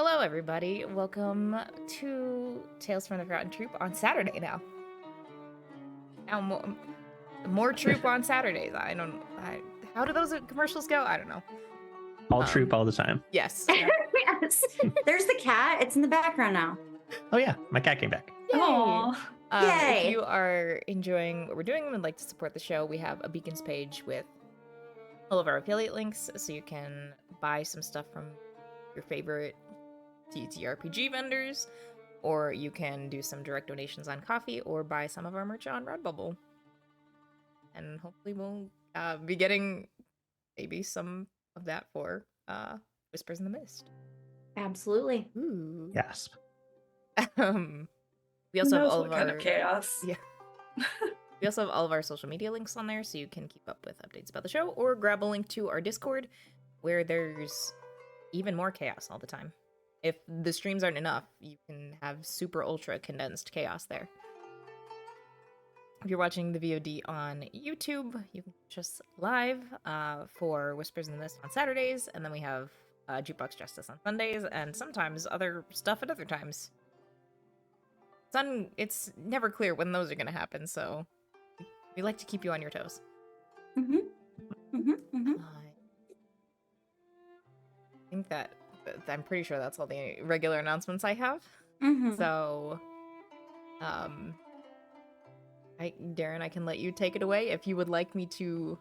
Hello, everybody. Welcome to Tales from the Forgotten Troupe on Saturday now. Now, more Troupe on Saturdays. How do those commercials go? I don't know. All Troupe all the time. Yes. Yes. There's the cat. It's in the background now. Oh yeah, my cat came back. Yay. Yay. If you are enjoying what we're doing and would like to support the show, we have a Beacons page with all of our affiliate links, so you can buy some stuff from your favorite TTRPG vendors, or you can do some direct donations on Coffee, or buy some of our merch on Redbubble. And hopefully we'll be getting maybe some of that for Whispers in the Mist. Absolutely. Ooh. Yes. We also Who have knows all what of kind our of chaos. Yeah. We also have all of our social media links on there, so you can keep up with updates about the show, or grab a link to our Discord, where there's even more chaos all the time. If the streams aren't enough, you can have super ultra condensed chaos there. If you're watching the VOD on YouTube, you can watch us live for Whispers in the Mist on Saturdays, and then we have Jukebox Justice on Sundays, and sometimes other stuff at other times. It's never clear when those are going to happen, so we like to keep you on your toes. I think I'm pretty sure that's all the regular announcements I have. So, Darren, I can let you take it away if you would like me to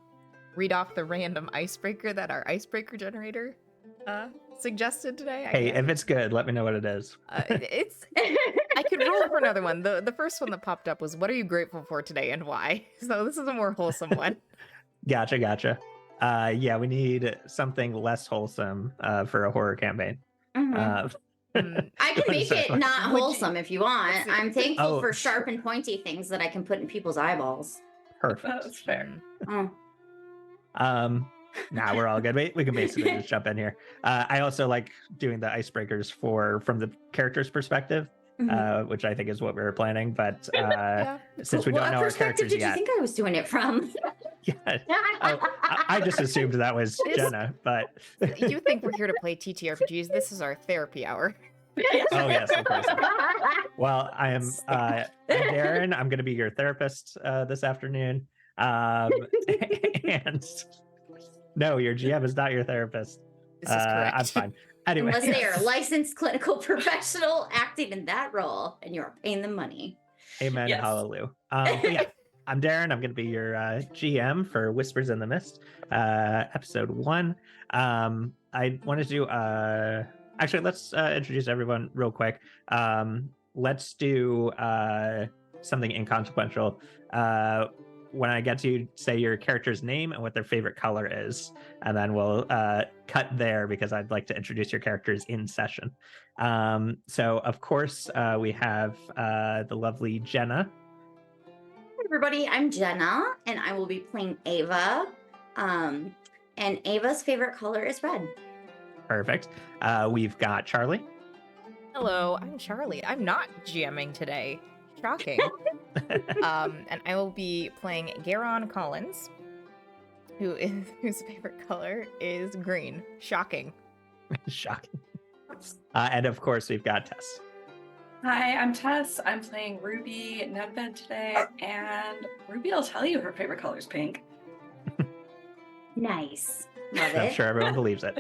read off the random icebreaker that our icebreaker generator suggested today. Hey, if it's good, let me know what it is. I could roll for another one. The first one that popped up was, what are you grateful for today and why? So this is a more wholesome one. Gotcha. Yeah, we need something less wholesome for a horror campaign. I can make it not wholesome if you want. I'm thankful for sharp and pointy things that I can put in people's eyeballs. Perfect. That's fair. Nah, we're all good. We can basically just jump in here. I also like doing the icebreakers from the character's perspective, which I think is what we were planning. But since we don't know our characters did yet, you think I was doing it from? Yeah, I just assumed that was Jenna. But you think we're here to play TTRPGs? This is our therapy hour. Oh yes, of course. Well, I am I'm Darren. I'm going to be your therapist this afternoon. And no, your GM is not your therapist. This is correct. I'm fine. Anyway, Unless they are a licensed clinical professional acting in that role, and you're paying them money. Amen. Yes. Hallelujah. But yeah, I'm Darren. I'm going to be your GM for Whispers in the Mist, episode 1. I wanted to actually let's introduce everyone real quick. Let's do something inconsequential. When I get to say your character's name and what their favorite color is, and then we'll cut there because I'd like to introduce your characters in session. So of course we have the lovely Jenna. Hey everybody, I'm Jenna, and I will be playing Ava. And Ava's favorite color is red. Perfect. We've got Charlie. Hello, I'm Charlie. I'm not GMing today. Shocking. And I will be playing Garon Collins, whose favorite color is green. Shocking. Shocking. And of course we've got Tess. Hi, I'm Tess. I'm playing Ruby Nedved today, and Ruby will tell you her favorite color is pink. Nice. Love I'm it. sure everyone believes it.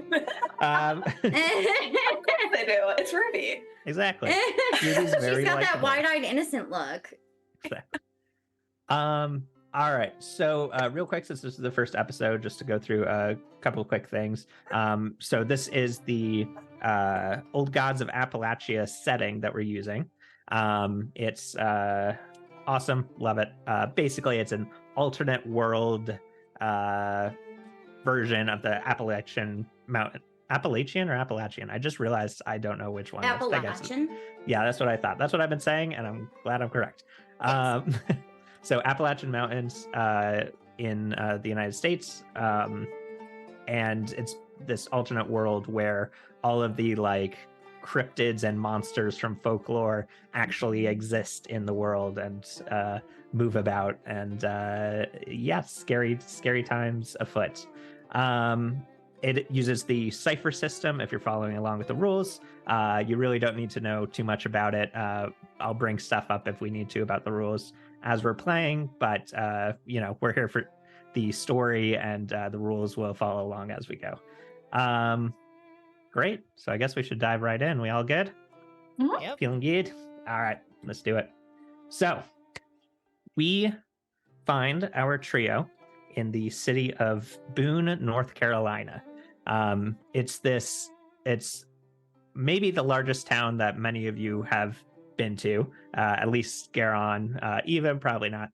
Of course they do. It's Ruby. Exactly. She's got that likable. wide-eyed innocent look. All right, so real quick, since this is the first episode, just to go through a couple of quick things. So this is the Old Gods of Appalachia setting that we're using. It's awesome, love it. Basically, it's an alternate world version of the Appalachian mountain. Appalachian or Appalachian? I just realized I don't know which one. Appalachian? Yeah, that's what I thought. That's what I've been saying, and I'm glad I'm correct. So Appalachian Mountains in the United States, and it's this alternate world where all of the like cryptids and monsters from folklore actually exist in the world and move about, and yes, scary times afoot. it uses the cipher system if you're following along with the rules. You really don't need to know too much about it. I'll bring stuff up if we need to about the rules as we're playing, but we're here for the story, and the rules will follow along as we go. Great. So I guess we should dive right in. We all good? Yep. Feeling good? All right, let's do it. So we find our trio in the city of Boone, North Carolina. It's maybe the largest town that many of you have been to, at least Garon, even probably not.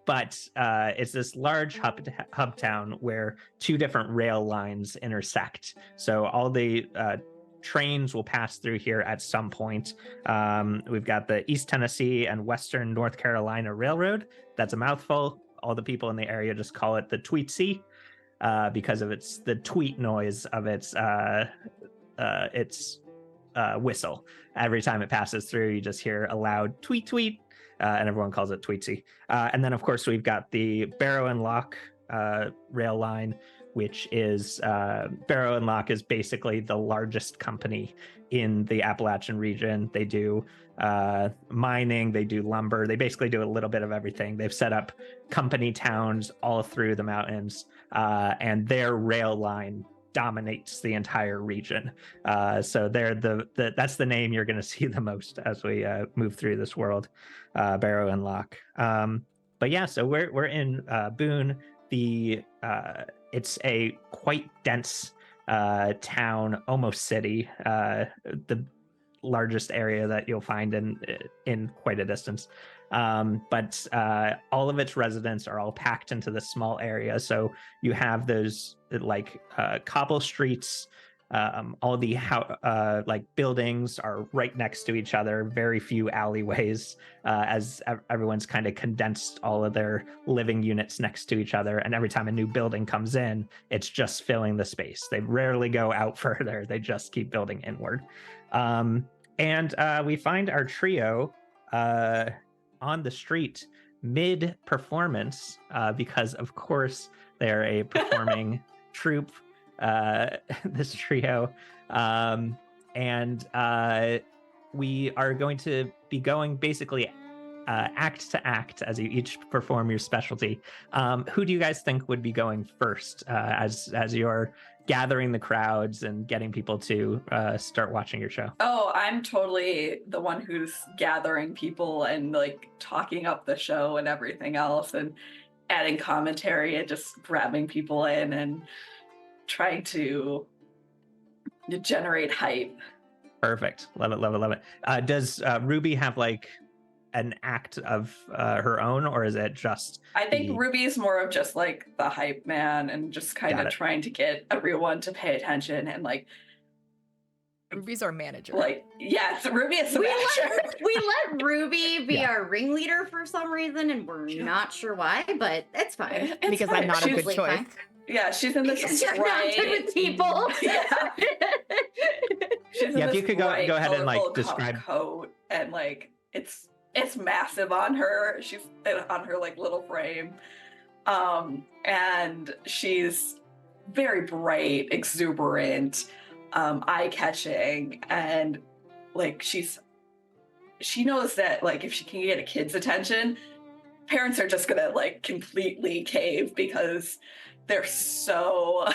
But it's this large hub town where two different rail lines intersect. So all the trains will pass through here at some point. We've got the East Tennessee and Western North Carolina Railroad. That's a mouthful. All the people in the area just call it the Tweetsee because of the tweet noise of its whistle. Every time it passes through, you just hear a loud tweet, tweet, and everyone calls it Tweetsee. And then, of course, we've got the Barrow and Lock rail line, which is Barrow and Lock is basically the largest company in the Appalachian region. They do mining, they do lumber, they basically do a little bit of everything. They've set up company towns all through the mountains, and their rail line dominates the entire region. So they're that's the name you're going to see the most as we move through this world, Barrow and Lock. But yeah, so we're in Boone. It's a quite dense town, almost city, the largest area that you'll find in quite a distance. But all of its residents are all packed into this small area. So you have those cobble streets. All the buildings are right next to each other, very few alleyways, as everyone's kind of condensed all of their living units next to each other. And every time a new building comes in, it's just filling the space. They rarely go out further. They just keep building inward. And we find our trio on the street mid-performance because, of course, they're a performing troupe, this trio. And we are going to be going basically act to act as you each perform your specialty. Who do you guys think would be going first as you're gathering the crowds and getting people to start watching your show? Oh, I'm totally the one who's gathering people and talking up the show and everything else and adding commentary and just grabbing people in and trying to generate hype. Perfect. Love it, love it, love it. Does Ruby have an act of her own, or is it just I think Ruby's more of just the hype man and just kind of trying to get everyone to pay attention and Ruby's our manager. Yes, Ruby is the manager. We let Ruby be our ringleader for some reason, and we're not sure why, but it's fine. Because I'm not a good choice. Fine. Yeah, she's in this She's not good with people. Yeah. She's in if you could go ahead and describe coat and it's massive on her. She's on her little frame. And she's very bright, exuberant, eye-catching, and she knows that if she can get a kid's attention, parents are just gonna completely cave because they're so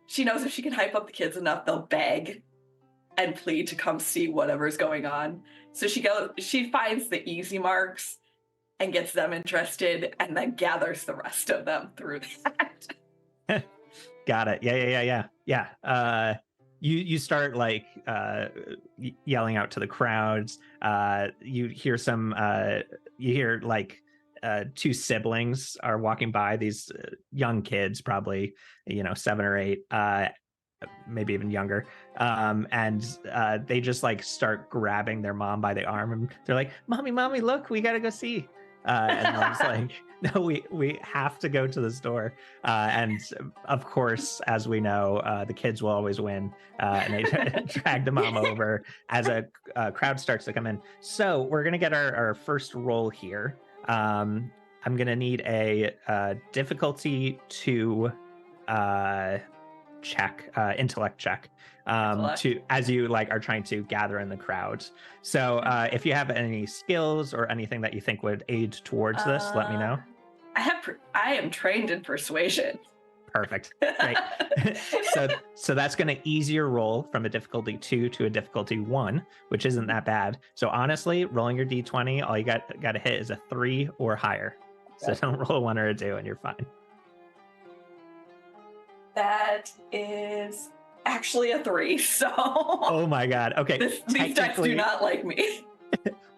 she knows if she can hype up the kids enough, they'll beg and plead to come see whatever's going on. So she finds the easy marks and gets them interested and then gathers the rest of them through that. Got it. Yeah. You start yelling out to the crowds. You hear two siblings are walking by, these young kids, probably 7 or 8, maybe even younger, and they just start grabbing their mom by the arm, and they're like, mommy, look, we gotta go see. And mom's like, no, we have to go to the store. And of course, as we know, the kids will always win, and they drag the mom over as a crowd starts to come in. So we're gonna get our first roll here. I'm gonna need a difficulty 2 intellect check, Intellect. to as you like are trying to gather in the crowds. So if you have any skills or anything that you think would aid towards this, let me know. I am trained in persuasion. Perfect. Great. so that's going to ease your roll from a difficulty 2 to a difficulty 1, which isn't that bad. So honestly, rolling your d20, all you got to hit is a 3 or higher. So don't roll a 1 or a 2 and you're fine. That is actually a 3, so... Oh my god. Okay. These decks do not like me.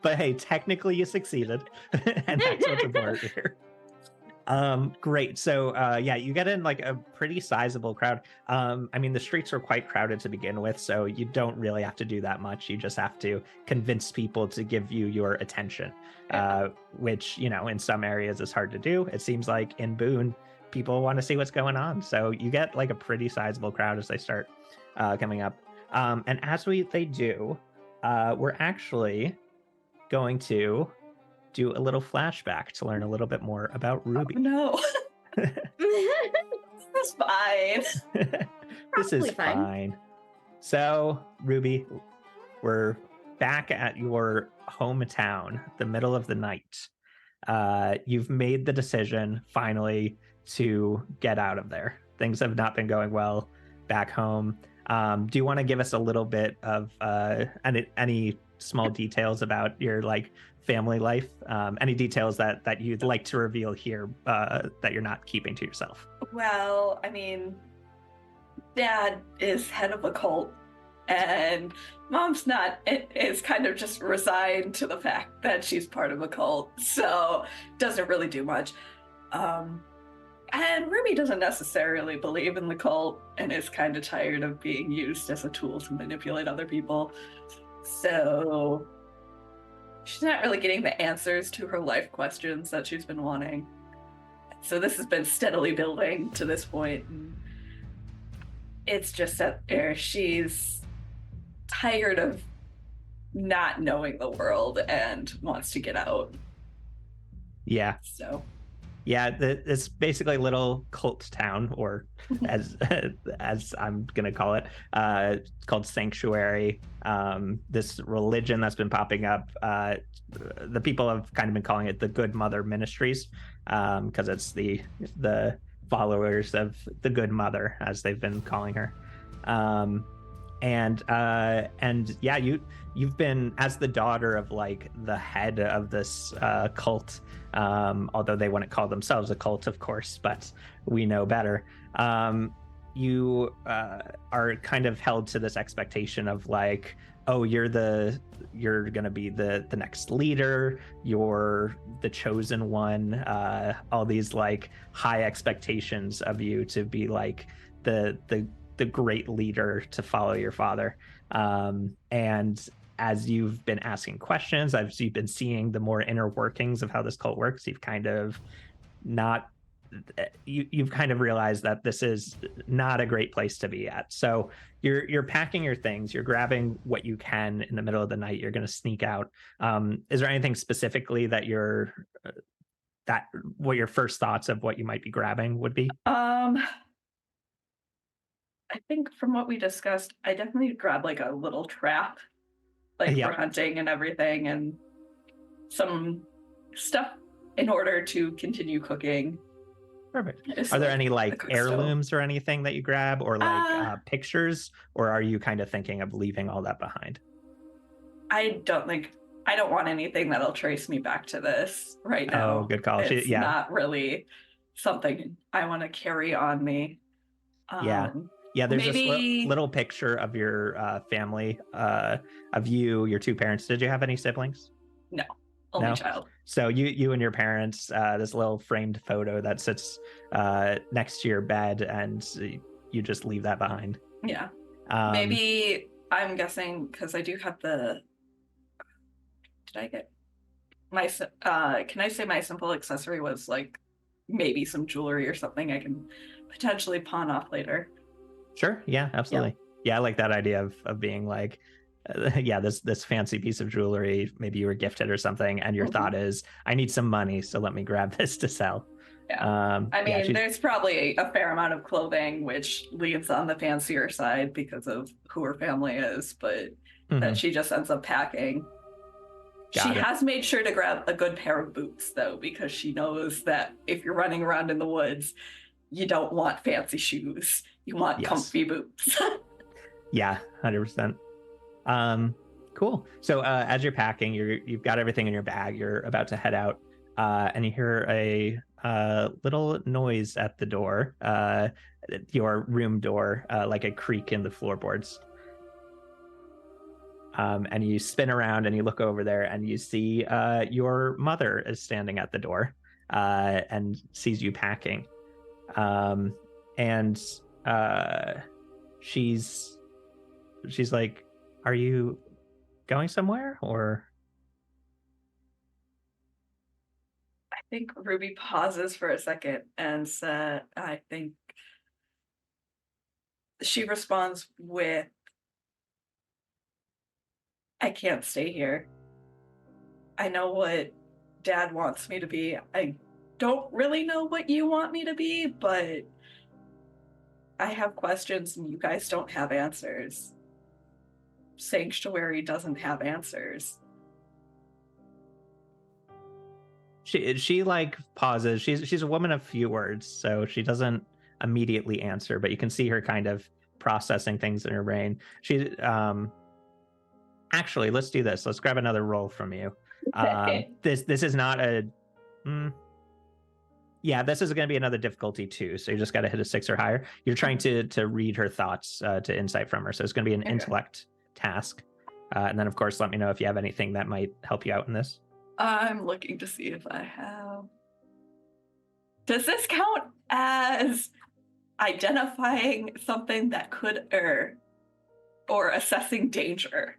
But hey, technically you succeeded. And that's what's important here. Great. So yeah, you get in like a pretty sizable crowd. I mean, the streets were quite crowded to begin with, so you don't really have to do that much. You just have to convince people to give you your attention, which, you know, in some areas is hard to do. It seems like in Boone, people want to see what's going on. So you get like a pretty sizable crowd as they start coming up. And as they do, we're actually going to do a little flashback to learn a little bit more about Ruby. Oh, no. This is fine. This is fine. So, Ruby, we're back at your hometown, the middle of the night. You've made the decision, finally, to get out of there. Things have not been going well back home. Do you want to give us a little bit of any small details about your like family life? Any details that you'd like to reveal here that you're not keeping to yourself? Well, I mean, Dad is head of a cult, and Mom's not. It is kind of just resigned to the fact that she's part of a cult, so doesn't really do much. And Ruby doesn't necessarily believe in the cult and is kind of tired of being used as a tool to manipulate other people. So she's not really getting the answers to her life questions that she's been wanting. So this has been steadily building to this point. And it's just that she's tired of not knowing the world and wants to get out. Yeah. So. Yeah, it's basically a little cult town, or as I'm gonna call it, called Sanctuary. This religion that's been popping up. The people have kind of been calling it the Good Mother Ministries, because it's the followers of the Good Mother, as they've been calling her. And yeah, you've been, as the daughter of like the head of this cult, although they wouldn't call themselves a cult, of course, but we know better. You are kind of held to this expectation of like, oh, you're gonna be the next leader, you're the chosen one, all these like high expectations of you to be like the great leader to follow your father. And as you've been asking questions, as you've been seeing the more inner workings of how this cult works, you've kind of realized that this is not a great place to be at. So you're packing your things, you're grabbing what you can in the middle of the night, you're going to sneak out. Is there anything specifically that what your first thoughts of what you might be grabbing would be? I think from what we discussed, I definitely grab like a little trap, like for hunting and everything, and some stuff in order to continue cooking. Perfect. Are there any like heirlooms or anything that you grab, or like pictures, or are you kind of thinking of leaving all that behind? I don't want anything that'll trace me back to this right now. Oh, good call. It's not really something I want to carry on me. Yeah, there's this little picture of your family, of you, your two parents. Did you have any siblings? No, only child. So you and your parents, this little framed photo that sits next to your bed, and you just leave that behind. Yeah. Maybe, I'm guessing, because I do have did I get my, can I say my simple accessory was like maybe some jewelry or something I can potentially pawn off later? Sure. Yeah, absolutely. Yeah, I like that idea of being like, this fancy piece of jewelry, maybe you were gifted or something, and your thought is, I need some money, so let me grab this to sell. Yeah. I mean, yeah, there's probably a fair amount of clothing which leans on the fancier side because of who her family is, but that she just ends up packing. She has made sure to grab a good pair of boots, though, because she knows that if you're running around in the woods, you don't want fancy shoes. You want comfy boots. Yeah, 100%. Cool. So as you're packing, you've got everything in your bag. You're about to head out, and you hear a little noise at the door, your room door, like a creak in the floorboards. And you spin around and you look over there and you see your mother is standing at the door and sees you packing. And she's like, "Are you going somewhere?" Or I think Ruby pauses for a second and I think she responds with, "I can't stay here. I know what Dad wants me to be. I don't really know what you want me to be, but I have questions and you guys don't have answers. Sanctuary doesn't have answers." she like pauses. She's a woman of few words, so she doesn't immediately answer, but you can see her kind of processing things in her brain. She actually, let's do this. Let's grab another roll from you. This is not a yeah, this is going to be another difficulty 2, so you just got to hit a 6 or higher. You're trying to read her thoughts, to insight from her, so it's going to be an intellect task. And then of course let me know if you have anything that might help you out in this. I'm looking to see if I have. Does this count as identifying something that could err or assessing danger?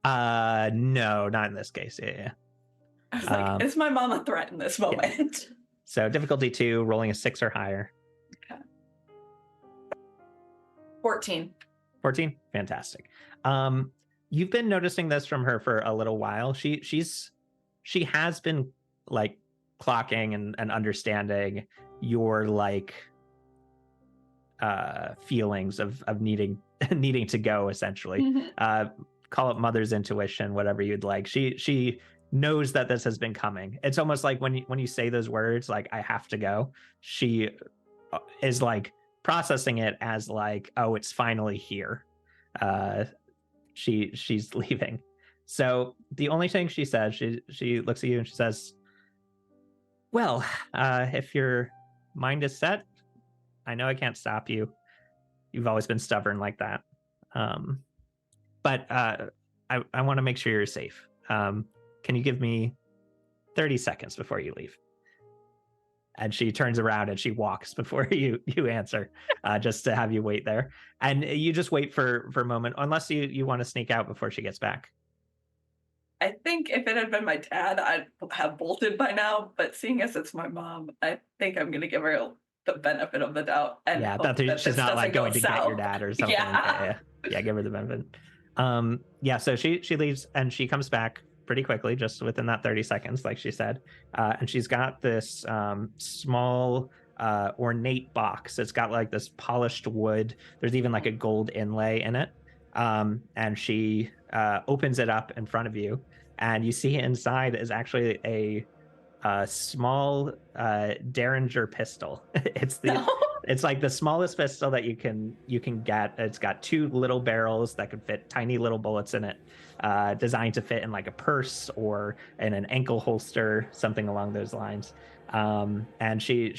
No, not in this case. Yeah. I was like, is my mom a threat in this moment? Yeah. So difficulty 2, rolling a 6 or higher. Okay. 14. 14? Fantastic. You've been noticing this from her for a little while. She has been like clocking and understanding your like feelings of needing to go, essentially. Call it mother's intuition, whatever you'd like. She knows that this has been coming. It's almost like when you say those words, like, "I have to go," she is like processing it as like, "Oh, it's finally here." She's leaving. So the only thing she says, she looks at you and she says, "Well, if your mind is set, I know I can't stop you. You've always been stubborn like that. But I want to make sure you're safe. Can you give me 30 seconds before you leave?" And she turns around and she walks before you answer, just to have you wait there. And you just wait for a moment, unless you want to sneak out before she gets back. I think if it had been my dad, I'd have bolted by now. But seeing as it's my mom, I think I'm going to give her the benefit of the doubt. And Yeah, that she's not like going to get your dad or something. Yeah. Yeah, give her the benefit. Yeah, so she leaves and she comes back pretty quickly, just within that 30 seconds, like she said. And she's got this small ornate box. It's got like this polished wood. There's even like a gold inlay in it. And she opens it up in front of you, and you see inside is actually a small Derringer pistol. It's like the smallest pistol that you can get. It's got 2 little barrels that can fit tiny little bullets in it, designed to fit in like a purse or in an ankle holster, something along those lines. And she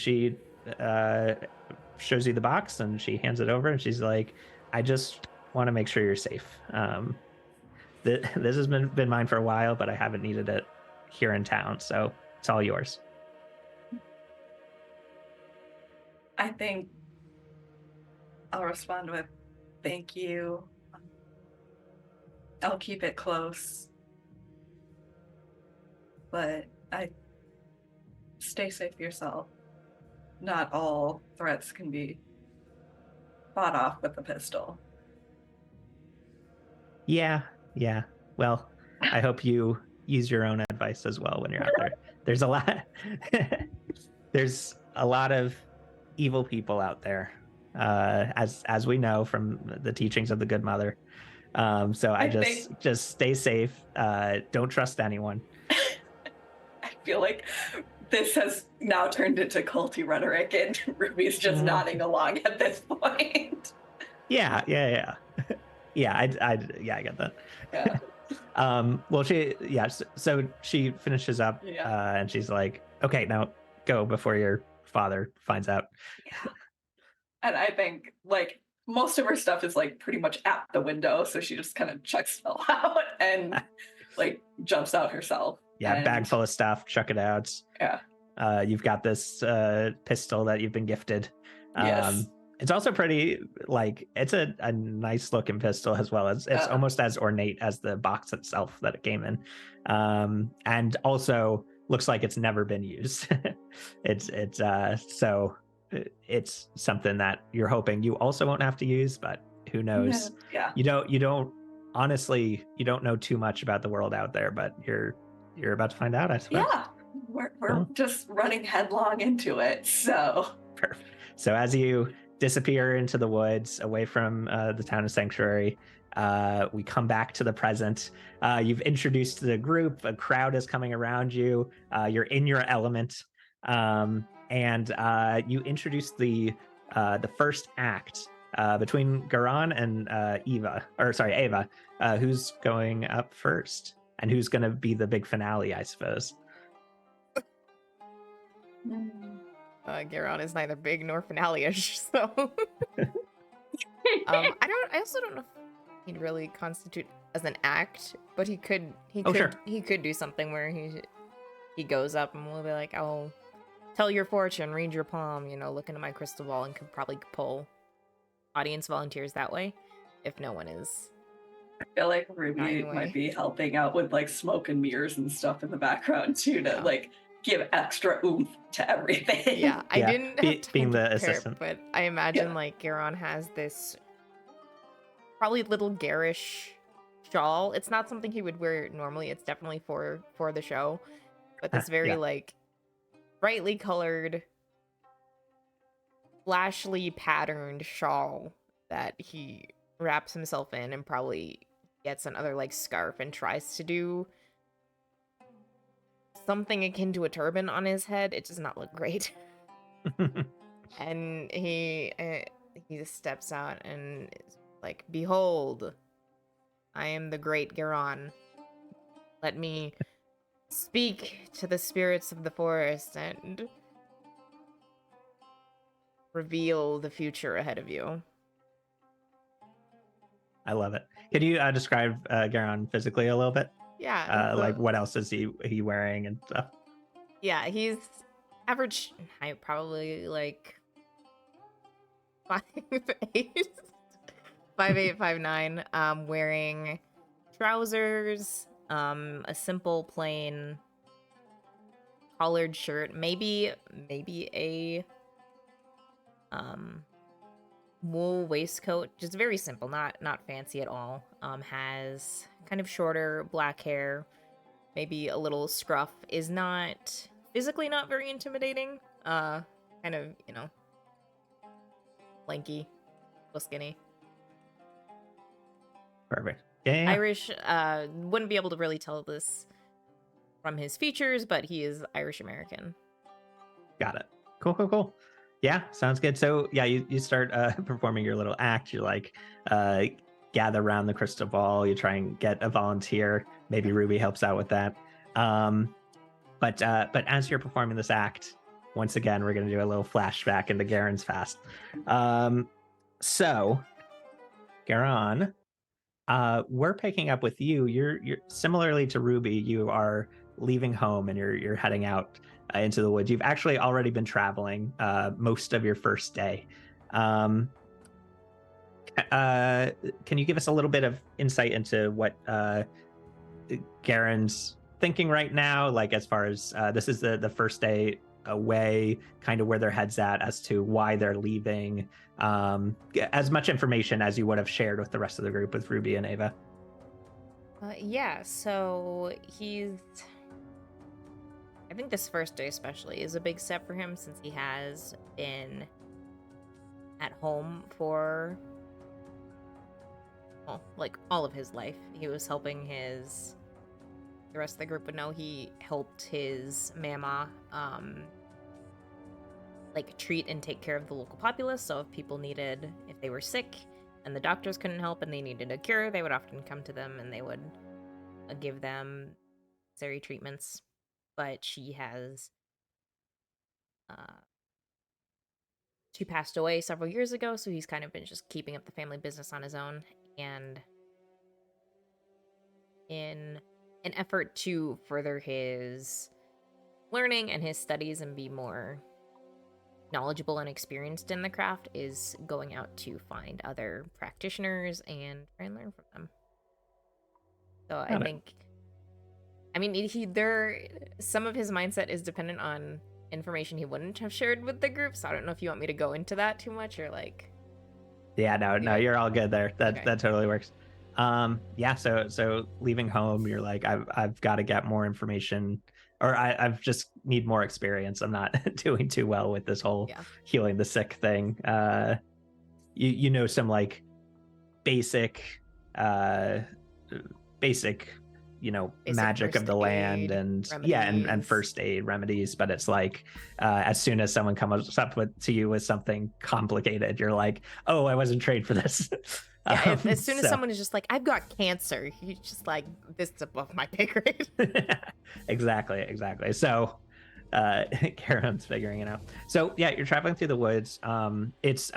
shows you the box and she hands it over and she's like, "I just want to make sure you're safe. This has been mine for a while, but I haven't needed it here in town, so it's all yours." I think I'll respond with, "Thank you. I'll keep it close. But stay safe yourself. Not all threats can be fought off with a pistol." Yeah. Well, I hope you use your own advice as well when you're out there. There's a lot there's a lot of evil people out there, as we know from the teachings of the Good Mother. So I just stay safe. Don't trust anyone. I feel like this has now turned into culty rhetoric, and Ruby's just nodding along at this point. Yeah. yeah, I get that. Yeah. Well, so she finishes up, and she's like, okay, now go before your father finds out. Yeah. And I think like most of her stuff is like pretty much at the window, so she just kind of checks it all out and like jumps out herself. Yeah, bag full of stuff, chuck it out. Yeah. You've got this pistol that you've been gifted. Yes. It's also pretty, like, it's a nice looking pistol as well. It's almost as ornate as the box itself that it came in. And also looks like it's never been used. So it's something that you're hoping you also won't have to use, but who knows? Yeah. You don't honestly, you don't know too much about the world out there, but you're about to find out, I suppose. Yeah. We're just running headlong into it. So perfect. So as you disappear into the woods away from the town of Sanctuary, we come back to the present. You've introduced the group, a crowd is coming around you, you're in your element, and you introduce the first act between Garan and Ava. Who's going up first, and who's going to be the big finale, I suppose? Garon is neither big nor finale-ish, so I also don't know if he'd really constitute as an act, but he could do something where he goes up and will be like, "I'll tell your fortune, read your palm, look into my crystal ball," and could probably pull audience volunteers that way if no one is. I feel like Ruby might be helping out with like smoke and mirrors and stuff in the background too, to like give extra oomph to everything. Yeah, I didn't have being the prepare, assistant, but I imagine like Garon has this probably little garish shawl. It's not something he would wear normally. It's definitely for the show, but this very like brightly colored, flashily patterned shawl that he wraps himself in and probably gets another like scarf and tries to do something akin to a turban on his head. It does not look great. And he steps out and is like, "Behold, I am the great Garon. Let me speak to the spirits of the forest and reveal the future ahead of you." I love it. Can you describe Garon physically a little bit? Yeah. Like what else is he wearing and stuff? Yeah, he's average height, probably like 5'8", 5'8", 5'9", wearing trousers, a simple plain collared shirt, maybe a wool waistcoat, just very simple, not fancy at all. Has kind of shorter black hair, maybe a little scruff, is not physically not very intimidating, kind of, lanky, little skinny. Perfect. Yeah. Irish, wouldn't be able to really tell this from his features, but he is Irish American. Got it. Cool. Yeah, sounds good. So yeah, you start performing your little act. You like gather around the crystal ball. You try and get a volunteer. Maybe Ruby helps out with that. But as you're performing this act, once again, we're going to do a little flashback into Garen's past. So, Garon, we're picking up with you. You're similarly to Ruby. You are leaving home and you're heading out into the woods. You've actually already been traveling most of your first day. Can you give us a little bit of insight into what Garen's thinking right now, like as far as this is the first day away, kind of where their heads at as to why they're leaving, as much information as you would have shared with the rest of the group with Ruby and Ava? So think this first day especially is a big step for him since he has been at home for, well, like all of his life. He was helping the rest of the group would know he helped his mama like treat and take care of the local populace. So if they were sick and the doctors couldn't help and they needed a cure, they would often come to them and they would give them necessary treatments. But she passed away several years ago, so he's kind of been just keeping up the family business on his own. And in an effort to further his learning and his studies and be more knowledgeable and experienced in the craft, is going out to find other practitioners and try and learn from them. So I think, I mean, some of his mindset is dependent on information he wouldn't have shared with the group. So I don't know if you want me to go into that too much or like. Yeah, no, you're all good there. That totally works. Yeah. So leaving home, you're like, I've got to get more information, or I've just need more experience. I'm not doing too well with this whole healing the sick thing. You know, some like basic, you know, basic magic of the land and remedies. and first aid remedies, but it's like as soon as someone comes up to you with something complicated, you're like, oh, I wasn't trained for this. Yeah, as soon as someone is just like, I've got cancer, you're just like, this is above my pay grade. Exactly. So Karen's figuring it out. So yeah, you're traveling through the woods. It's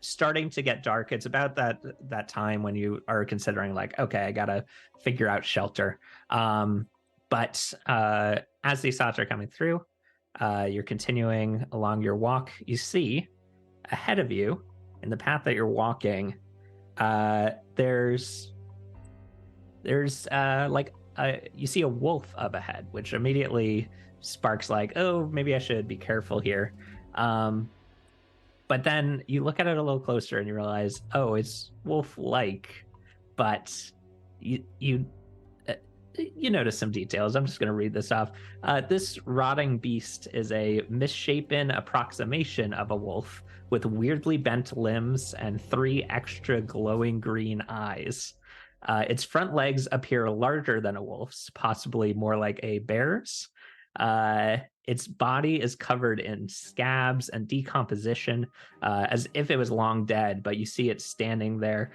starting to get dark. It's about that time when you are considering like, okay, I gotta figure out shelter. But as these thoughts are coming through, you're continuing along your walk. You see ahead of you in the path that you're walking, there's you see a wolf up ahead, which immediately sparks like, oh, maybe I should be careful here. But then you look at it a little closer and you realize, oh, it's wolf-like, but you notice some details. I'm just going to read this off. This rotting beast is a misshapen approximation of a wolf with weirdly bent limbs and 3 extra glowing green eyes. Its front legs appear larger than a wolf's, possibly more like a bear's. Its body is covered in scabs and decomposition, as if it was long dead, but you see it standing there.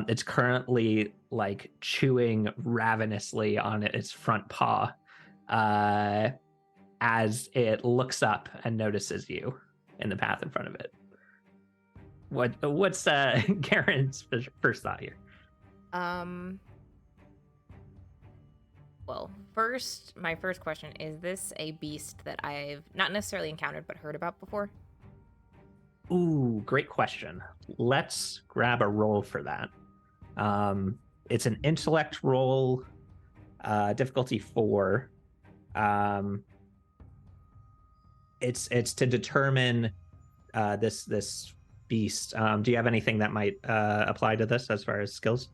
It's currently like chewing ravenously on its front paw as it looks up and notices you in the path in front of it. What's Karen's first thought here? Well, my first question, is this a beast that I've not necessarily encountered but heard about before? Ooh, great question. Let's grab a roll for that. It's an intellect roll, difficulty 4. It's to determine this beast. Do you have anything that might apply to this as far as skills?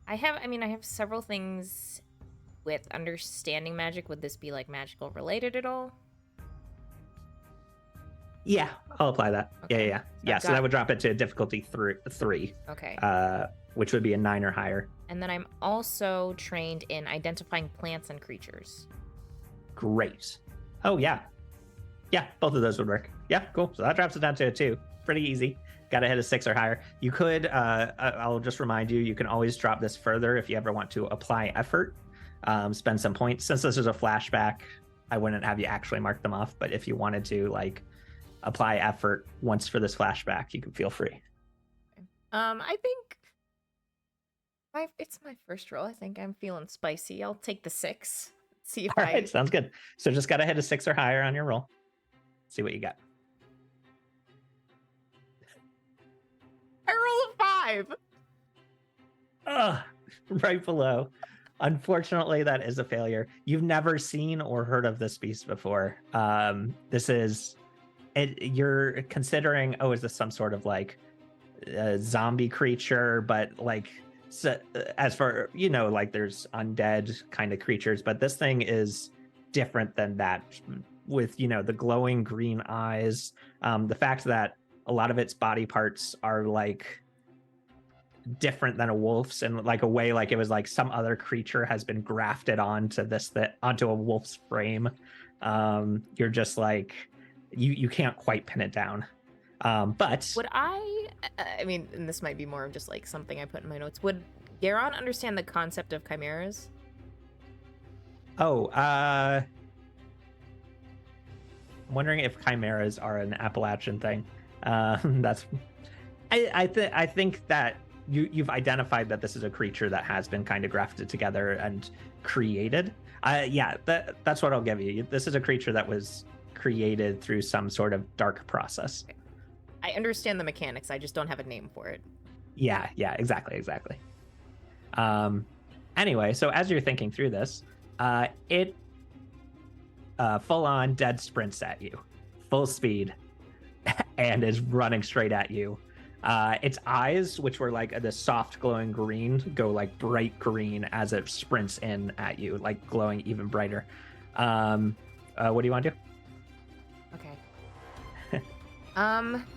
I have several things with understanding magic. Would this be like magical related at all? Yeah, I'll apply that. Okay. Yeah. So that would drop it to difficulty 3. Okay. Which would be a 9 or higher. And then I'm also trained in identifying plants and creatures. Great. Oh, yeah. Yeah, both of those would work. Yeah, cool. So that drops it down to a 2. Pretty easy. Got to hit a 6 or higher. You could, I'll just remind you, you can always drop this further if you ever want to apply effort, spend some points. Since this is a flashback, I wouldn't have you actually mark them off, but if you wanted to like apply effort once for this flashback, you can feel free. I think it's my first roll. I think I'm feeling spicy. I'll take the 6. See if All right, sounds good. So just got to hit a 6 or higher on your roll. See what you got. I roll a 5. Ugh, right below. Unfortunately, that is a failure. You've never seen or heard of this beast before. This is it. You're considering, oh, is this some sort of like zombie creature? But like, so, as for like, there's undead kind of creatures, but this thing is different than that, with, you know, the glowing green eyes, the fact that a lot of its body parts are like different than a wolf's, and like a way like it was like some other creature has been grafted onto onto a wolf's frame. You're just like, you can't quite pin it down. But would I mean, and this might be more of just like something I put in my notes, would Garon understand the concept of chimeras? I'm wondering if chimeras are an Appalachian thing. That's I think that you've identified that this is a creature that has been kind of grafted together and created. Yeah, that's what I'll give you. This is a creature that was created through some sort of dark process. I understand the mechanics, I just don't have a name for it. Yeah, exactly. Anyway, so as you're thinking through this, it full on dead sprints at you, full speed, and is running straight at you. Its eyes, which were like the soft glowing green, go like bright green as it sprints in at you, like glowing even brighter. What do you want to do? Okay.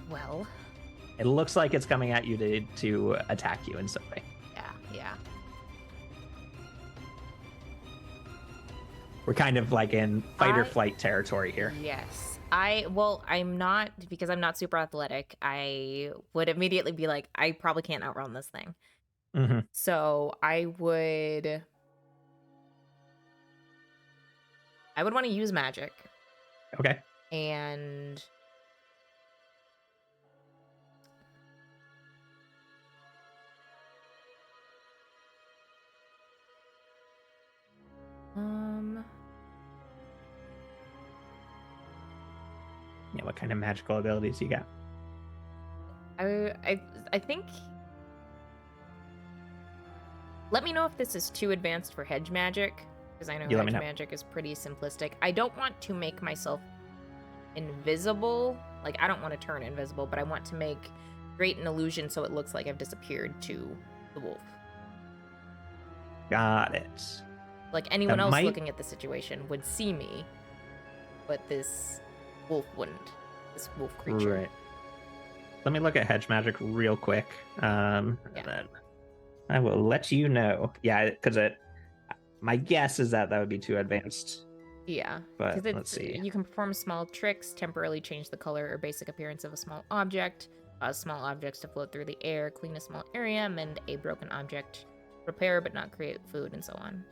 Well, it looks like it's coming at you to attack you in some way. Yeah. We're kind of like in fight or flight territory here. Yes. I'm not, because I'm not super athletic. I would immediately be like, I probably can't outrun this thing. Mm-hmm. So I would want to use magic. Okay. And yeah, what kind of magical abilities you got? I think, let me know if this is too advanced for hedge magic, because I know hedge magic is pretty simplistic. I don't want to make myself invisible. Like, I don't want to turn invisible, but I want to create an illusion so it looks like I've disappeared to the wolf. Got it. Like, anyone else looking at the situation would see me, but this wolf wouldn't. This wolf creature. Right. Let me look at hedge magic real quick. And then I will let you know. Yeah, because my guess is that would be too advanced. Yeah, but let's see. You can perform small tricks, temporarily change the color or basic appearance of a small object, cause small objects to float through the air, clean a small area, mend a broken object, repair but not create food, and so on.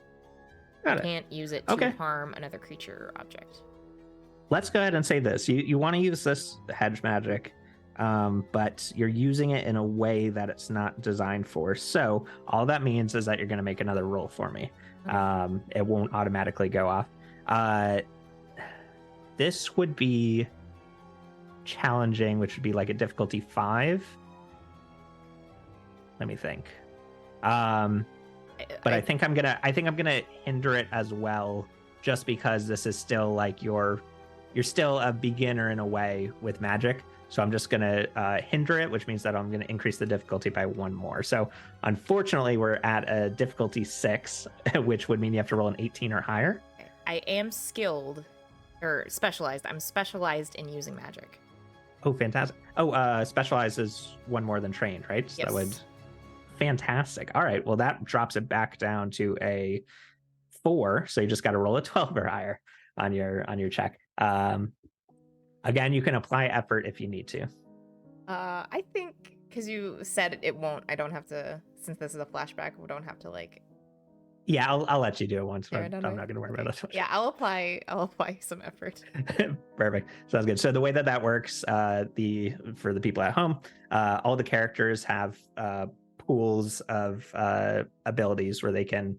You can't use it to harm another creature or object. Let's go ahead and say this. You want to use this hedge magic, but you're using it in a way that it's not designed for. So all that means is that you're going to make another roll for me. Okay. It won't automatically go off. This would be challenging, which would be like a difficulty 5. Let me think. But I think I'm gonna hinder it as well, just because this is still like you're still a beginner in a way with magic. So I'm just gonna hinder it, which means that I'm gonna increase the difficulty by 1 more. So unfortunately, we're at a difficulty 6, which would mean you have to roll an 18 or higher. I am skilled or specialized. I'm specialized in using magic. Oh, fantastic. Oh, specialized is 1 more than trained, right? So yes. That would. Fantastic. All right. Well, that drops it back down to a 4. So you just got to roll a 12 or higher on your check. Again, you can apply effort if you need to. I think because you said it won't. I don't have to. Since this is a flashback, we don't have to like. Yeah, I'll let you do it once. I'm not going to worry about this. Yeah, I'll apply some effort. Perfect. Sounds good. So the way that works, for the people at home, all the characters have pools of abilities where they can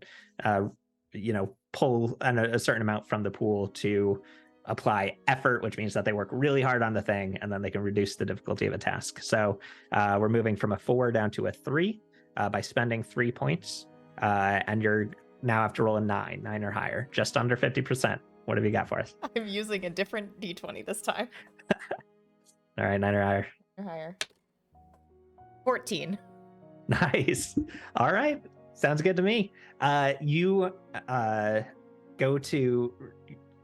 pull a certain amount from the pool to apply effort, which means that they work really hard on the thing, and then they can reduce the difficulty of a task. So we're moving from a 4 down to a 3 by spending 3 points, and you're now have to roll a 9 or higher, just under 50%. What have you got for us? I'm using a different d20 this time. All right, 9 or higher. Or higher. 14. Nice. All right. Sounds good to me. You go to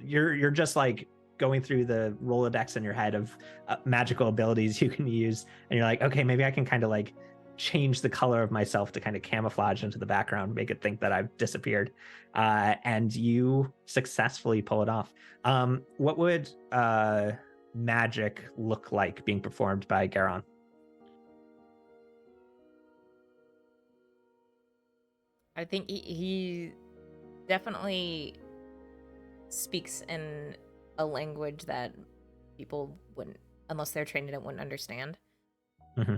you're just like going through the Rolodex in your head of magical abilities you can use, and you're like, okay, maybe I can kind of like change the color of myself to kind of camouflage into the background, make it think that I've disappeared, and you successfully pull it off. What would magic look like being performed by Garon? I think he definitely speaks in a language that people wouldn't, unless they're trained in it, wouldn't understand. Mm-hmm.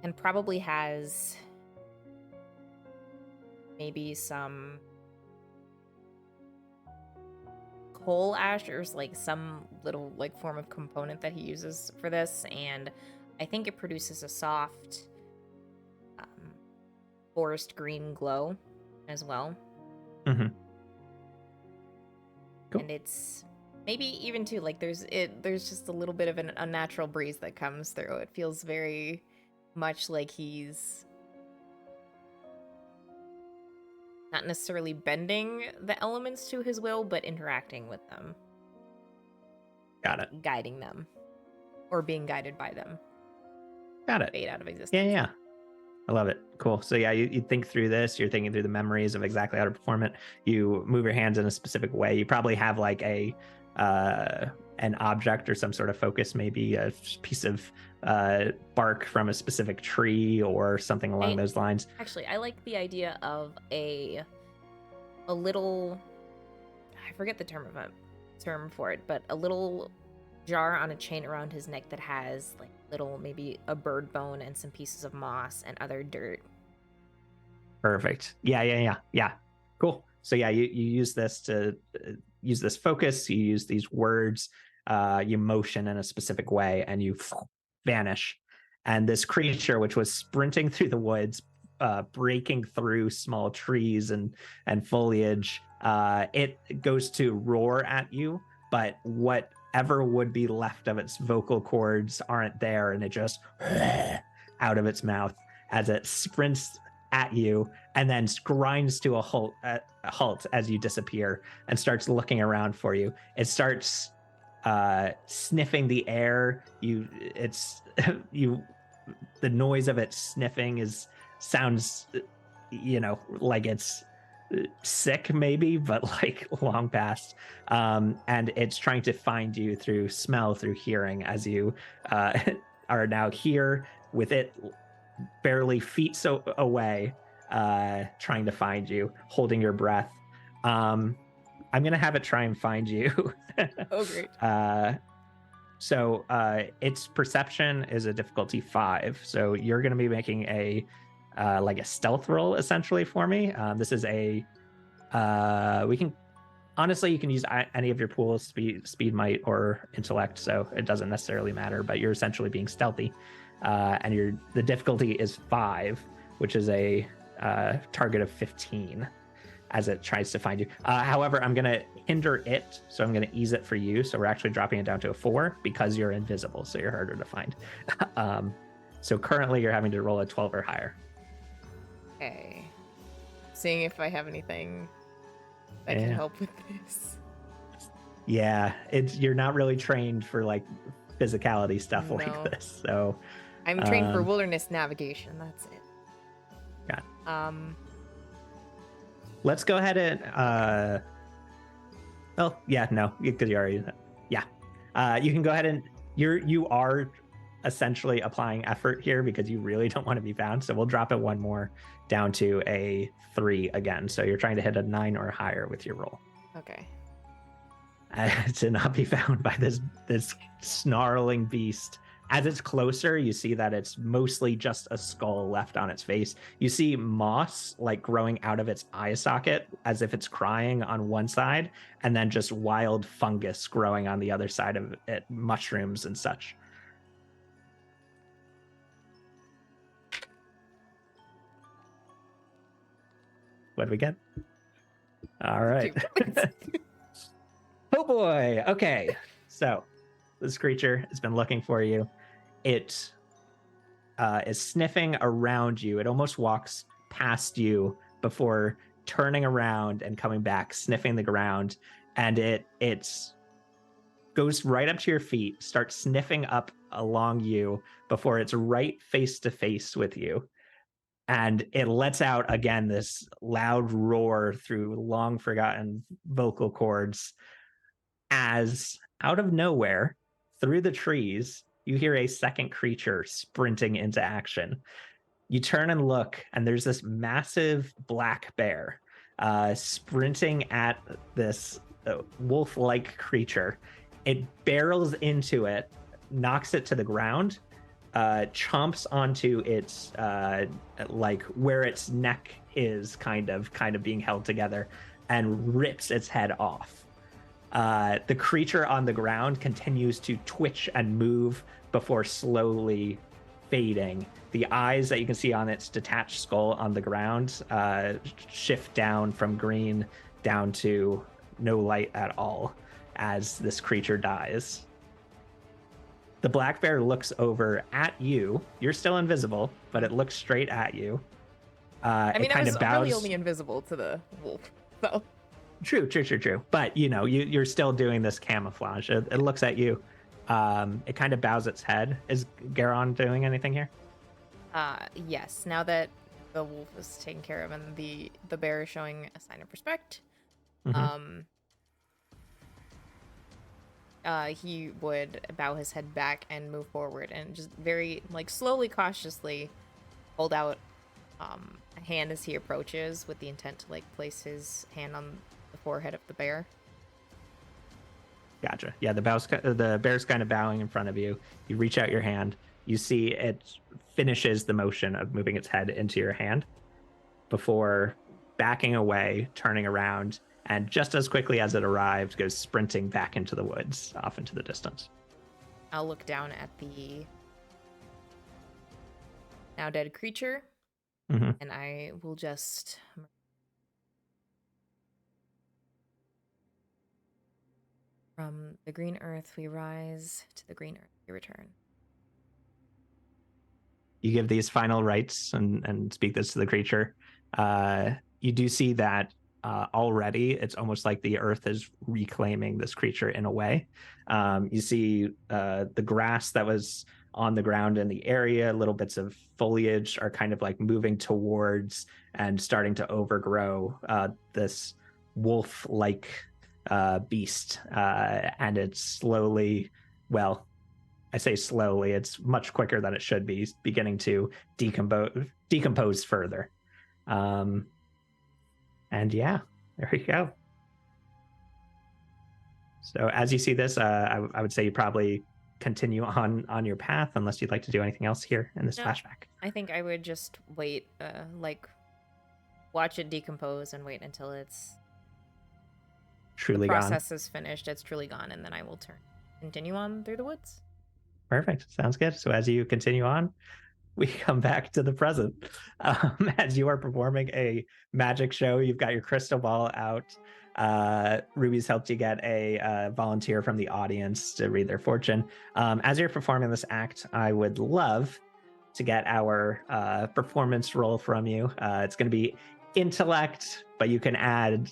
And probably has maybe some coal ash or like some little like form of component that he uses for this, and I think it produces a soft forest green glow as well. Mm-hmm. Cool. And it's maybe even too like there's just a little bit of an unnatural breeze that comes through. It feels very much like he's not necessarily bending the elements to his will, but interacting with them. Got it. Guiding them. Or being guided by them. Got it. Fade out of existence. Yeah. I love it. Cool. So yeah, you think through this, you're thinking through the memories of exactly how to perform it. You move your hands in a specific way. You probably have like an object or some sort of focus, maybe a piece of bark from a specific tree or something along those lines. Actually, I like the idea of a little, I forget the term for it, but a little jar on a chain around his neck that has like little, maybe a bird bone and some pieces of moss and other dirt. Perfect. Yeah. Cool. So yeah, you use this to use this focus. You use these words. You motion in a specific way, and you vanish. And this creature, which was sprinting through the woods, breaking through small trees and foliage, it goes to roar at you, but whatever would be left of its vocal cords aren't there, and it just out of its mouth as it sprints at you and then grinds to a halt as you disappear and starts looking around for you. It starts sniffing the air. The noise of it sniffing sounds like it's sick maybe, but like long past, and it's trying to find you through smell, through hearing, as you are now here with it barely feet away, trying to find you, holding your breath. I'm gonna have it try and find you. Oh, great. So its perception is a difficulty 5, so you're gonna be making a stealth roll essentially for me. This is you can use any of your pools, speed, might, or intellect, so it doesn't necessarily matter, but you're essentially being stealthy. And the difficulty is 5, which is a target of 15 as it tries to find you. However, I'm going to hinder it, so I'm going to ease it for you. So we're actually dropping it down to a 4 because you're invisible, so you're harder to find. So currently you're having to roll a 12 or higher. Okay. Seeing if I have anything that can help with this. Yeah, you're not really trained for like physicality stuff like this, so I'm trained for wilderness navigation. That's it. Got it. Let's go ahead and because you already you can go ahead and you are essentially applying effort here because you really don't want to be found, so we'll drop it one more down to a 3 again, so you're trying to hit a 9 or higher with your roll. Okay. To not be found by this snarling beast. As it's closer, you see that it's mostly just a skull left on its face. You see moss like growing out of its eye socket as if it's crying on one side, and then just wild fungus growing on the other side of it, mushrooms and such. What do we get? All right. Oh boy. Okay. So this creature has been looking for you. It is sniffing around you. It almost walks past you before turning around and coming back, sniffing the ground, and it goes right up to your feet, starts sniffing up along you before it's right face to face with you. And it lets out again this loud roar through long forgotten vocal cords as out of nowhere, through the trees, you hear a second creature sprinting into action. You turn and look, and there's this massive black bear sprinting at this wolf-like creature. It barrels into it, knocks it to the ground, chomps onto its like where its neck is kind of being held together, and rips its head off. The creature on the ground continues to twitch and move before slowly fading. The eyes that you can see on its detached skull on the ground shift down from green down to no light at all as this creature dies. The black bear looks over at you. You're still invisible, but it looks straight at you. I mean, it kind I was of bows. really only invisible to the wolf, so. True. But you're still doing this camouflage. It looks at you. It kind of bows its head. Is Garon doing anything here? Yes. Now that the wolf is taken care of and the bear is showing a sign of respect, he would bow his head back and move forward and just very, slowly, cautiously hold out a hand as he approaches with the intent to, place his hand on the forehead of the bear. Gotcha. Yeah, the bear's kind of bowing in front of you. You reach out your hand. You see it finishes the motion of moving its head into your hand before backing away, turning around, and just as quickly as it arrived, goes sprinting back into the woods, off into the distance. I'll look down at the now dead creature, and I will just... From the green earth we rise, to the green earth we return. You give these final rites and speak this to the creature. You do see that already it's almost like the earth is reclaiming this creature in a way. You see the grass that was on the ground in the area, little bits of foliage are kind of moving towards and starting to overgrow this wolf-like beast, and it's slowly, well, I say slowly, it's much quicker than it should be, beginning to decompose further. And yeah, there you go. So as you see this, I would say you probably continue on your path unless you'd like to do anything else here in this flashback. I think I would just wait, watch it decompose and wait until it's truly the gone. process is finished, it's truly gone, and then I will continue on through the woods. Perfect. Sounds good. So as you continue on, we come back to the present. As you are performing a magic show, you've got your crystal ball out. Ruby's helped you get a volunteer from the audience to read their fortune. As you're performing this act, I would love to get our performance roll from you. It's going to be intellect, but you can add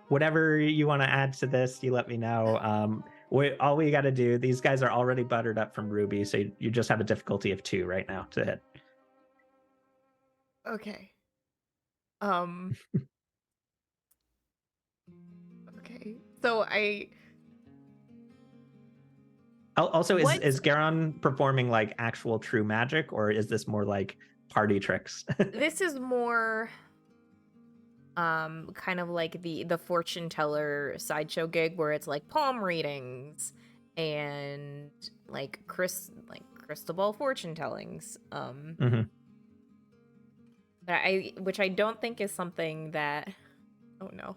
whatever you want to add to this. You let me know. All we got to do, these guys are already buttered up from Ruby, so you just have a difficulty of 2 right now to hit. Okay. Okay. So Also, is Garon performing actual true magic, or is this more like party tricks? This is more kind of like the fortune teller sideshow gig where it's palm readings and crystal ball fortune tellings. But which I don't think is something that oh no.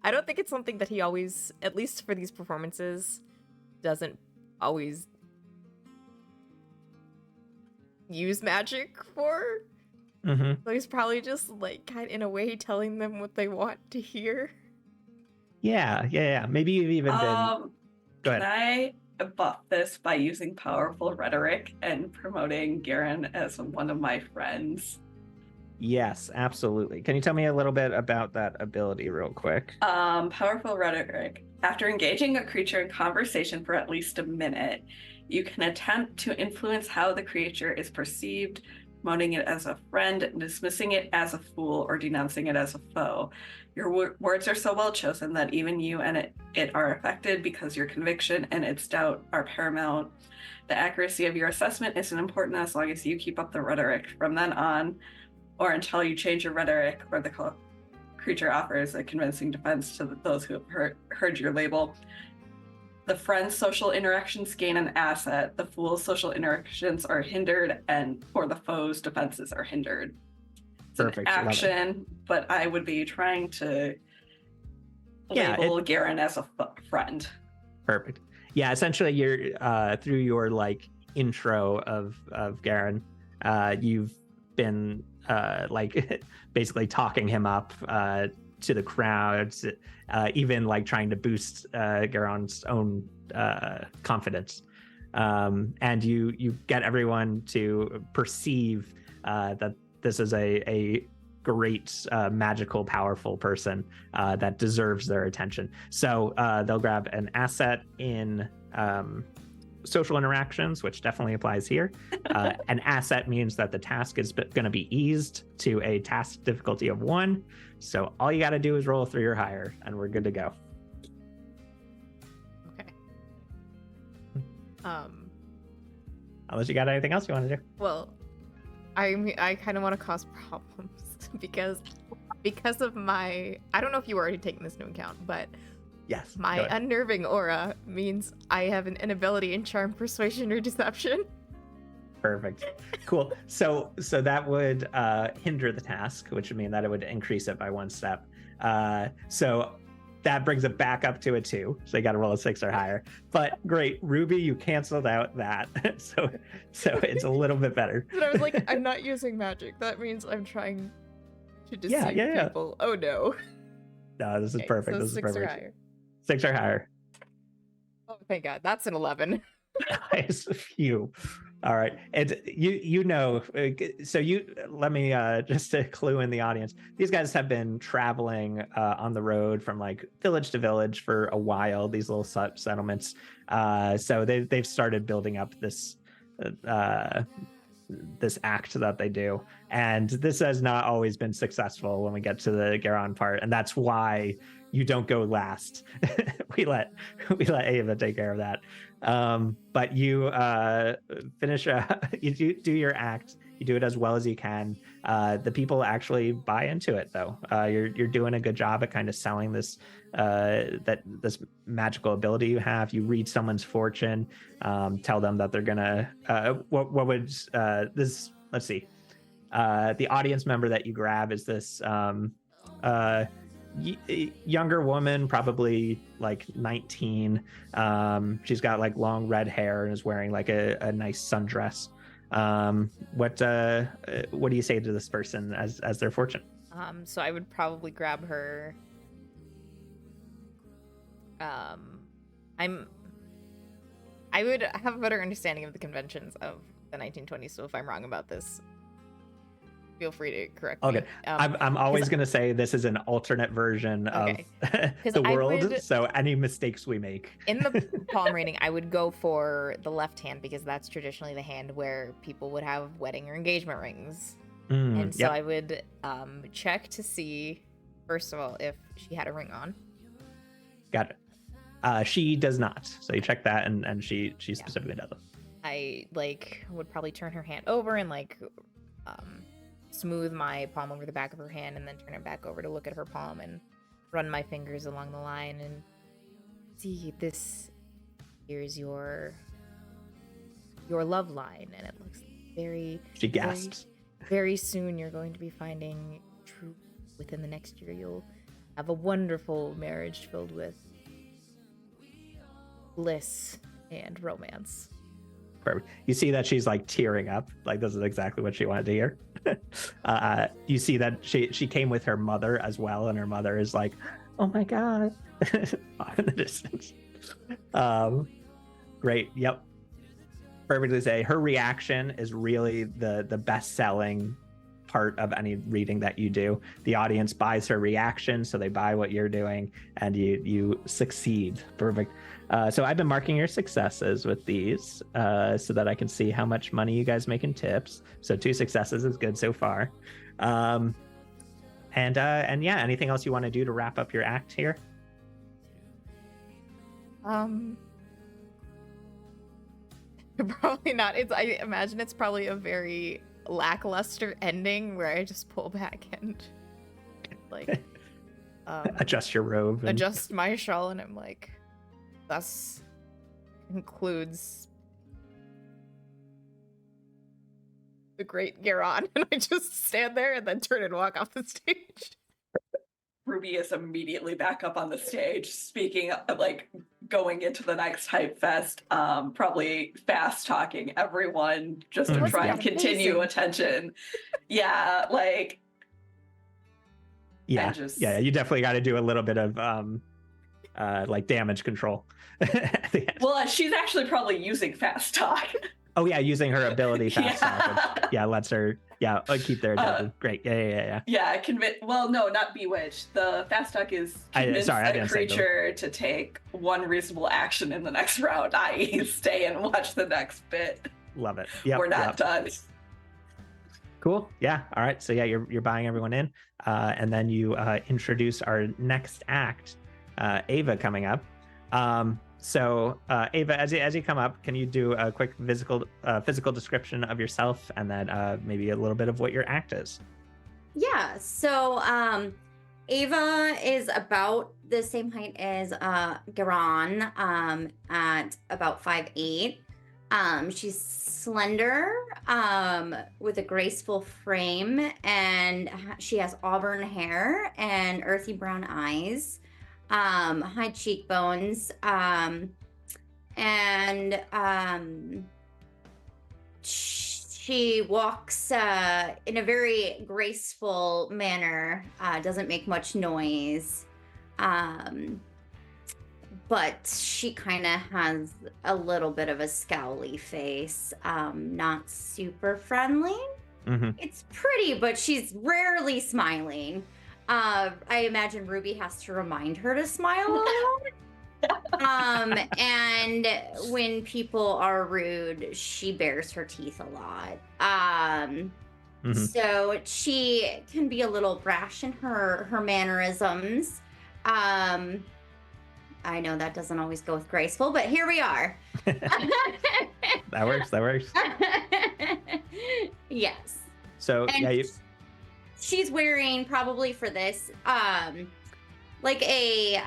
I don't think it's something that he always, at least for these performances, doesn't always use magic for. So he's probably just kind of in a way telling them what they want to hear. Yeah. Maybe you've even been. Go ahead. Can I buff this by using powerful rhetoric and promoting Garen as one of my friends? Yes, absolutely. Can you tell me a little bit about that ability real quick? Powerful rhetoric. After engaging a creature in conversation for at least a minute, you can attempt to influence how the creature is perceived, promoting it as a friend, dismissing it as a fool, or denouncing it as a foe. Your words are so well chosen that even you and it are affected because your conviction and its doubt are paramount. The accuracy of your assessment isn't important as long as you keep up the rhetoric. From then on, or until you change your rhetoric, or the creature offers a convincing defense to those who have heard your label. The friend's social interactions gain an asset. The fool's social interactions are hindered, or the foe's defenses are hindered. It's Perfect. an action, but I would be trying to label Garen as a friend. Perfect. Yeah, essentially, you're through your like intro of Garen, you've been like basically talking him up to the crowds, even like trying to boost Garon's own confidence, and you get everyone to perceive that this is a great magical powerful person that deserves their attention. So they'll grab an asset in social interactions, which definitely applies here. An asset means that the task is going to be eased to a task difficulty of 1. So all you got to do is roll a 3 or higher, and we're good to go. Okay. Unless you got anything else you want to do. Well, I kind of want to cause problems because of my, I don't know if you were already taking this into account, but Yes. my unnerving aura means I have an inability in charm, persuasion, or deception. Perfect. Cool. So that would hinder the task, which would mean that it would increase it by 1 step. So that brings it back up to a 2. So you got to roll a 6 or higher. But great, Ruby, you canceled out that. so it's a little bit better. But I was like, I'm not using magic. That means I'm trying to deceive people. Oh no. No, this is perfect. So this is 6 perfect. or higher. 6 or higher. Oh, thank God. That's an 11. Nice. Phew. All right. And you know, so let me just to clue in the audience. These guys have been traveling on the road from like village to village for a while, these little settlements. So they've started building up this act that they do. And this has not always been successful when we get to the Garon part. And that's why you don't go last. we let Ava take care of that. But you finish, you do your act. You do it as well as you can. The people actually buy into it, though. You're doing a good job at kind of selling this this magical ability you have. You read someone's fortune, tell them that they're gonna. What would this? Let's see. The audience member that you grab is this younger woman, probably like 19. She's got like long red hair and is wearing like a nice sundress. What do you say to this person as their fortune? So I would probably grab her. I would have a better understanding of the conventions of the 1920s. So if I'm wrong about this, feel free to correct me. Okay. I'm always going to say this is an alternate version of the world, so any mistakes we make. In the palm reading, I would go for the left hand because that's traditionally the hand where people would have wedding or engagement rings. And so I would check to see, first of all, if she had a ring on. Got it. She does not. So you check that, and she specifically doesn't. I would probably turn her hand over and smooth my palm over the back of her hand and then turn it back over to look at her palm and run my fingers along the line and see, this here's your love line, and it looks very, she gasps, very soon you're going to be finding Troupe. Within the next year you'll have a wonderful marriage filled with bliss and romance. Perfect. You see that she's like tearing up, like this is exactly what she wanted to hear. You see that she came with her mother as well, and her mother is like, oh my God, off in the distance. Great. Yep. Perfectly say. Her reaction is really the best-selling part of any reading that you do. The audience buys her reaction, so they buy what you're doing, and you succeed. Perfect. So I've been marking your successes with these so that I can see how much money you guys make in tips. So 2 successes is good so far. And yeah, anything else you want to do to wrap up your act here? Probably not. I imagine it's probably a very lackluster ending where I just pull back and like adjust your robe and... adjust my shawl, and I'm like, thus concludes the great Garon, and I just stand there and then turn and walk off the stage. Ruby is immediately back up on the stage, speaking, like, going into the next Hype Fest, probably fast talking everyone just to try and continue attention. Yeah, like... Yeah, yeah, you definitely got to do a little bit of, like, damage control. Well, she's actually probably using fast talk. Oh, yeah, using her ability fast talk. Which, yeah, lets her... Yeah, keep their attention. Great. Yeah. Yeah, well, no, not bewitch. The fast talk is convince a creature to take one reasonable action in the next round, i.e. stay and watch the next bit. Love it. Yeah, we're not done. Cool. Yeah. All right. So yeah, you're buying everyone in, and then you introduce our next act, Ava coming up. So Ava, as you come up, can you do a quick physical description of yourself, and then maybe a little bit of what your act is? Yeah. So Ava is about the same height as Garon, at about 5'8". She's slender, with a graceful frame, and she has auburn hair and earthy brown eyes. High cheekbones, and she walks in a very graceful manner, doesn't make much noise, but she kind of has a little bit of a scowly face, not super friendly. Mm-hmm. It's pretty, but she's rarely smiling. I imagine Ruby has to remind her to smile a lot. And when people are rude, she bares her teeth a lot. So she can be a little brash in her mannerisms. I know that doesn't always go with graceful, but here we are. That works. Yes. So and yeah, she's wearing, probably for this, like a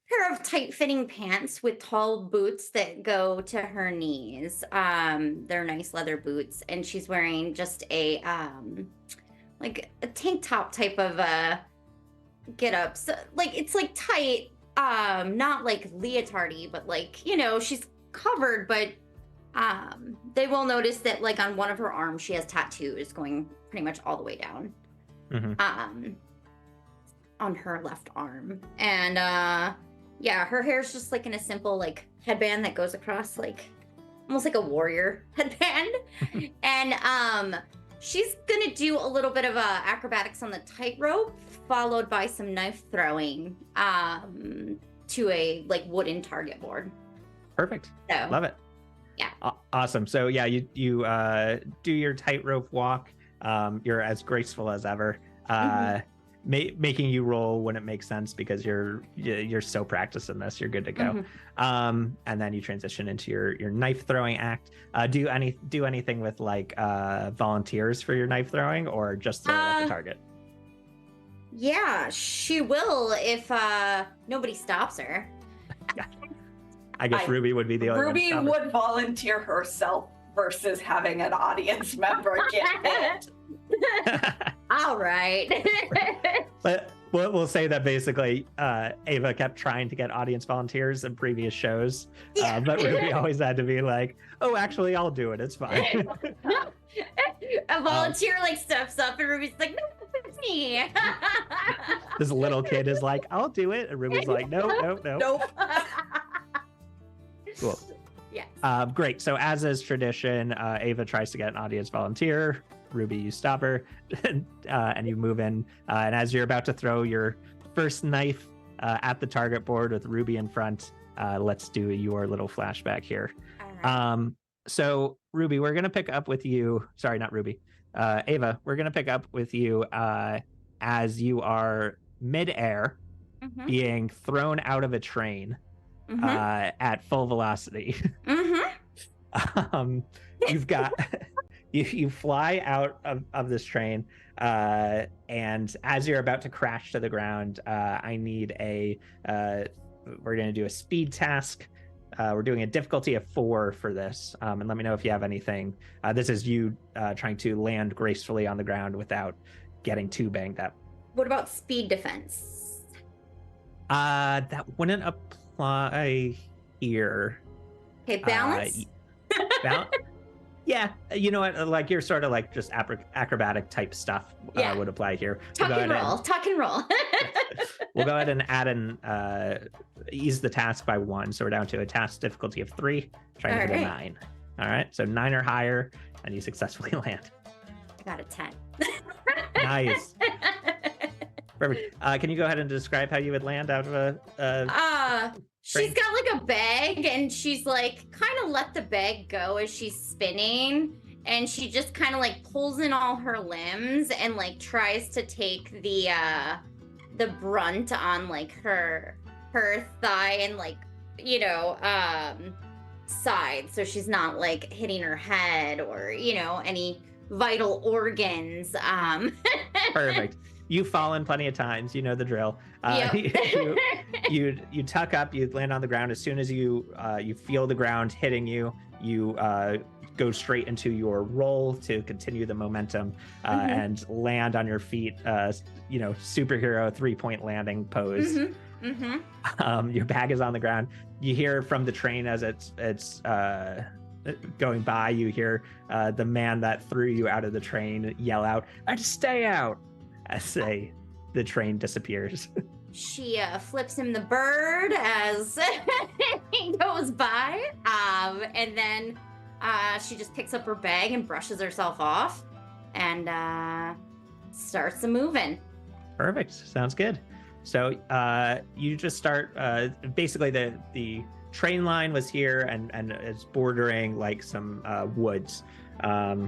pair of tight-fitting pants with tall boots that go to her knees. They're nice leather boots, and she's wearing just a like a tank top type of get up. So, like, it's like tight, not like leotardy, but like, you know, she's covered, but they will notice that, like, on one of her arms she has tattoos going pretty much all the way down, on her left arm. And yeah, her hair's just like in a simple like headband that goes across, like almost like a warrior headband. And she's gonna do a little bit of acrobatics on the tightrope, followed by some knife throwing to a like wooden target board. Perfect. So, love it. Yeah. Awesome. So yeah, you do your tightrope walk. You're as graceful as ever, making you roll when it makes sense because you're so practiced in this. You're good to go. And then you transition into your knife throwing act. Do anything with like volunteers for your knife throwing, or just throw it at the target? Yeah, she will if nobody stops her. I guess Ruby would be the only one. Ruby would volunteer herself versus having an audience member get hit. All right. But we'll say that basically Ava kept trying to get audience volunteers in previous shows, but Ruby always had to be like, oh, actually, I'll do it. It's fine. A volunteer like steps up and Ruby's like, no, it's me. This little kid is like, I'll do it. And Ruby's like, nope. Nope. Cool. Yes. Great. So as is tradition, Ava tries to get an audience volunteer. Ruby, you stop her, and you move in. And as you're about to throw your first knife at the target board with Ruby in front, let's do your little flashback here. All right. So Ruby, we're gonna pick up with you. Sorry, not Ruby. Ava, we're gonna pick up with you as you are midair, Mhm. being thrown out of a train Mhm. at full velocity. Mhm. You've got you fly out of this train, and as you're about to crash to the ground, I need we're going to do a speed task. We're doing a difficulty of 4 for this, and let me know if you have anything. This is you trying to land gracefully on the ground without getting too banged up. What about speed defense? That wouldn't apply here. Okay, balance. Yeah, you know what? Like you're sort of like just acrobatic type stuff Yeah. would apply here. Tuck and roll. We'll go ahead and add ease the task by 1. So we're down to a task difficulty of 3, trying to hit a 9. All right, so 9 or higher, and you successfully land. I got a 10. Nice. Perfect. Can you go ahead and describe how you would land out of a she's got like a bag, and she's like kind of let the bag go as she's spinning, and she just kind of like pulls in all her limbs and like tries to take the brunt on like her thigh and like, you know, side, so she's not like hitting her head or, you know, any vital organs. Perfect. You've fallen plenty of times. You know the drill. Yep. You tuck up. You land on the ground. As soon as you feel the ground hitting you, you go straight into your roll to continue the momentum and land on your feet. Superhero 3-point landing pose. Your bag is on the ground. You hear from the train as it's going by. You hear the man that threw you out of the train yell out, "I'd stay out!" as the train disappears. She flips him the bird as he goes by, and then she just picks up her bag and brushes herself off and starts moving. Perfect. Sounds good. So you just start, basically the train line was here and it's bordering like some woods.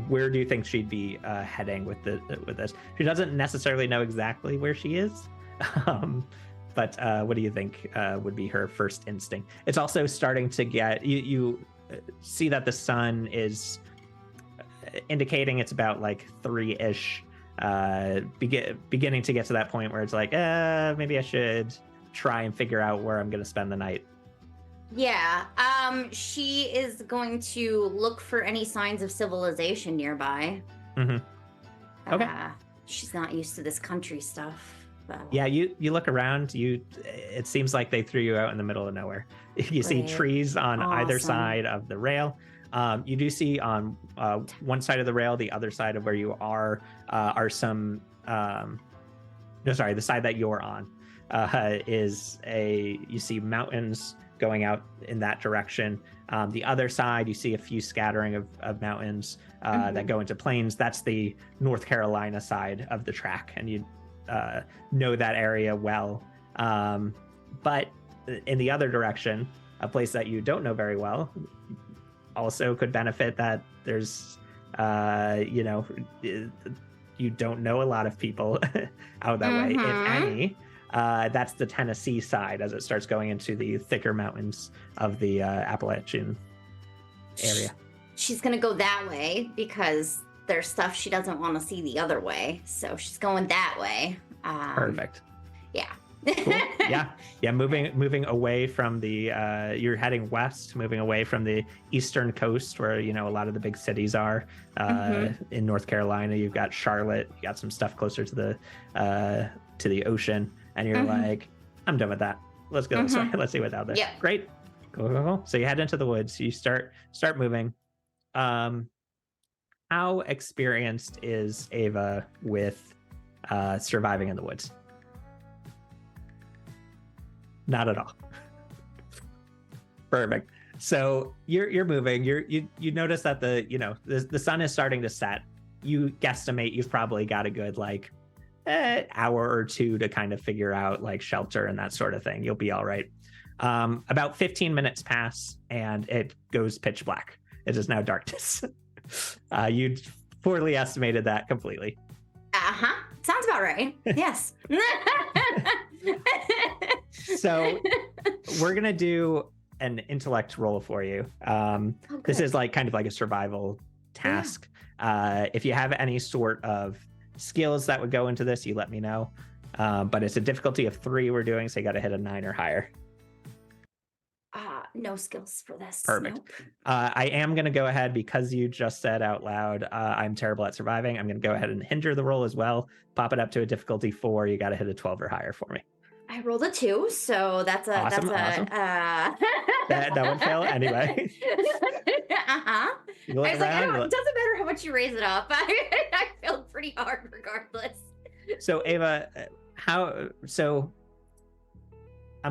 Where do you think she'd be heading with this? She doesn't necessarily know exactly where she is, but what do you think would be her first instinct? It's also starting to get you see that the sun is indicating it's about like 3-ish, beginning to get to that point where it's like, maybe I should try and figure out where I'm going to spend the night. Yeah, she is going to look for any signs of civilization nearby. Okay. She's not used to this country stuff. But... Yeah, you look around. It seems like they threw you out in the middle of nowhere. You see trees on either side of the rail. You do see on one side of the rail, the other side of where you are some. The side that you're on you see mountains going out in that direction. The other side, you see a few scattering of mountains that go into plains. That's the North Carolina side of the track, and you know that area well. But in the other direction, a place that you don't know very well, also could benefit that there's, you don't know a lot of people out that way, if any. That's the Tennessee side as it starts going into the thicker mountains of the Appalachian area. She's going to go that way because there's stuff she doesn't want to see the other way. So she's going that way. Perfect. Yeah. Cool. Yeah. Moving away from the, you're heading west, moving away from the eastern coast where, a lot of the big cities are. In North Carolina, you've got Charlotte, you got some stuff closer to the ocean. And you're like, I'm done with that. Let's go. Let's see what's out there. Yep. Great. Cool. So you head into the woods. You start moving. How experienced is Ava with surviving in the woods? Not at all. Perfect. So you're moving. You notice that the sun is starting to set. You guesstimate you've probably got a good like hour or two to kind of figure out like shelter and that sort of thing. You'll be all right. About 15 minutes pass and it goes pitch black. It is now darkness. You poorly estimated that completely. Sounds about right. Yes. So we're gonna do an intellect roll for you. This is like kind of like a survival task. If you have any sort of skills that would go into this, you let me know. But it's a difficulty of 3 we're doing, so you got to hit a 9 or higher. No skills for this. Perfect. Nope. I am going to go ahead because you just said out loud, I'm terrible at surviving. I'm going to go ahead and hinder the roll as well. Pop it up to a difficulty 4. You got to hit a 12 or higher for me. I rolled a 2, so that's a Awesome. That would fail anyway. I was like, it doesn't matter how much you raise it up. I failed pretty hard regardless. So Ava, I'm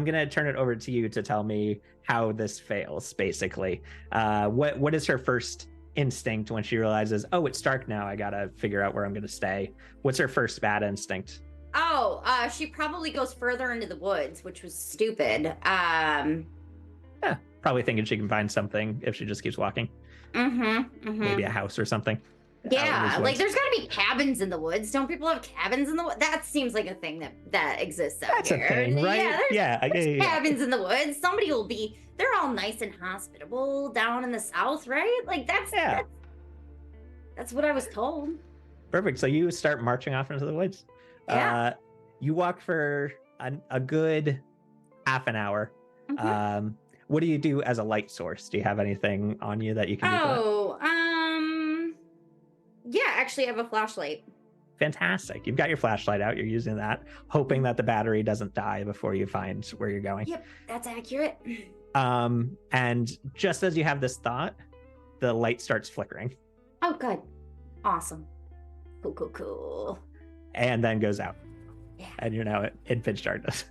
gonna turn it over to you to tell me how this fails, basically. What is her first instinct when she realizes, oh, it's dark now, I gotta figure out where I'm gonna stay? What's her first bad instinct? She probably goes further into the woods, which was stupid. Yeah, probably thinking she can find something if she just keeps walking. Maybe a house or something. Yeah, like there's got to be cabins in the woods. Don't people have cabins in the woods? That seems like a thing that exists out here. That's a thing, right? There's cabins in the woods. Somebody will be. They're all nice and hospitable down in the south, right? Like that's what I was told. Perfect. So you start marching off into the woods. Yeah. You walk for a good half an hour. What do you do as a light source? Do you have anything on you that you can do? Yeah, actually, I have a flashlight. Fantastic. You've got your flashlight out. You're using that, hoping that the battery doesn't die before you find where you're going. Yep, that's accurate. And just as you have this thought, the light starts flickering. Oh, good. Awesome. Cool. And then goes out. Yeah. And you're now in pitch darkness.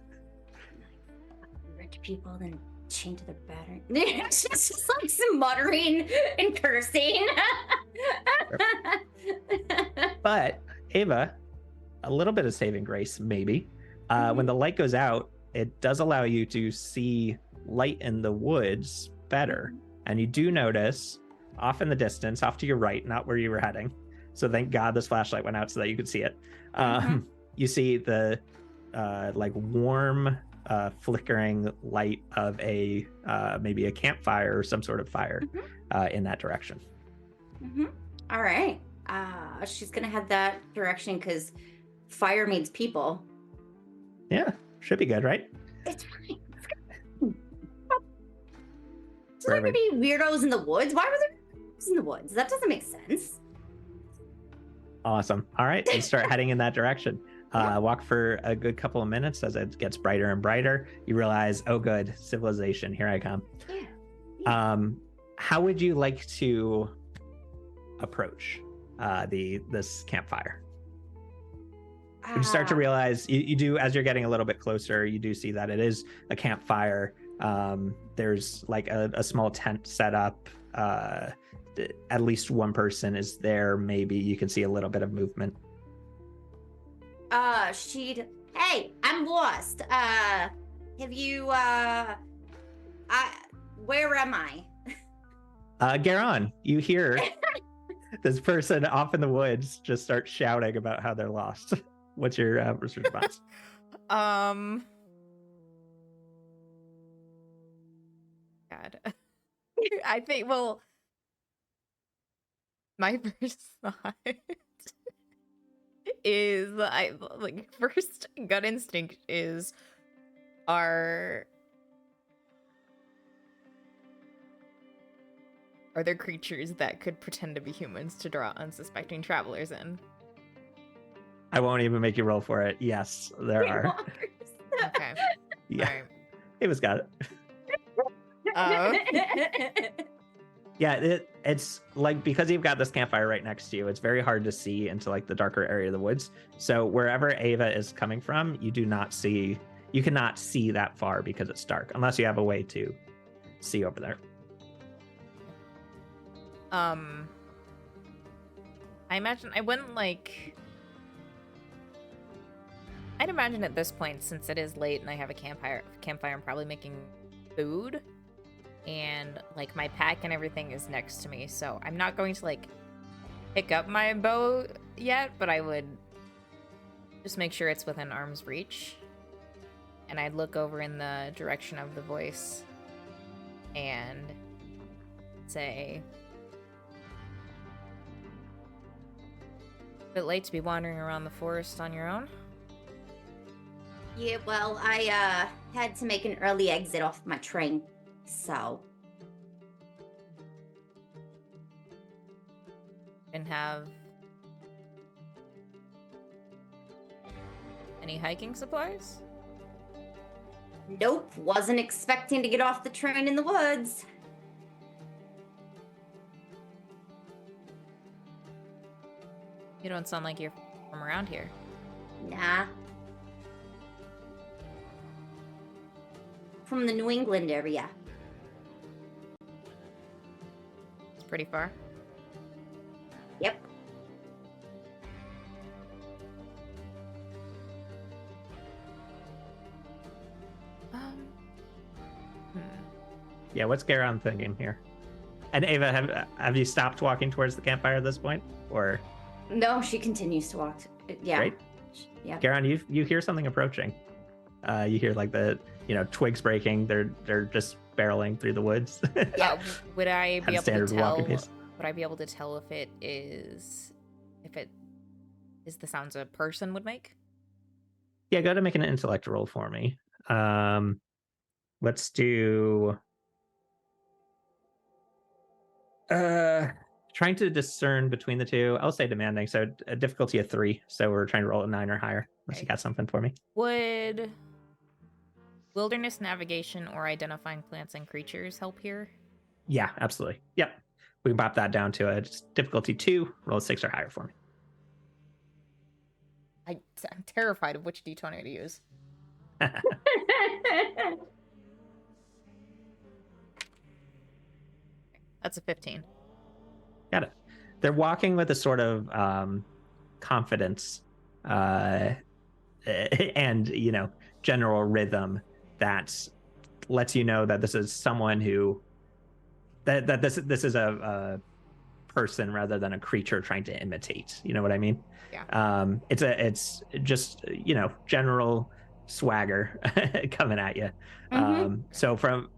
Rich people then chained to their battery. It's just like some muttering and cursing. But Ava, a little bit of saving grace, maybe. When the light goes out, it does allow you to see light in the woods better. And you do notice off in the distance, off to your right, not where you were heading. So thank God this flashlight went out so that you could see it. You see the like warm flickering light of a maybe a campfire or some sort of fire in that direction. All right. She's gonna head that direction because fire means people. Yeah, should be good, right? It's fine. Is there gonna be weirdos in the woods? Why were there weirdos in the woods? That doesn't make sense. Awesome. All right, let's start heading in that direction. Walk for a good couple of minutes as it gets brighter and brighter. You realize, oh, good, civilization, here I come. Yeah. How would you like to approach this campfire? You start to realize you do, as you're getting a little bit closer, you do see that it is a campfire. There's like a small tent set up. At least one person is there. Maybe you can see a little bit of movement. Hey, I'm lost. Have you, where am I? Garon, you hear this person off in the woods just start shouting about how they're lost. What's your response? God. I think, well, my first thought is first gut instinct is are there creatures that could pretend to be humans to draw unsuspecting travelers in? I won't even make you roll for it. Yes, there are. Okay. Yeah. All right. Ava's got it. Yeah, it's like, because you've got this campfire right next to you, it's very hard to see into like the darker area of the woods. So wherever Ava is coming from, you cannot see that far because it's dark, unless you have a way to see over there. I imagine I wouldn't like. I'd imagine at this point, since it is late and I have a campfire, I'm probably making food, and like my pack and everything is next to me, so I'm not going to like pick up my bow yet, but I would just make sure it's within arm's reach, and I'd look over in the direction of the voice and say, "A bit late to be wandering around the forest on your own." Yeah, well, I had to make an early exit off my train, so. Didn't have any hiking supplies? Nope, wasn't expecting to get off the train in the woods. You don't sound like you're from around here. Nah. From the New England area. It's pretty far. Yep. Yeah, what's Garon thinking here? And Ava, have you stopped walking towards the campfire at this point, or? No, she continues to walk. Yeah. Great. Yeah. Garon, you hear something approaching. You hear like the twigs breaking. They're just barreling through the woods. Yeah. Would I be able to standard walking tell? pace. Would I be able to tell if it is the sounds a person would make? Yeah, go to make an intellect roll for me. Let's do trying to discern between the two. I'll say demanding, so a difficulty of 3. So we're trying to roll a 9 or higher. Unless Okay. you got something for me. Would wilderness navigation or identifying plants and creatures help here? Yeah, absolutely. Yep. We can pop that down to a difficulty 2, roll a 6 or higher for me. I'm terrified of which D20 to use. That's a 15. Got it. They're walking with a sort of confidence and general rhythm that lets you know that this is someone who that this is a person rather than a creature trying to imitate. You know what I mean? Yeah. It's just general swagger coming at you. Mhm. So from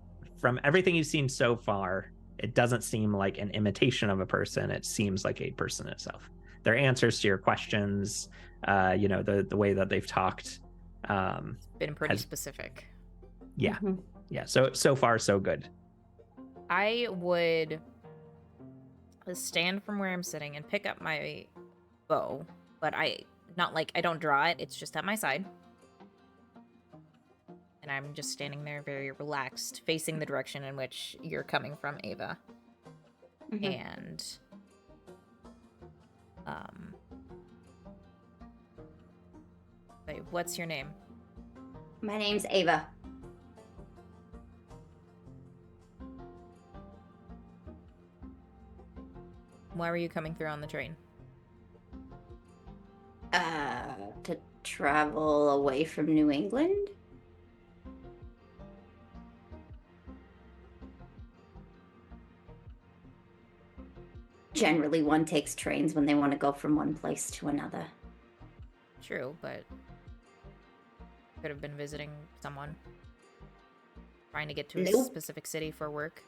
everything you've seen so far, it doesn't seem like an imitation of a person. It seems like a person itself. Their answers to your questions, the way that they've talked, Been pretty has- specific. yeah, Mhm. yeah. So far so good. I would stand from where I'm sitting and pick up my bow, but I don't draw it. It's just at my side. And I'm just standing there very relaxed, facing the direction in which you're coming from, Ava. Mhm. And say, what's your name? My name's Ava. Why were you coming through on the train? To travel away from New England? Generally, one takes trains when they want to go from one place to another. True, but could have been visiting someone. Trying to get to a Nope. specific city for work.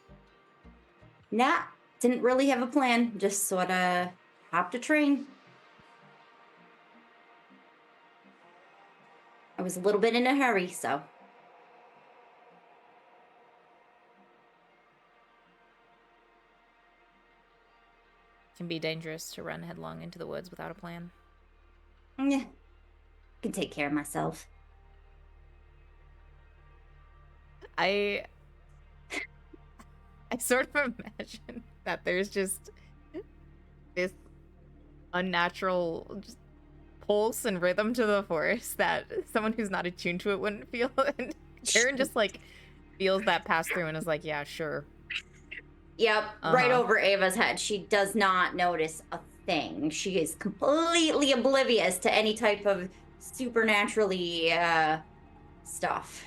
Nah, didn't really have a plan. Just sort of hopped a train. I was a little bit in a hurry, so. Can be dangerous to run headlong into the woods without a plan. Yeah, can take care of myself. I sort of imagine that there's just this unnatural just pulse and rhythm to the forest that someone who's not attuned to it wouldn't feel. And Aaron just like feels that pass through and is like, yeah, sure. Yep, right Uh-huh. over Ava's head. She does not notice a thing. She is completely oblivious to any type of supernaturally stuff.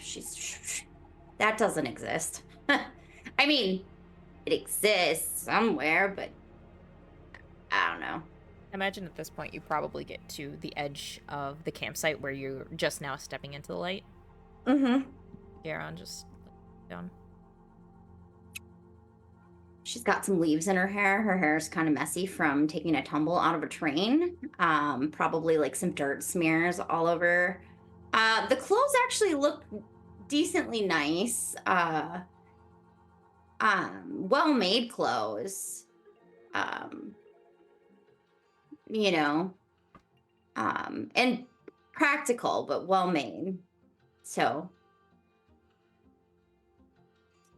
That doesn't exist. I mean, it exists somewhere, but I don't know. Imagine at this point you probably get to the edge of the campsite where you're just now stepping into the light. Mm-hmm. Garon just down. She's got some leaves in her hair. Her hair is kind of messy from taking a tumble out of a train. Probably like some dirt smears all over. The clothes actually look decently nice. Well-made clothes. You know, and practical, but well-made. So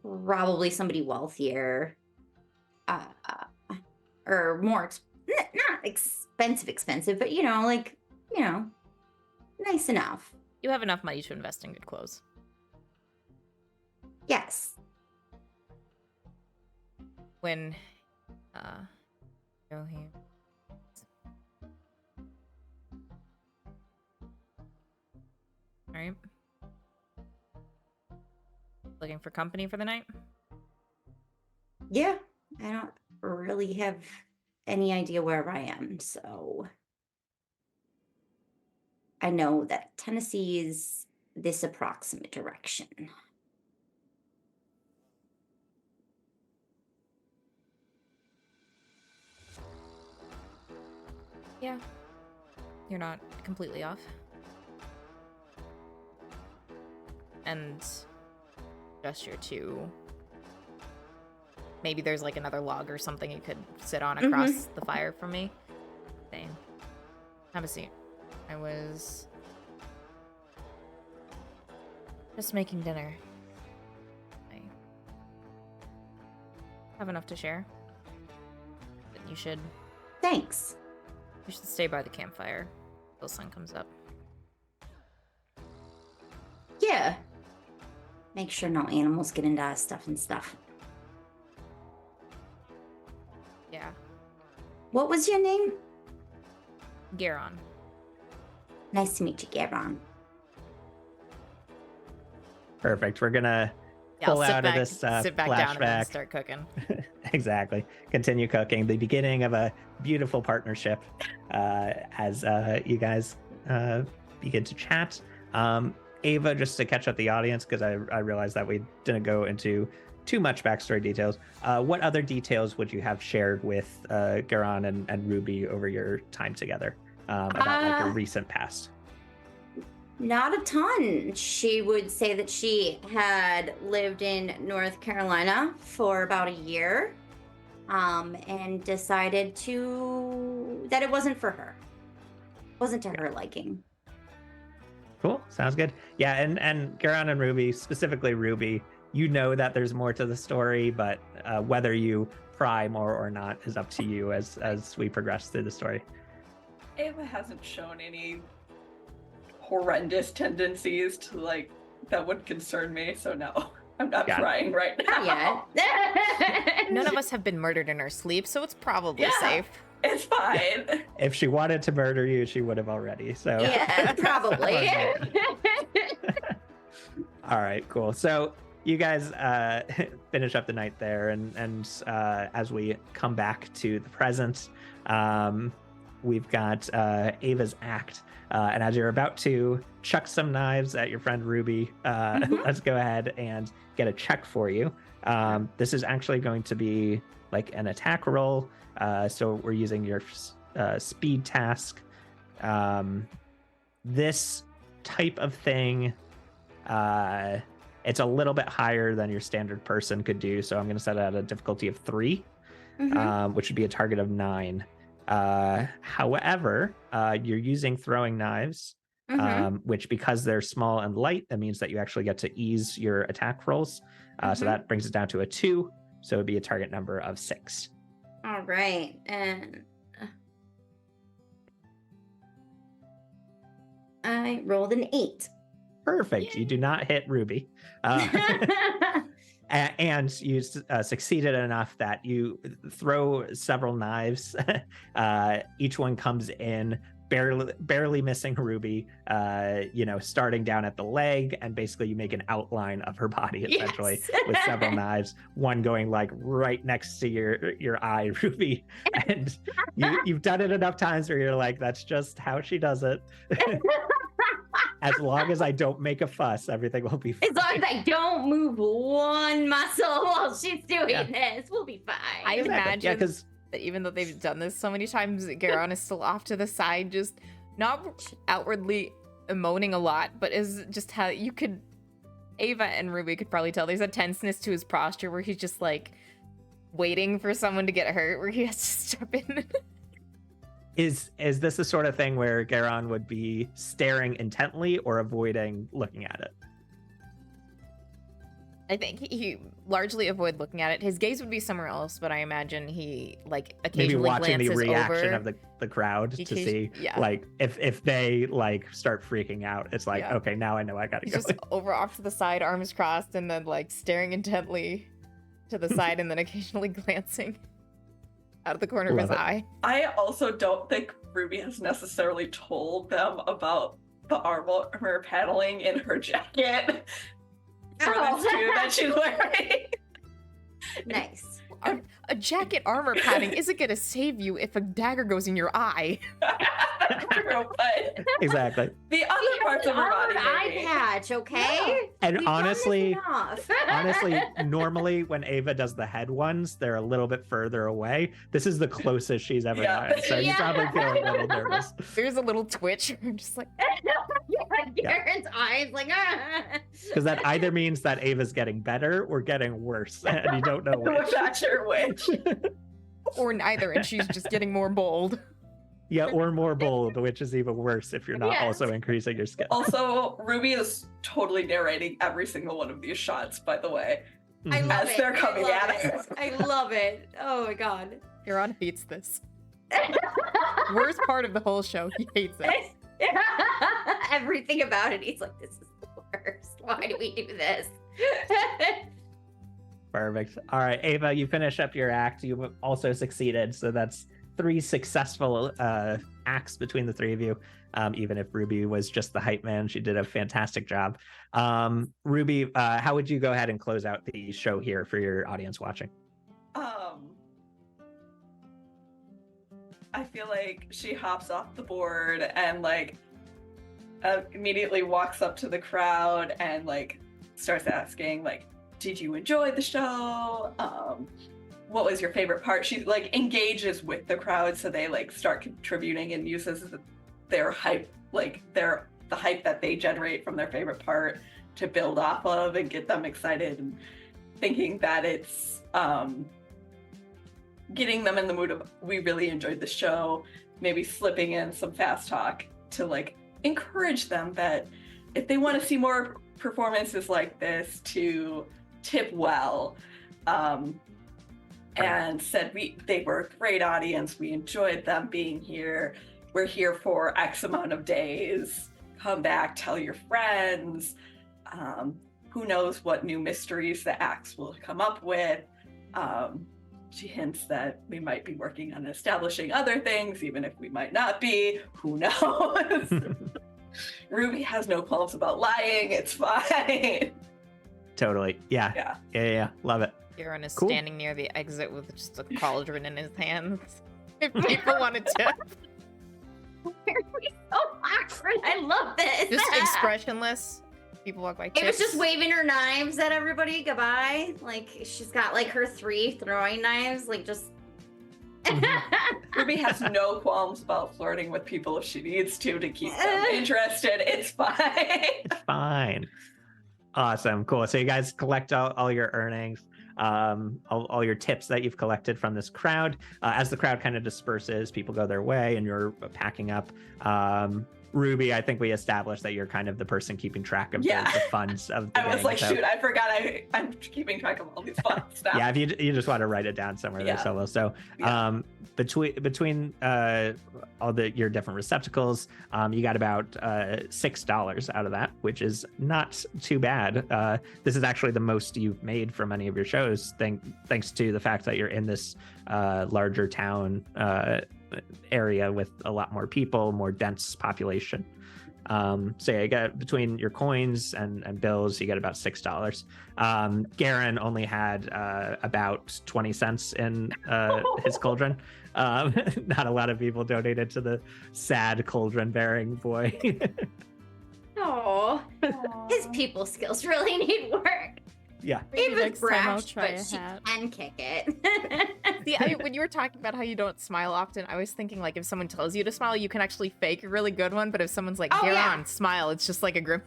probably somebody wealthier. Or more, not expensive, but like, nice enough. You have enough money to invest in good clothes. Yes. When, go here. All right. Looking for company for the night? Yeah, I don't really have any idea where I am, so I know that Tennessee is this approximate direction. Yeah. You're not completely off. And gesture to maybe there's like another log or something you could sit on across the fire from me. Same. Have a seat. I was just making dinner. I have enough to share. But you should Thanks. stay by the campfire till the sun comes up. Yeah. Make sure no animals get into our stuff and stuff. Yeah. What was your name? Garon. Nice to meet you, Garon. Perfect. We're gonna Yeah, pull I'll out of this sit back down and then flashback. start cooking. Exactly. Continue cooking. The beginning of a beautiful partnership as you guys begin to chat. Ava, just to catch up the audience, because I realized that we didn't go into too much backstory details. What other details would you have shared with Garon and Ruby over your time together about like your recent past? Not a ton. She would say that she had lived in North Carolina for about a year, and decided that it wasn't for her. Wasn't to her liking. Cool. Sounds good. Yeah, and Garon and Ruby, specifically Ruby, you know that there's more to the story, but whether you pry more or not is up to you as we progress through the story. Ava hasn't shown any horrendous tendencies to like that would concern me, so no. I'm not trying right now. Not yet. None of us have been murdered in our sleep, so it's probably safe. It's fine. If she wanted to murder you, she would have already. So Yeah, probably. All right, cool. So you guys finish up the night there, and as we come back to the present, we've got Ava's act. And as you're about to chuck some knives at your friend Ruby, let's go ahead and get a check for you. This is actually going to be like an attack roll. So we're using your speed task. This type of thing, it's a little bit higher than your standard person could do. So I'm going to set it at a difficulty of 3, which would be a target of 9. However, you're using throwing knives, which because they're small and light, that means that you actually get to ease your attack rolls. So that brings it down to a 2. So it would be a target number of 6. All right. And I rolled an 8. Perfect. You do not hit Ruby. And you succeeded enough that you throw several knives. Each one comes in barely missing Ruby, starting down at the leg, and basically you make an outline of her body essentially with several knives, one going like right next to your eye, Ruby. And you've done it enough times where you're like, that's just how she does it. As long as I don't make a fuss, everything will be fine. As long as I don't move one muscle while she's doing this, we'll be fine. I imagine because that even though they've done this so many times, Garon is still off to the side, just not outwardly emoting a lot, but is just how you could, Ava and Ruby could probably tell there's a tenseness to his posture where he's just like waiting for someone to get hurt, where he has to step in. Is this the sort of thing where Garon would be staring intently or avoiding looking at it? I think he largely avoid looking at it. His gaze would be somewhere else, but I imagine he like occasionally maybe watching the glances reaction over. of the crowd to see, like if they like start freaking out, it's like, okay, now I know I gotta He's go. just over off to the side, arms crossed, and then like staring intently to the side, and then occasionally glancing out of the corner of his eye. I also don't think Ruby has necessarily told them about the armor paneling in her jacket for this too that she's wearing. Nice. A jacket armor padding isn't gonna save you if a dagger goes in your eye. That's true, but exactly. the other parts of her body, eye maybe. patch, okay? And We've done this honestly, enough. normally when Ava does the head ones, they're a little bit further away. This is the closest she's ever done, so you probably feel a little nervous. There's a little twitch. I'm just like, Garen's eyes like, Because that either means that Ava's getting better or getting worse, and you don't know We're which. not sure which. or neither, and she's just getting more bold. Yeah, or more bold, which is even worse if you're not also increasing your skill. Also, Ruby is totally narrating every single one of these shots, by the way. I love As it. they're coming I love at it. us. I love it. Oh my god. Garon hates this. Worst part of the whole show, he hates it. Everything about it, he's like, this is the worst. Why do we do this? Perfect. All right, Ava, you finish up your act. You also succeeded, so that's 3 successful acts between the 3 of you. Even if Ruby was just the hype man, she did a fantastic job. Ruby, how would you go ahead and close out the show here for your audience watching? I feel like she hops off the board and like immediately walks up to the crowd and like starts asking like, did you enjoy the show? What was your favorite part? She like engages with the crowd, so they like start contributing and uses their hype, like the hype that they generate from their favorite part to build off of and get them excited and thinking that it's getting them in the mood of, we really enjoyed the show, maybe slipping in some fast talk to like encourage them that if they want to see more performances like this, to tip well. And said they were a great audience, we enjoyed them being here, we're here for X amount of days, come back, tell your friends. Who knows what new mysteries the acts will come up with. She hints that we might be working on establishing other things, even if we might not be. Who knows? Ruby has no qualms about lying. It's fine. Totally. Yeah. Love it. Garon is Cool. standing near the exit with just a cauldron in his hands. If people want to tip, So awkward. I love this. just expressionless. People walk by. It was tips. just waving her knives at everybody goodbye. Like she's got like her 3 throwing knives, like just. Ruby has no qualms about flirting with people if she needs to keep them interested. It's fine. It's fine. Awesome. Cool. So you guys collect all your earnings, all your tips that you've collected from this crowd. As the crowd kind of disperses, people go their way and you're packing up. Ruby, I think we established that you're kind of the person keeping track of Yeah. the funds of the I was gang, like, so- shoot, I forgot I'm keeping track of all these funds now. Yeah, if you just want to write it down somewhere there, Yeah. Solo. So Yeah. between all your different receptacles, you got about $6 out of that, which is not too bad. This is actually the most you've made from any of your shows, thanks to the fact that you're in this larger town area with a lot more people, more dense population. So yeah, you got between your coins and bills, you get about $6. Garen only had about 20 cents in his cauldron. Not a lot of people donated to the sad cauldron bearing boy. Oh, his people skills really need work. Yeah. Maybe Ava's next time I'll brash, try but a she hat. can kick it. See, when you were talking about how you don't smile often, I was thinking like if someone tells you to smile, you can actually fake a really good one. But if someone's like, Oh, "Get yeah. on, smile," it's just like a grim.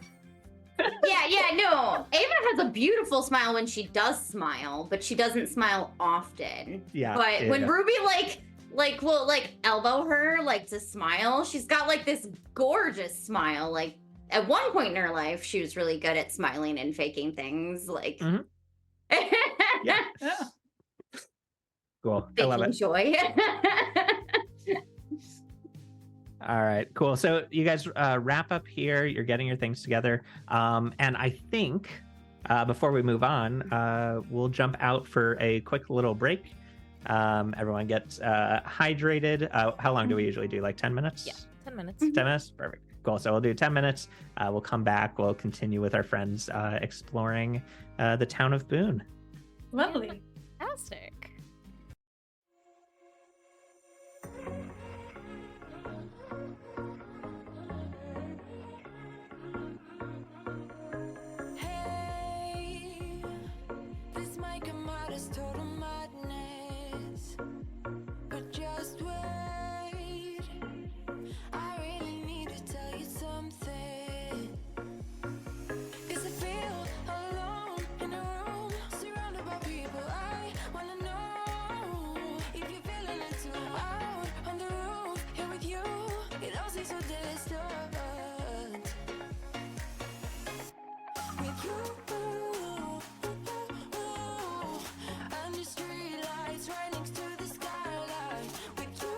yeah, no. Ava has a beautiful smile when she does smile, but she doesn't smile often. Yeah. But yeah. when Ruby will elbow her to smile, she's got like this gorgeous smile. Like at one point in her life, she was really good at smiling and faking things. Like Mhm. Yeah. Yeah. Cool. I love faking it. joy. All right, cool. So you guys wrap up here. You're getting your things together. And I think before we move on, we'll jump out for a quick little break. Everyone gets hydrated. How long do we usually do? Like 10 minutes? Yeah, 10 minutes. 10 minutes? Perfect. Cool. So we'll do 10 minutes. We'll come back. We'll continue with our friends exploring the town of Boone. Lovely. Fantastic. Hey, this might come out as total madness, but just wait. I really need to tell you something. 'Cause I feel alone in a room, surrounded by people. I wanna know if you're feeling it too. Out on the roof, here with you, it all seems so distant. With you, under streetlights, right next to the skyline. With you,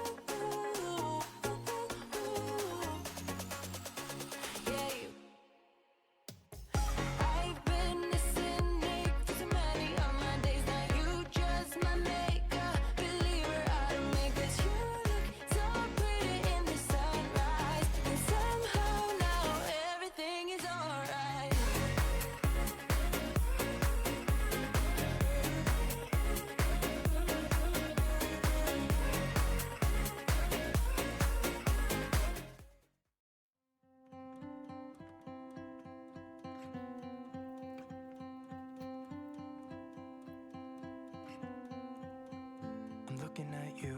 yeah. I've been a cynic for so many of my days. Now you just might make a believer out of me. 'Cause you look so pretty in the sunrise, and somehow now everything is alright. I'm looking at you.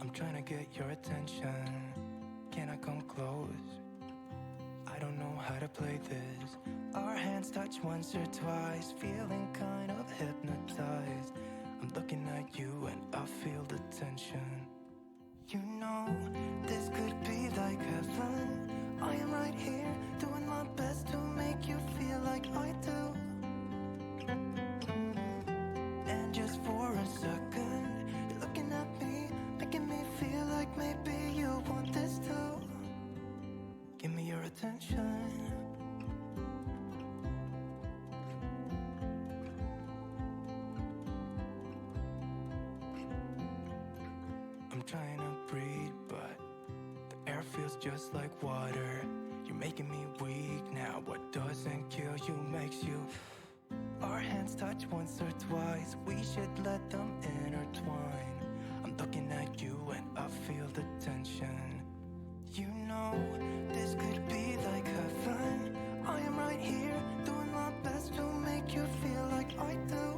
I'm trying to get your attention. Can I come close? I don't know how to play this. Our hands touch once or twice, feeling kind of hypnotized. I'm looking at you and I feel the tension. You know, this could be like heaven. I am right here, doing my best to make you feel like I do. And just for a second, you're looking at me, making me feel like maybe you want this too. Give me your attention. I'm trying to breathe, but the air feels just like water. You're making me weak now. What doesn't kill you makes you. Our hands touch once or twice, we should let them intertwine. I'm looking at you and I feel the tension. You know, this could be like heaven. I am right here, doing my best to make you feel like I do.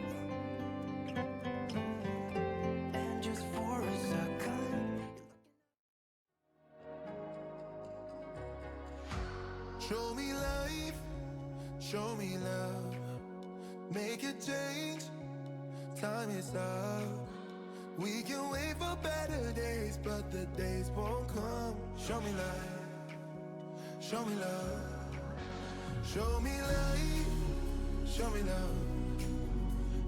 And just for a second, Show me life, show me love, make a change, time is up. We can wait for better days, but the days won't come. Show me life. Show me love. Show me light. Show me love.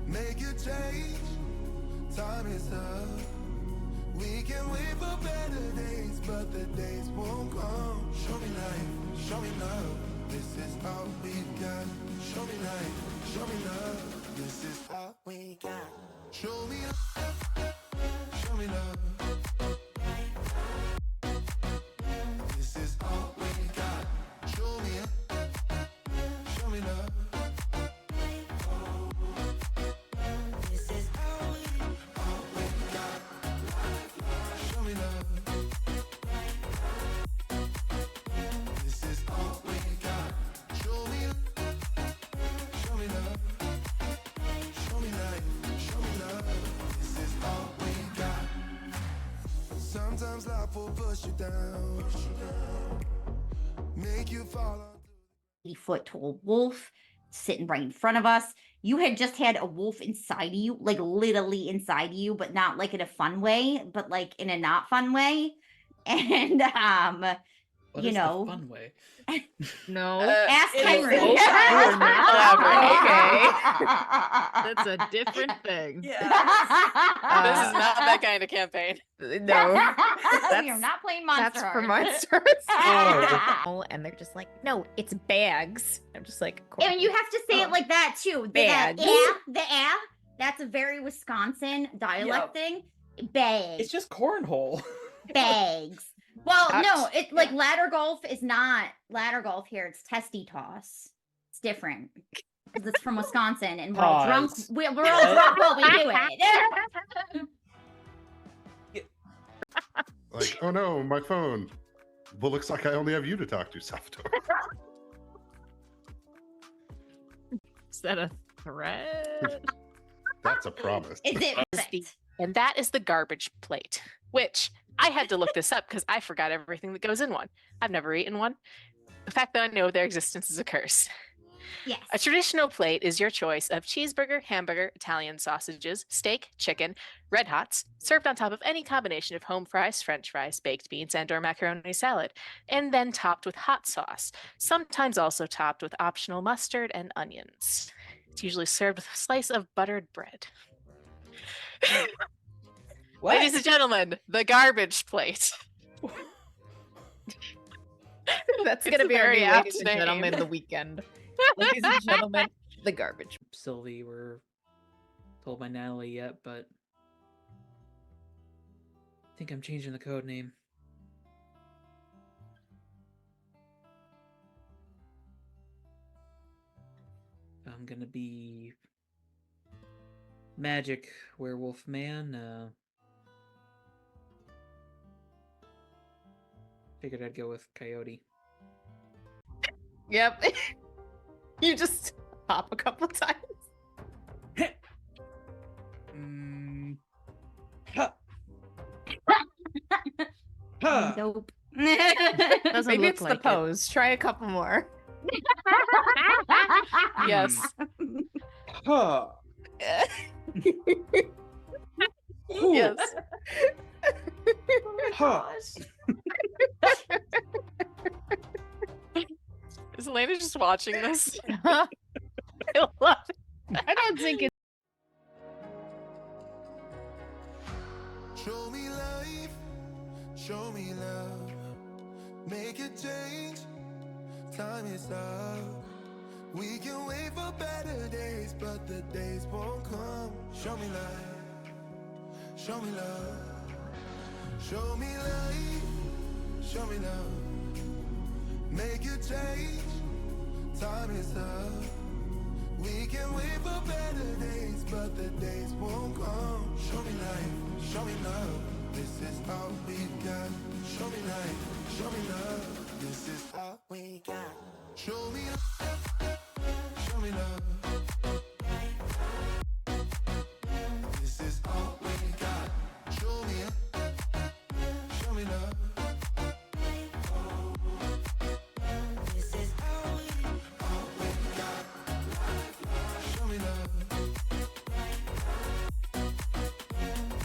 Make a change. Time is up. We can wait for better days, but the days won't come. Show me light. Show me love. This is all we got. Show me light. Show me love. This is all we got. Show me love. Show me love. This is all we got. Show me love. This is all we got. Show me love. This is all we got. Show me love. Show me light. Show me love. This is all we got. Sometimes life will push you down. Make you fall on. 80-foot tall wolf sitting right in front of us. You had just had a wolf inside you, like literally inside you, but not like in a fun way, but like in a not fun way. And What you is know, the fun way? No. ask it is Henry. so You're not That's a different thing. Yeah. This is not that kind of campaign. No. You're not playing Monster That's for Heart. monsters. Oh, and they're just like, no, it's bags. I'm just like, And you have to say it like that too. Bags. That's a very Wisconsin dialect Yep. thing. Bags. It's just cornhole. Bags. Well, no, That's- it's like ladder golf is not ladder golf here. It's testy toss. It's different. 'Cause it's from Wisconsin, and we're all drunk. Pause. We're all drunk while we do it. Like, oh no, my phone. Well, looks like I only have you to talk to, Salvatore. Is that a threat? That's a promise. Is it? perfect? And that is the garbage plate, which I had to look this up because I forgot everything that goes in one. I've never eaten one. The fact that I know their existence is a curse. Yes. A traditional plate is your choice of cheeseburger, hamburger, Italian sausages, steak, chicken, red hots, served on top of any combination of home fries, french fries, baked beans, and/or macaroni salad, and then topped with hot sauce, sometimes also topped with optional mustard and onions. It's usually served with a slice of buttered bread. What? Ladies and gentlemen, the garbage plate. That's It's gonna a be our very new apt ladies and name. gentlemen, the weekend. Ladies and gentlemen, the garbage. Sylvie were told by Natalie yet, but I think I'm changing the code name. I'm gonna be Magic Werewolf Man. Figured I'd go with Coyote. Yep. You just hop a couple times. Mm. Ha. Ha. Nope. Doesn't Maybe look it's like the it. pose. Try a couple more. Yes. Ha. Yes. Ha. Is Elena just watching this? I love it. don't think it's Show me life, show me love. Make a change, time is up. We can wait for better days, but the days won't come. Show me life, show me love. Show me life, show me love. Make a change, time is up. We can wait for better days, but the days won't come. Show me life, show me love. This is all we got. Show me life, show me love. This is all we got. Show me love, show me love. This is all we got. Show me love. This is all we got. Show me love.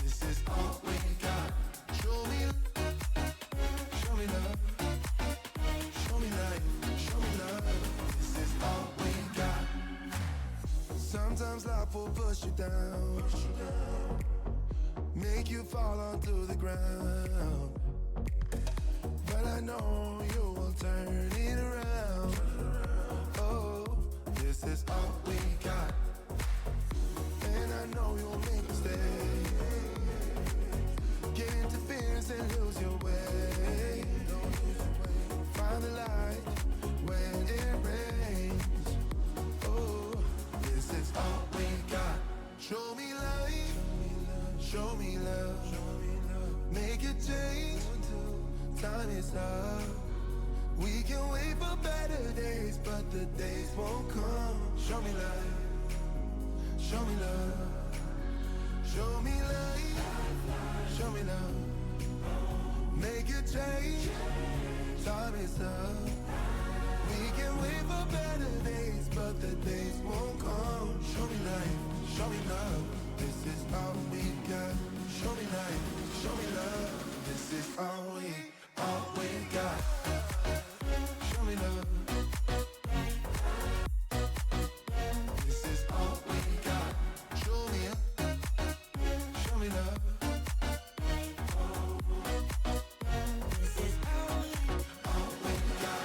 This is all we got. Show me love. Show me life. life will push you down, make you fall onto the ground. But I know you will turn it around. Oh, this is all we got. And I know you'll make mistakes. Get interference and lose your way. Find the light when it rains. Oh, this is all we got. Show me life, show me love, make a change. Time is up. We can wait for better days, but the days won't come. Show me life, show me love, show me life, show me love, make a change. Time is up. We can wait for better days, but the days won't come. Show me life, show me love. This is all we got. Show me life, show me love. This is all we got. Show me love. This is all we got. Show me love. This is all we got.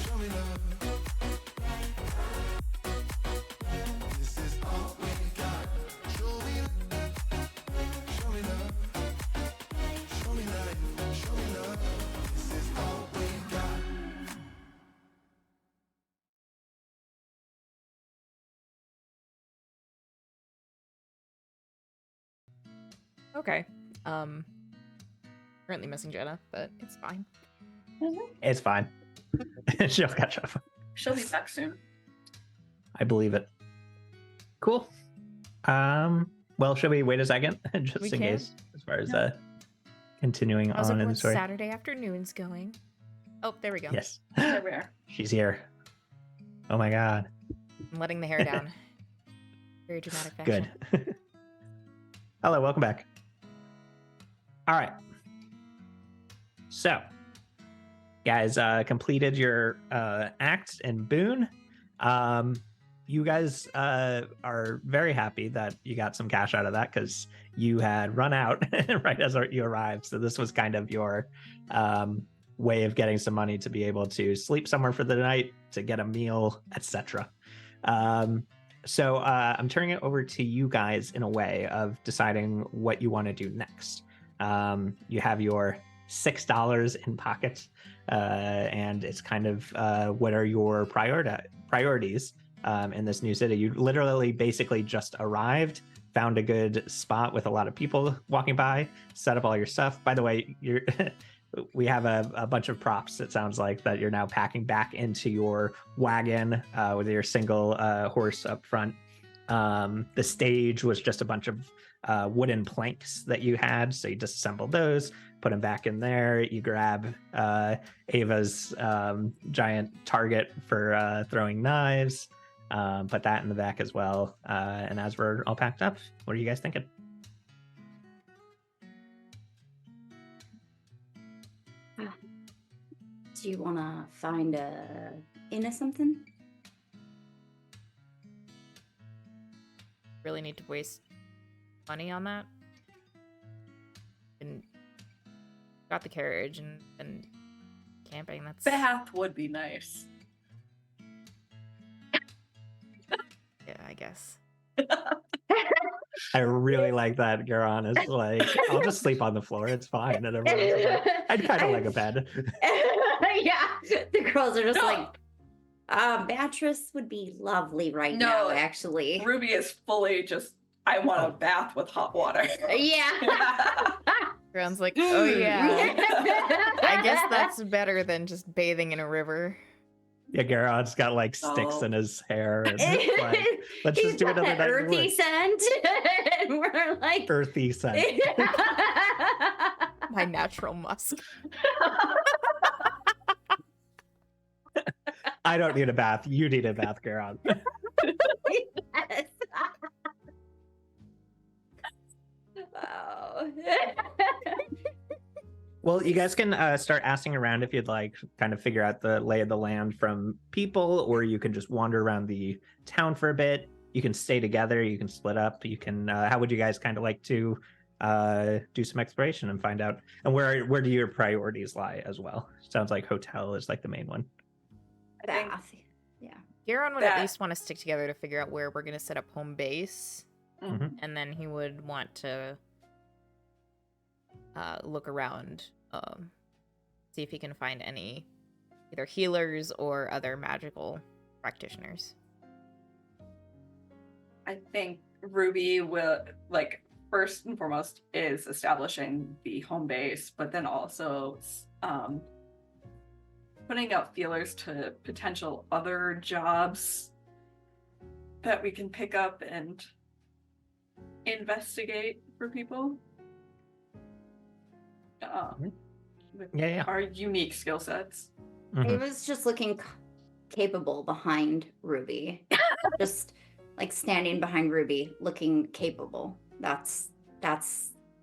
Show me love. This is all we got. Show me love. Show me life. Show me love. This is all we got. Okay. Currently missing Jenna, but it's fine. It's fine. She'll catch up. She'll be back soon. I believe it. Cool. Well, should we wait a second just We in can. case, as far as continuing I was on like, in the what's story? Saturday afternoon's going? Oh, there we go. Yes, There we are. she's here. Oh my god, I'm letting the hair down. Very dramatic fashion. good. Hello, welcome back. All right. So, guys, completed your act in Boone. You guys are very happy that you got some cash out of that because you had run out right as you arrived. So this was kind of your way of getting some money to be able to sleep somewhere for the night, to get a meal, etc. So I'm turning it over to you guys in a way of deciding what you want to do next. You have your $6 in pocket, and it's kind of what are your priorities in this new city. You literally basically just arrived, found a good spot with a lot of people walking by, set up all your stuff. By the way, we have a bunch of props, it sounds like, that you're now packing back into your wagon with your single horse up front. The stage was just a bunch of wooden planks that you had, so you disassembled those, put them back in there. You grab Ava's giant target for throwing knives, put that in the back as well. And as we're all packed up, what are you guys thinking? Do you want to find a inn or something? Really need to waste money on that? And got the carriage and camping. That's Bath would be nice. yeah, I guess. I really like that Garon is like, I'll just sleep on the floor, it's fine. And everyone's like, I'd kind of like a bed. Yeah, the girls are just No. like, mattress would be lovely right No. now, actually. Ruby is fully just, I want a bath with hot water. Yeah. Ground's like, oh yeah. I guess that's better than just bathing in a river. Yeah, Garon's got like sticks Oh. in his hair. And it's like, let's He's just do got another that night. in the earthy woods. scent. And we're like, Earthy scent. My natural musk. I don't need a bath. You need a bath, Garon. yes. Wow. Well, you guys can start asking around if you'd like, kind of figure out the lay of the land from people, or you can just wander around the town for a bit. you can stay together, you can split up, you can. How would you guys kind of like to do some exploration and find out? And where do your priorities lie as well? Sounds like hotel is like the main one. I think Bath. Yeah. Giron would That- at least want to stick together to figure out where we're going to set up home base. Mhm. And then he would want to look around, see if he can find any either healers or other magical practitioners. I think Ruby will, like, first and foremost is establishing the home base, but then also putting out feelers to potential other jobs that we can pick up and investigate for people. With Yeah. our unique skill sets. Mhm. It was just looking capable behind Ruby. Just like standing behind Ruby, looking capable. That's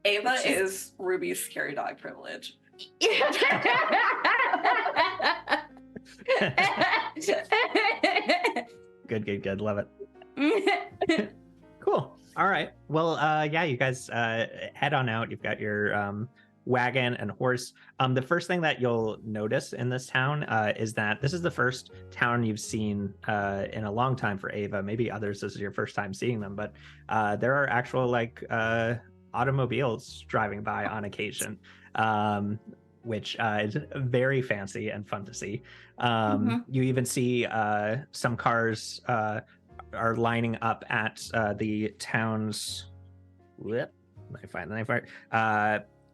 Ava Which is Ruby's scary dog privilege. Good. Love it. Cool. All right. Well, yeah, you guys head on out. You've got your wagon and horse. The first thing that you'll notice in this town is that this is the first town you've seen in a long time for Ava. Maybe others, this is your first time seeing them, but there are actual like automobiles driving by on occasion, which is very fancy and fun to see. You even see some cars are lining up at the town's. Let me find.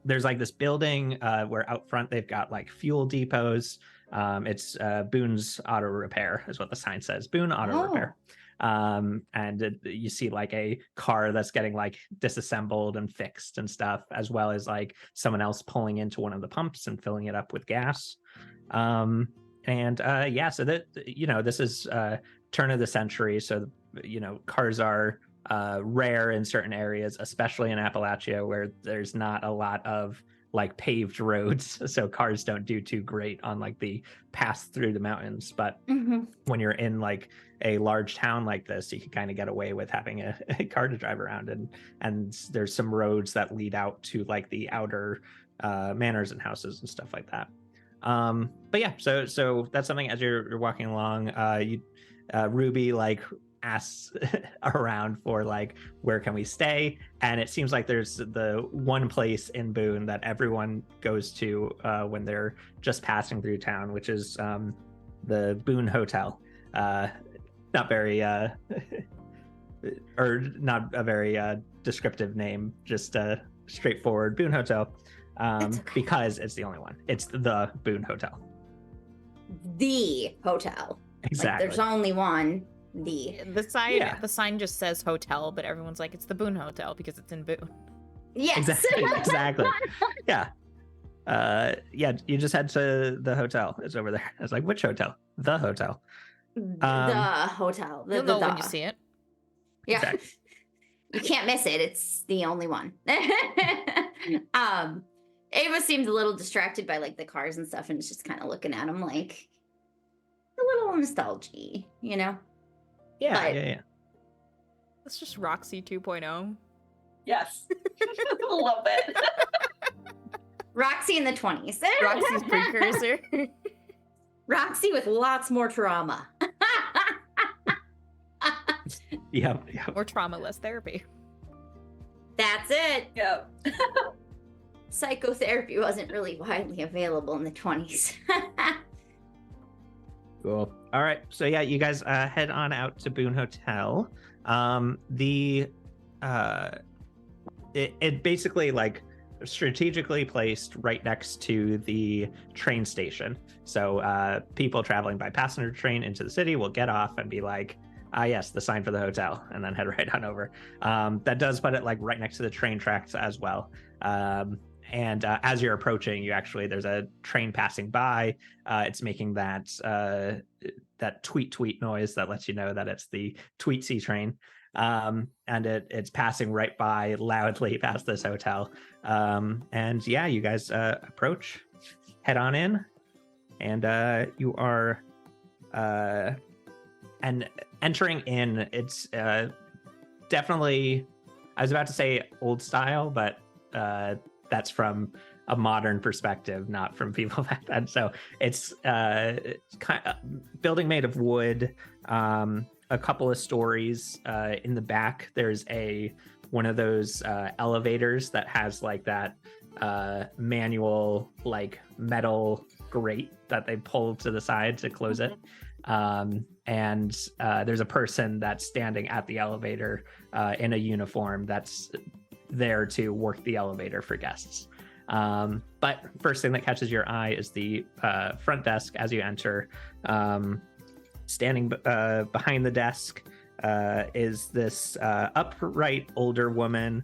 There's like this building where out front they've got like fuel depots. It's Boone's Auto Repair is what the sign says. Boone Auto Repair. And you see like a car that's getting like disassembled and fixed and stuff, as well as like someone else pulling into one of the pumps and filling it up with gas. Yeah, so that, you know, this is turn of the century, so you know, cars are rare in certain areas, especially in Appalachia where there's not a lot of like paved roads, so cars don't do too great on like the pass through the mountains. But when you're in like a large town like this, you can kind of get away with having a car to drive around, and there's some roads that lead out to like the outer manors and houses and stuff like that. But yeah, so that's something as you're walking along, Ruby like asks around for like, where can we stay? And it seems like there's the one place in Boone that everyone goes to when they're just passing through town, which is the Boone Hotel. Not very or not a very descriptive name, just straightforward Boone Hotel. Because it's the only one. It's the Boone Hotel. The hotel. Exactly. Like, there's only one. The sign just says hotel, but everyone's like, it's the Boone Hotel because it's in Boone. Yes. Exactly. Yeah. Yeah, you just head to the hotel. It's over there. It's like, which hotel? The hotel. The hotel. You'll know when you see it. Yeah. Exactly. You can't miss it. It's the only one. Ava seems a little distracted by like the cars and stuff, and is just kind of looking at them like a little nostalgia, you know? Yeah. It's just Roxy 2.0. Yes. A little bit. Roxy in the 20s. Roxy's precursor. Roxy with lots more trauma. Yeah. More trauma, less therapy. That's it. Yep. Psychotherapy wasn't really widely available in the 20s. Cool. All right. So yeah, you guys head on out to Boone Hotel. It basically like strategically placed right next to the train station. So people traveling by passenger train into the city will get off and be like, yes, the sign for the hotel, and then head right on over. That does put it like right next to the train tracks as well. And as you're approaching, there's a train passing by. It's making that tweet noise that lets you know that it's the Tweetsy train. And it's passing right by loudly past this hotel. And yeah, you guys approach, head on in, and you are and entering in, it's definitely, I was about to say old style, but that's from a modern perspective, not from people back then. So it's kind of building made of wood. A couple of stories in the back. There's one of those elevators that has like that manual like metal grate that they pull to the side to close it. And there's a person that's standing at the elevator in a uniform that's there to work the elevator for guests. But first thing that catches your eye is the front desk as you enter. Standing behind the desk is this upright older woman.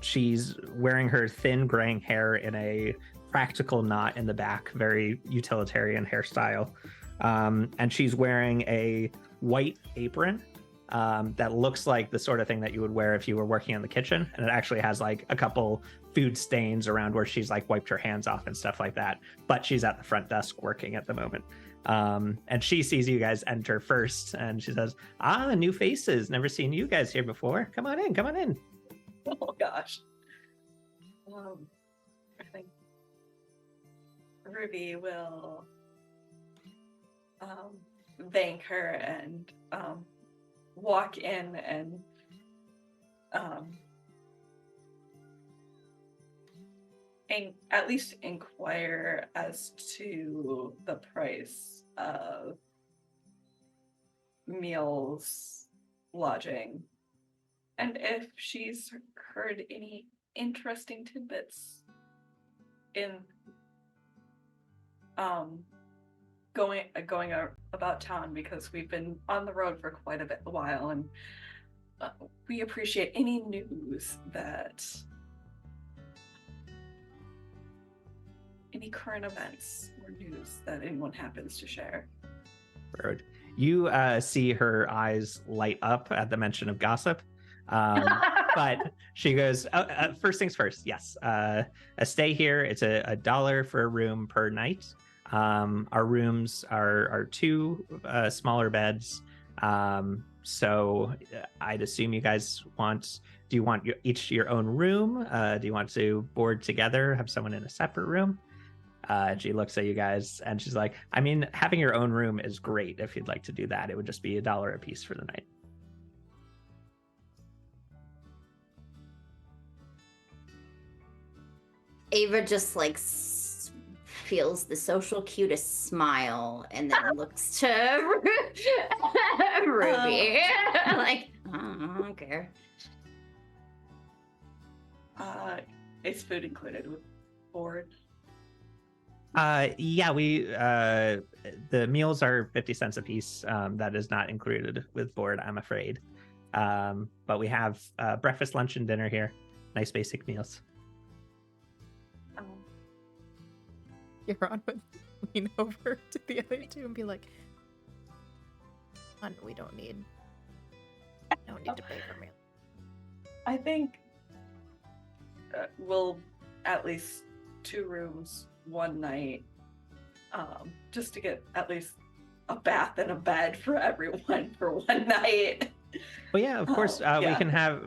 She's wearing her thin graying hair in a practical knot in the back, very utilitarian hairstyle. And she's wearing a white apron that looks like the sort of thing that you would wear if you were working in the kitchen. And it actually has like a couple food stains around where she's like wiped her hands off and stuff like that. But she's at the front desk working at the moment. And she sees you guys enter first and she says, new faces. Never seen you guys here before. Come on in, come on in. Oh gosh. I think Ruby will thank her and walk in and at least inquire as to the price of meals, lodging, and if she's heard any interesting tidbits in going about town, because we've been on the road for quite a while, and we appreciate any news that any current events or news that anyone happens to share. You see her eyes light up at the mention of gossip. But she goes, first things first, yes. A stay here, it's $1 for a room per night. Our rooms are two smaller beds. So I'd assume you guys do you want each your own room? Do you want to board together, have someone in a separate room? She looks at you guys and she's like, I mean, having your own room is great if you'd like to do that. It would just be $1 a piece for the night. Ava just like feels the social cutest smile and then looks to Ruby. Like, I don't care. Is food included with board? Yeah, we the meals are 50 cents a piece. That is not included with board, I'm afraid. But we have breakfast, lunch, and dinner here. Nice basic meals. Euron would lean over to the other two and be like, we don't need to pay for meal. I think we'll at least 2 rooms one night, just to get at least a bath and a bed for everyone for one night. Well, yeah, of course. Yeah.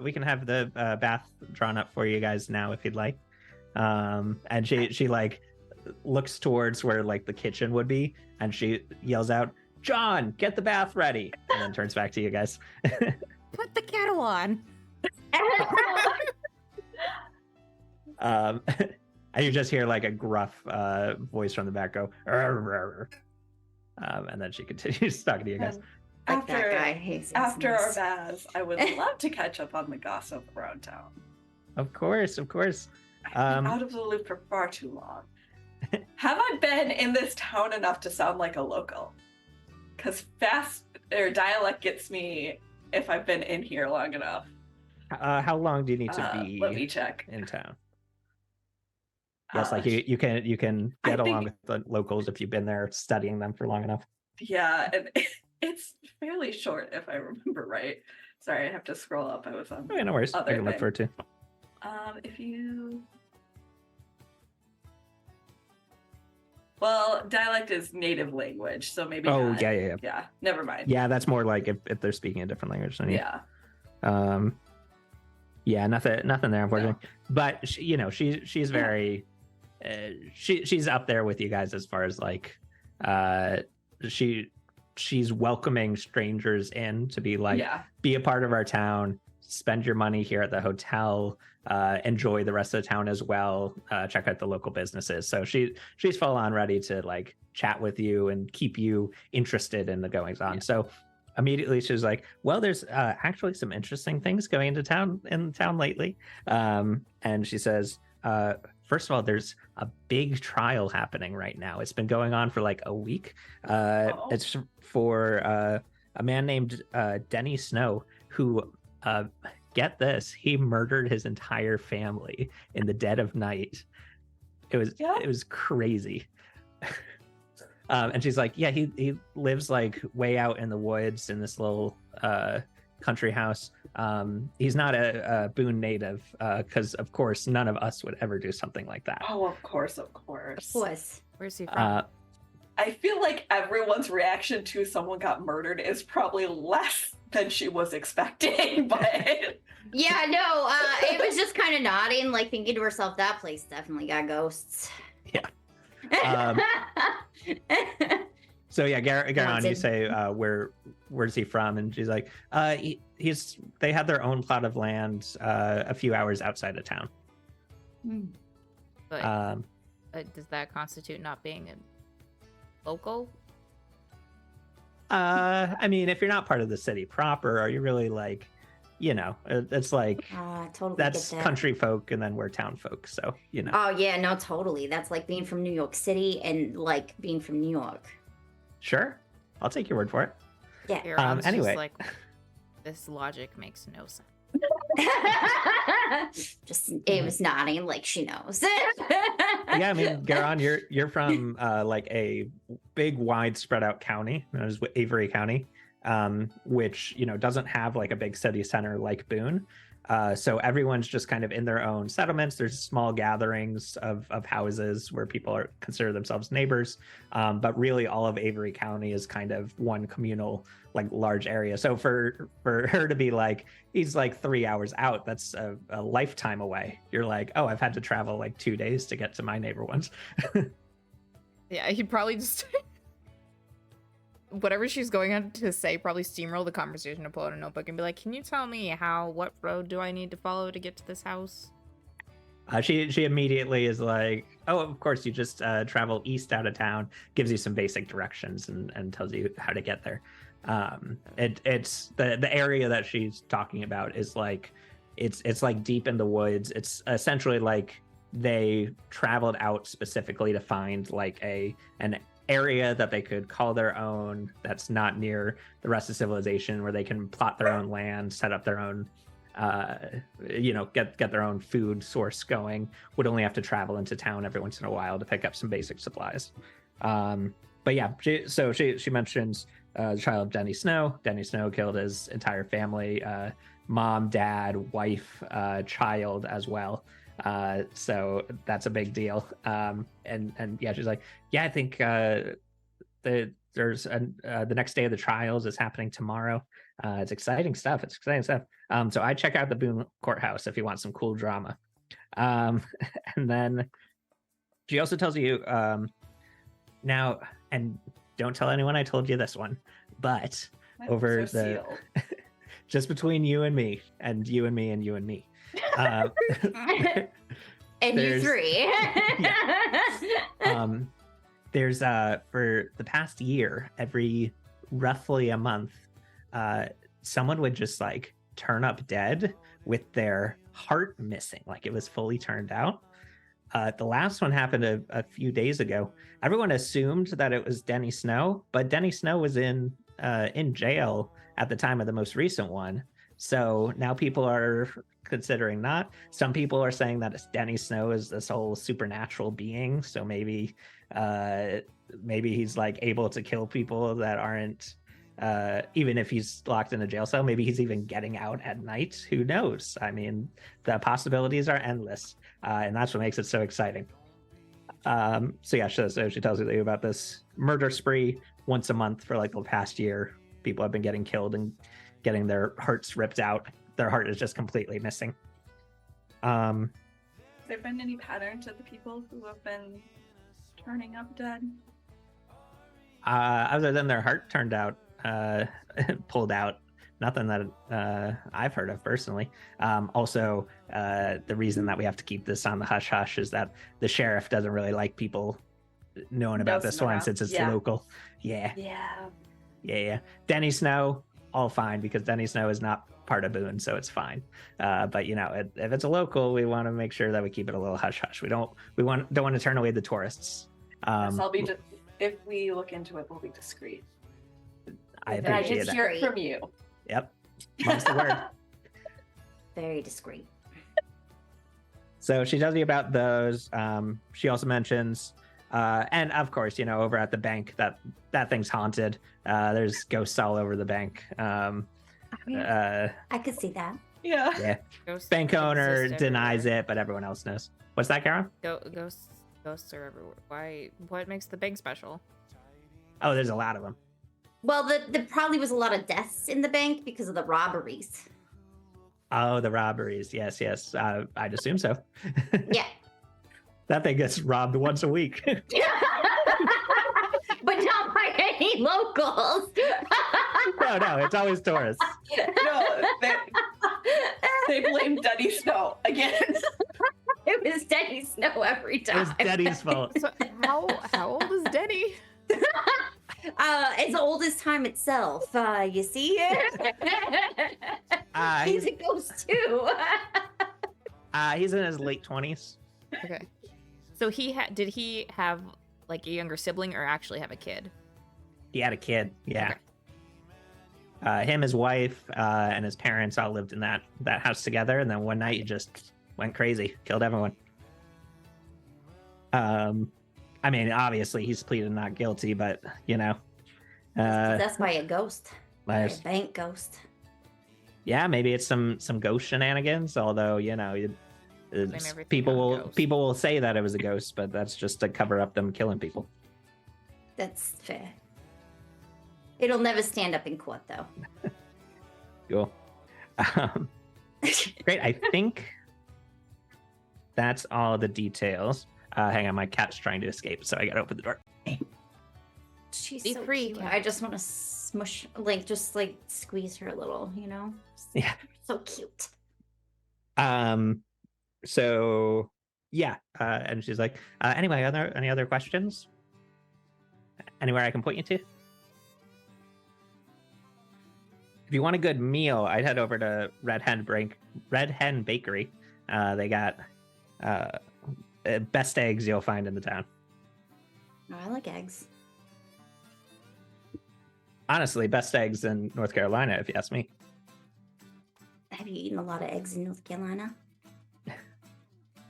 We can have the bath drawn up for you guys now if you'd like. And she like looks towards where like the kitchen would be, and she yells out, "John, get the bath ready!" And then turns back to you guys. Put the kettle on. And you just hear like a gruff voice from the back go, "Arr, arr." And then she continues talking to you guys. Like that guy. After our baths, I would love to catch up on the gossip around town. Of course. I've been out of the loop for far too long. Have I been in this town enough to sound like a local? Because dialect gets me if I've been in here long enough. How long do you need to be let me check. in town? Yes, like you can get along with the locals if you've been there studying them for long enough. Yeah, and it's fairly short if I remember right. Sorry, I have to scroll up. I was on. Oh, yeah, no worries. I can look for it too. Well, dialect is native language, so maybe Oh, not. yeah. Yeah, never mind. Yeah, that's more like if they're speaking a different language than you. Yeah. Yeah, nothing there, unfortunately. No. But she's very, she's up there with you guys as far as like, she's welcoming strangers in to be like, be a part of our town, spend your money here at the hotel, enjoy the rest of the town as well, check out the local businesses. So she's full on ready to like chat with you and keep you interested in the goings on. So immediately she was like, well, there's actually some interesting things going into town lately. And she says, first of all, there's a big trial happening right now. It's been going on for like a week. It's for a man named Denny Snow, who, get this, he murdered his entire family in the dead of night. It was crazy. And she's like, yeah, he lives like way out in the woods in this little country house. He's not a Boone native, because of course none of us would ever do something like that. Oh, of course. Of course. Where's he from? I feel like everyone's reaction to someone got murdered is probably less than she was expecting, but Yeah, no, it was just kind of nodding, like thinking to herself, that place definitely got ghosts. Yeah. So yeah, Garon, you say, where's he from? And she's like, they had their own plot of land a few hours outside of town. But does that constitute not being a local? I mean, if you're not part of the city proper, are you really like, it's like, totally that's get that. country folk and then we're town folk. So, Oh yeah, no, totally. That's like being from New York City and like being from New York. Sure. I'll take your word for it. Yeah. Garon's anyway. just like, this logic makes no sense. It was nodding like she knows. Yeah, I mean, Garon, you're from like a big, wide, spread out county known as Avery County, which doesn't have like a big city center like Boone. So everyone's just kind of in their own settlements. There's small gatherings of houses where people consider themselves neighbors, but really all of Avery County is kind of one communal, like large area. So for her to be like, he's like 3 hours out, that's a lifetime away. You're like, oh, I've had to travel like 2 days to get to my neighbor ones. Yeah, he'd probably just whatever she's going on to say, probably steamroll the conversation to pull out a notebook and be like, can you tell me what road do I need to follow to get to this house? She immediately is like, oh, of course, you just travel east out of town, gives you some basic directions and tells you how to get there. It's the area that she's talking about is like, it's like deep in the woods. It's essentially like they traveled out specifically to find like an area that they could call their own, that's not near the rest of civilization, where they can plot their own land, set up their own get their own food source going, would only have to travel into town every once in a while to pick up some basic supplies. But yeah, she mentions the child Denny Snow. Denny Snow killed his entire family, mom, dad, wife, child as well. So that's a big deal. And yeah, she's like, yeah, I think there's the next day of the trials is happening tomorrow. It's exciting stuff. So I check out the Boone Courthouse if you want some cool drama. And then she also tells you now, and don't tell anyone I told you this one, but over the just between you and me and you and me and you and me. And you three. There's for the past year, every roughly a month, someone would just like turn up dead with their heart missing, like it was fully turned out. The last one happened a few days ago. Everyone assumed that it was Denny Snow, but Denny Snow was in jail at the time of the most recent one. So now people are considering not. Some people are saying that it's Denny Snow is this whole supernatural being. So maybe he's like able to kill people that aren't, even if he's locked in a jail cell. Maybe he's even getting out at night. Who knows? I mean, the possibilities are endless, and that's what makes it so exciting. So yeah, so she tells you about this murder spree once a month for like the past year. People have been getting killed and getting their hearts ripped out. Their heart is just completely missing. Has there been any pattern to the people who have been turning up dead? Other than their heart turned out, pulled out, nothing that I've heard of personally. Also, the reason that we have to keep this on the hush hush is that the sheriff doesn't really like people knowing about this one since it's local. Yeah. Denny Snow, all fine, because Denny Snow is not part of Boone, so it's fine. But you know, if it's a local, we want to make sure that we keep it a little hush hush. We don't want to turn away the tourists. Yes, I'll be if we look into it, we'll be discreet. I appreciate that. Hear it from you. Yep, mum's the word. Very discreet. So she tells you about those. She also mentions, and of course, you know, over at the bank, that thing's haunted. There's ghosts all over the bank. I could see that. Yeah. Ghosts Bank owner exist denies everywhere. it, but everyone else knows. What's that, Karen? Ghosts are everywhere. Why? What makes the bank special? Oh, there's a lot of them. Well, there probably was a lot of deaths in the bank because of the robberies. Oh, the robberies. Yes. I'd assume so. Yeah. That thing gets robbed once a week. But not by any locals. No, it's always tourists. No, they blame Denny Snow again. It was Denny Snow every It time. was Denny's fault. So how old is Denny? As old as time itself. You see? He's a ghost too. He's in his late 20s. Okay. So did he have like a younger sibling or actually have a kid? He had a kid. Yeah. Okay. Him, his wife, and his parents all lived in that house together, and then one night he just went crazy, killed everyone. I mean, obviously he's pleaded not guilty, but you know, That's by a ghost. By a there's- bank ghost. yeah, maybe it's some ghost shenanigans. Although you know, everything people on will ghosts. people will say that it was a ghost, but that's just to cover up them killing people. That's fair. It'll never stand up in court, though. Cool. Great. I think that's all the details. Hang on, my cat's trying to escape, so I gotta open the door. She's Be so free, cute. cat. I just want to smush, just squeeze her a little, you know? Yeah. So cute. So yeah, and she's like, anyway, any other questions? Anywhere I can point you to? If you want a good meal, I'd head over to Red Hen Bakery. They got best eggs you'll find in the town. Oh, I like eggs. Honestly, best eggs in North Carolina, if you ask me. Have you eaten a lot of eggs in North Carolina?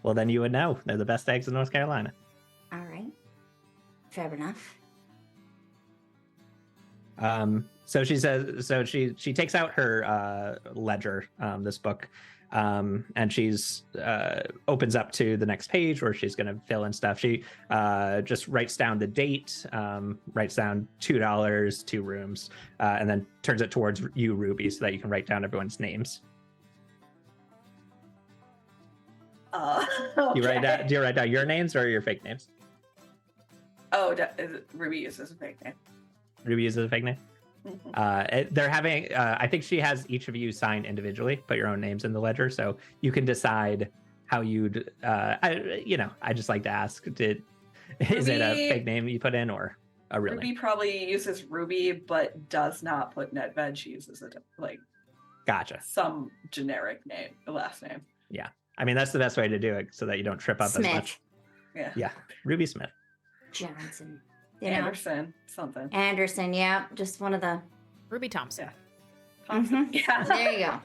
Well, then you would know. They're the best eggs in North Carolina. All right. Fair enough. So she says, she takes out her ledger, this book, and she's opens up to the next page where she's going to fill in stuff. She just writes down the date, writes down $2, 2 rooms, and then turns it towards you, Ruby, so that you can write down everyone's names. Okay. Do you write down your names or your fake names? Oh, Ruby uses a fake name. Ruby uses a fake name. Mhm. They're having. I think she has each of you sign individually, put your own names in the ledger, so you can decide how you'd. I just like to ask: is it a Ruby- fake name you put in or a real Ruby name? probably uses Ruby, but does not put NetVeg. She uses Gotcha. some generic name, the last name. I mean, that's the best way to do it, so that you don't trip up as Smith. much. Yeah. Yeah, Ruby Smith. Johnson. You know? Anderson, something. Anderson, yeah. Just one of the... Ruby Thompson. Thompson. Mhm. Yeah. There you go.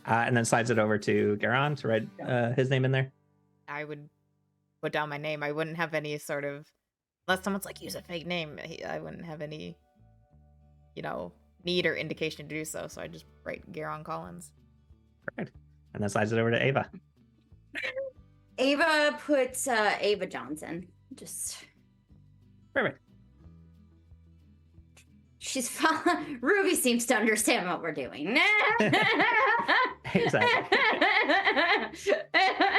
And then slides it over to Garon to write his name in there. I would put down my name. I wouldn't have any sort of, unless someone's like, use a fake name, I wouldn't have any, need or indication to do so. So I just write Garon Collins. Perfect. And then slides it over to Ava. Ava puts Ava Johnson. Just Perfect. she's fine. Ruby seems to understand what we're doing. Exactly.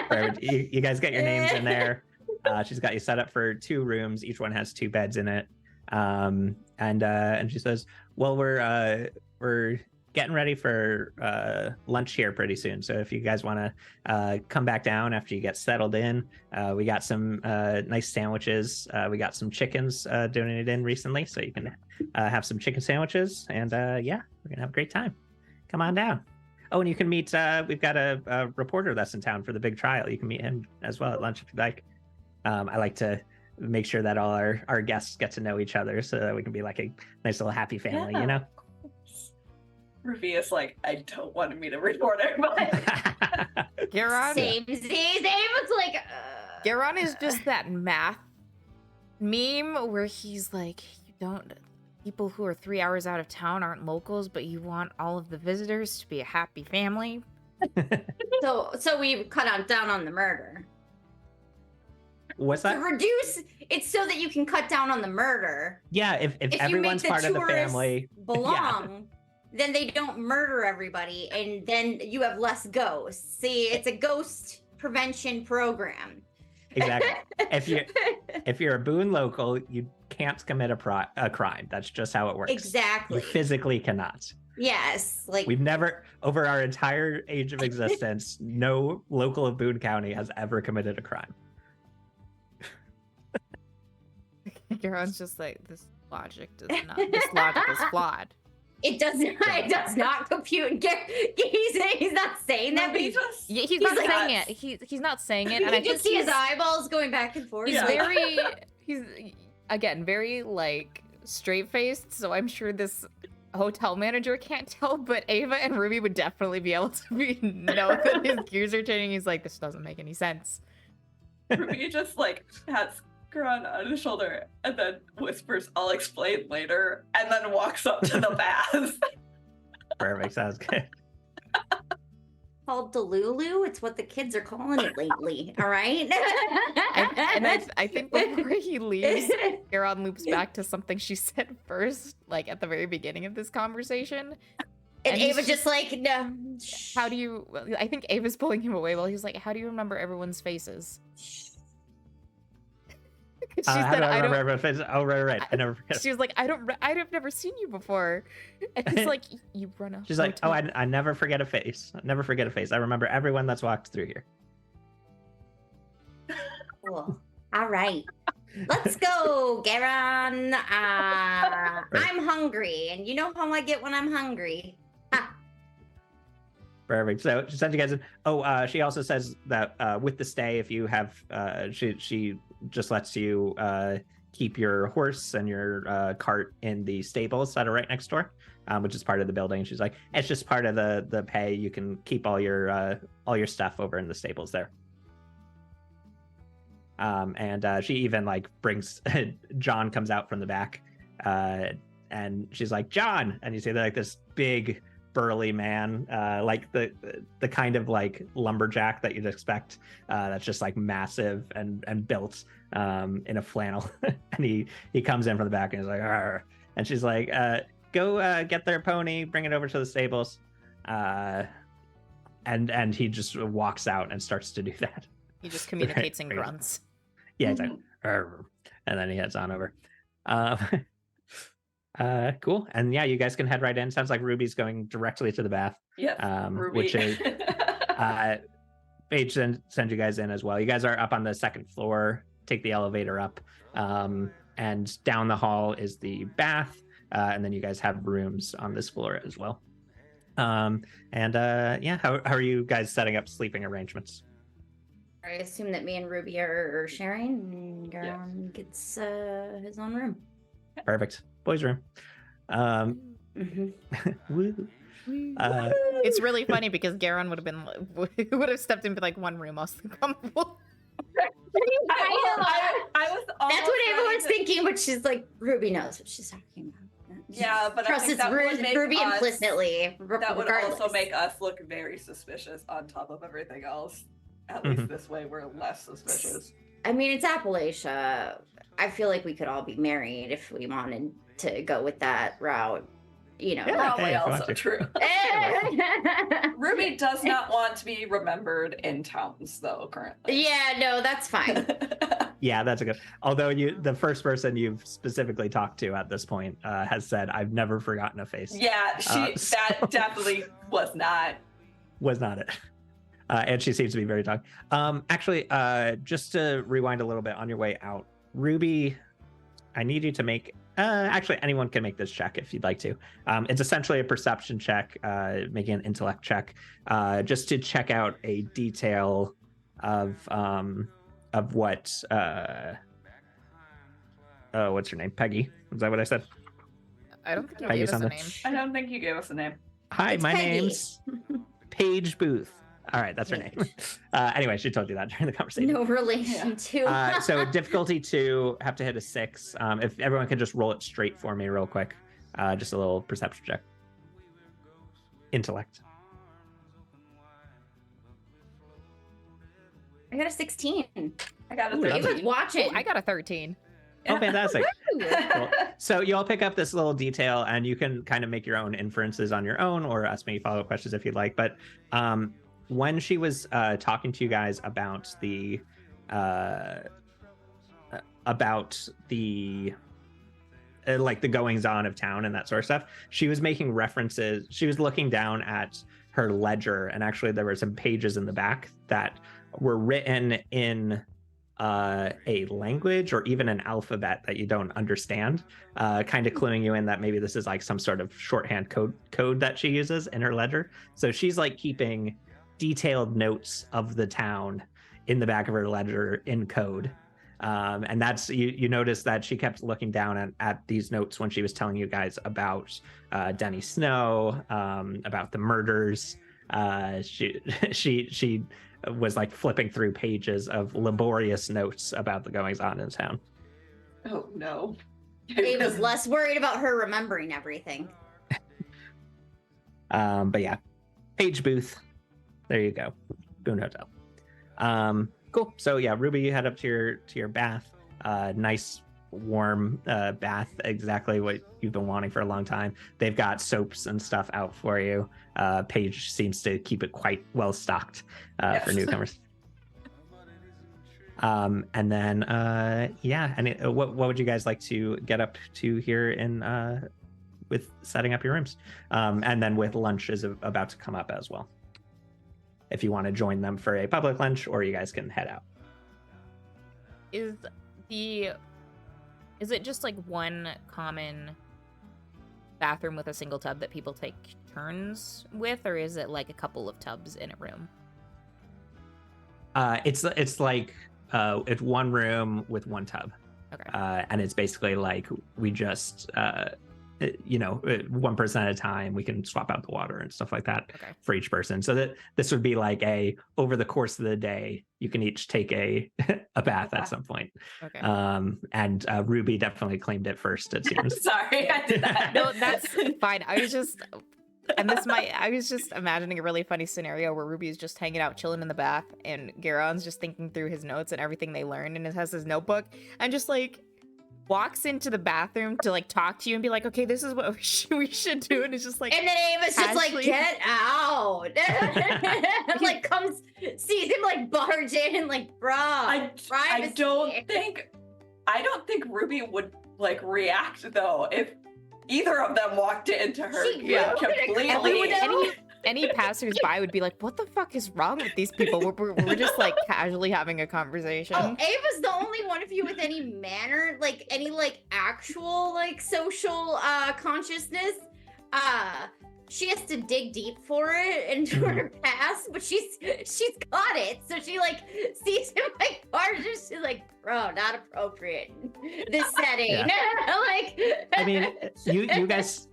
Perfect. You guys get your names in there. She's got you set up for 2 rooms. Each one has 2 beds in it. And she says, "Well, we're getting ready for lunch here pretty soon. So if you guys want to come back down after you get settled in, we got some nice sandwiches. We got some chickens donated in recently, so you can have some chicken sandwiches. And yeah, we're gonna have a great time. Come on down. Oh, and you can meet. We've got a reporter that's in town for the big trial. You can meet him as well at lunch if you like. I like to make sure that all our guests get to know each other so that we can be like a nice little happy family, you know." Ruby is like, I don't want to meet a reporter, but Garon. Same. It's like. Garon is just that math meme where he's like, you don't. People who are 3 hours out of town aren't locals, but you want all of the visitors to be a happy family. So we cut down on the murder. What's that? To reduce, it's so that you can cut down on the murder. Yeah, if everyone's part of the family belong, then they don't murder everybody, and then you have less ghosts. See, it's a ghost prevention program. Exactly. If you're a Boone local, you can't commit a crime. That's just how it works. Exactly. You physically cannot. Yes, like We've never, over our entire age of existence, no local of Boone County has ever committed a crime. Garon's just like, this logic is flawed. it does not compute. He's not saying that, but He's not like, saying it. He's not saying it, and I you can think see his eyeballs going back and forth. he's again very like straight faced. So I'm sure this hotel manager can't tell, but Ava and Ruby would definitely be able to know that his gears are turning. He's like, this doesn't make any sense. Ruby just like has Garon on his shoulder and then whispers, "I'll explain later," and then walks up to the bath. Perfect. Sounds good. Called Delulu. It's what the kids are calling it lately. All right. I think before he leaves, Garon loops back to something she said first, like at the very beginning of this conversation. And Ava just like, no. How do you? I think Ava's pulling him away while he's like, "How do you remember everyone's faces?" She How said, do I remember everyone's faces? Oh, right. I never forget. She was like, I've never seen you before. And he's like, you run a She's like, hotel." I never forget a face. I never forget a face. I remember everyone that's walked through here. Cool. All right. Let's go, Garon. I'm hungry, and you know how I get when I'm hungry. Perfect. So she sends you guys in. Oh, she also says that with the stay, if you have, she just lets you keep your horse and your cart in the stables that are right next door, which is part of the building. She's like, it's just part of the pay. You can keep all your stuff over in the stables there. And she even like brings John comes out from the back, and she's like, "John," and you see like this big burly man, like the kind of like lumberjack that you'd expect, that's just like massive and built in a flannel. And he comes in from the back and he's like, "Arr." And she's like, go get their pony, bring it over to the stables. And he just walks out and starts to do that. He just communicates in grunts. Yeah, it's like, "Arr," and then he heads on over. Cool. And yeah, you guys can head right in. Sounds like Ruby's going directly to the bath. Yeah, Ruby. Which is Paige send you guys in as well. You guys are up on the 2nd floor. Take the elevator up, and down the hall is the bath, and then you guys have rooms on this floor as well. Yeah, how are you guys setting up sleeping arrangements? I assume that me and Ruby are sharing, and Garon gets his own room. Perfect. Boys' room. Woo. It's really funny because Garon would have stepped in with like one room mostly comfortable. I was That's what everyone's thinking, but she's like, Ruby knows what she's talking about. Yeah, but Trusts I think that would make Ruby us, implicitly. That would regardless. also make us look very suspicious on top of everything else. At least this way, we're less suspicious. I mean, it's Appalachia. I feel like we could all be married if we wanted to go with that route. You know. Yeah. Probably hey, if you want also to. true. Ruby does not want to be remembered in towns, though, currently. Yeah, no, that's fine. Yeah, that's a good. Although the first person you've specifically talked to at this point has said, "I've never forgotten a face." Yeah, that definitely was not it. And she seems to be very talk. Actually, just to rewind a little bit on your way out, Ruby, I need you to make. Actually, anyone can make this check if you'd like to. It's essentially a perception check, making an intellect check, just to check out a detail of what. Oh, what's your name? Peggy. Is that what I said? I don't think you Peggy gave us a something. name. I don't think you gave us a name. Hi, It's my Peggy. name's Paige Booth. All right, that's her name. Anyway, she told you that during the conversation. No relation to. So difficulty 2, have to hit a 6. If everyone could just roll it straight for me real quick. Just a little perception check. Intellect. I got a 16. I got a Ooh, He 13. was watching. I got a 13. Oh, fantastic. Ooh. Cool. So you all pick up this little detail and you can kind of make your own inferences on your own or ask me follow-up questions if you'd like. But when she was talking to you guys about the like the goings on of town and that sort of stuff, she was making references. She was looking down at her ledger, and actually there were some pages in the back that were written in a language or even an alphabet that you don't understand, kind of cluing you in that maybe this is like some sort of shorthand code that she uses in her ledger. So she's like keeping detailed notes of the town in the back of her ledger in code. And that's you notice that she kept looking down at these notes when she was telling you guys about Denny Snow, about the murders. She was like flipping through pages of laborious notes about the goings on in town. Oh no. He was less worried about her remembering everything. But yeah, Paige Booth. There you go. Boone Hotel. Cool. So yeah, Ruby, you head up to your bath. Nice warm bath, exactly what you've been wanting for a long time. They've got soaps and stuff out for you. Paige seems to keep it quite well stocked for newcomers. And then what would you guys like to get up to here in with setting up your rooms? And then with lunch is about to come up as well, if you want to join them for a public lunch, or you guys can head out. Is it just like one common bathroom with a single tub that people take turns with, or is it like a couple of tubs in a room? It's like it's one room with one tub. Okay. And it's basically like we just one person at a time, we can swap out the water and stuff like that for each person. So that this would be like over the course of the day, you can each take a bath at some point. Okay. And Ruby definitely claimed it first, it seems. Sorry, I did that. No, that's fine. I was just imagining a really funny scenario where Ruby's just hanging out, chilling in the bath, and Garon's just thinking through his notes and everything they learned, and it has his notebook, and just like walks into the bathroom to like talk to you and be like, okay, this is what we should do, and it's just like, and then Ava's just like, get out. Like comes, sees him like barge in and like, bro, I don't think Ruby would like react though if either of them walked into her completely. Any passersby would be like, what the fuck is wrong with these people? We're just like casually having a conversation. Oh, Ava's the only one of you with any manner, like any like actual like social consciousness. She has to dig deep for it and in order to pass, but she's got it. So she like sees him like barge, she's like, bro, not appropriate in this setting. Yeah. Like, I mean, you guys,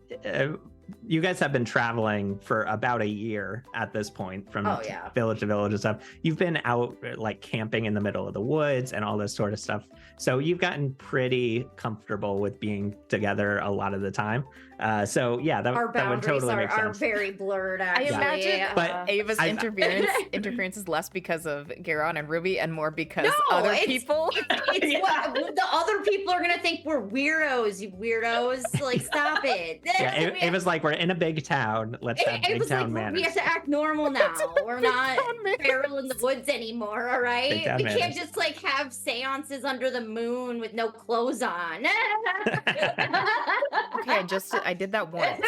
you guys have been traveling for about a year at this point, from Oh, yeah. village to village and stuff. You've been out like camping in the middle of the woods and all this sort of stuff. So you've gotten pretty comfortable with being together a lot of the time. So yeah, that Our would boundaries totally make are sense. very blurred, I actually. imagine But Ava's I- interference is less because of Garon and Ruby and more because No, other it's- people. It's Yeah. what the other people are gonna think we're weirdos, you weirdos. Like, stop it. Yeah, Ava's like, we're in a big town. Let's have It big was like, town we manners. have to act normal now. We're not town manners. feral in the woods anymore, all right? Big town We can't manners. just like have seances under the moon with no clothes on. Okay, I did that once.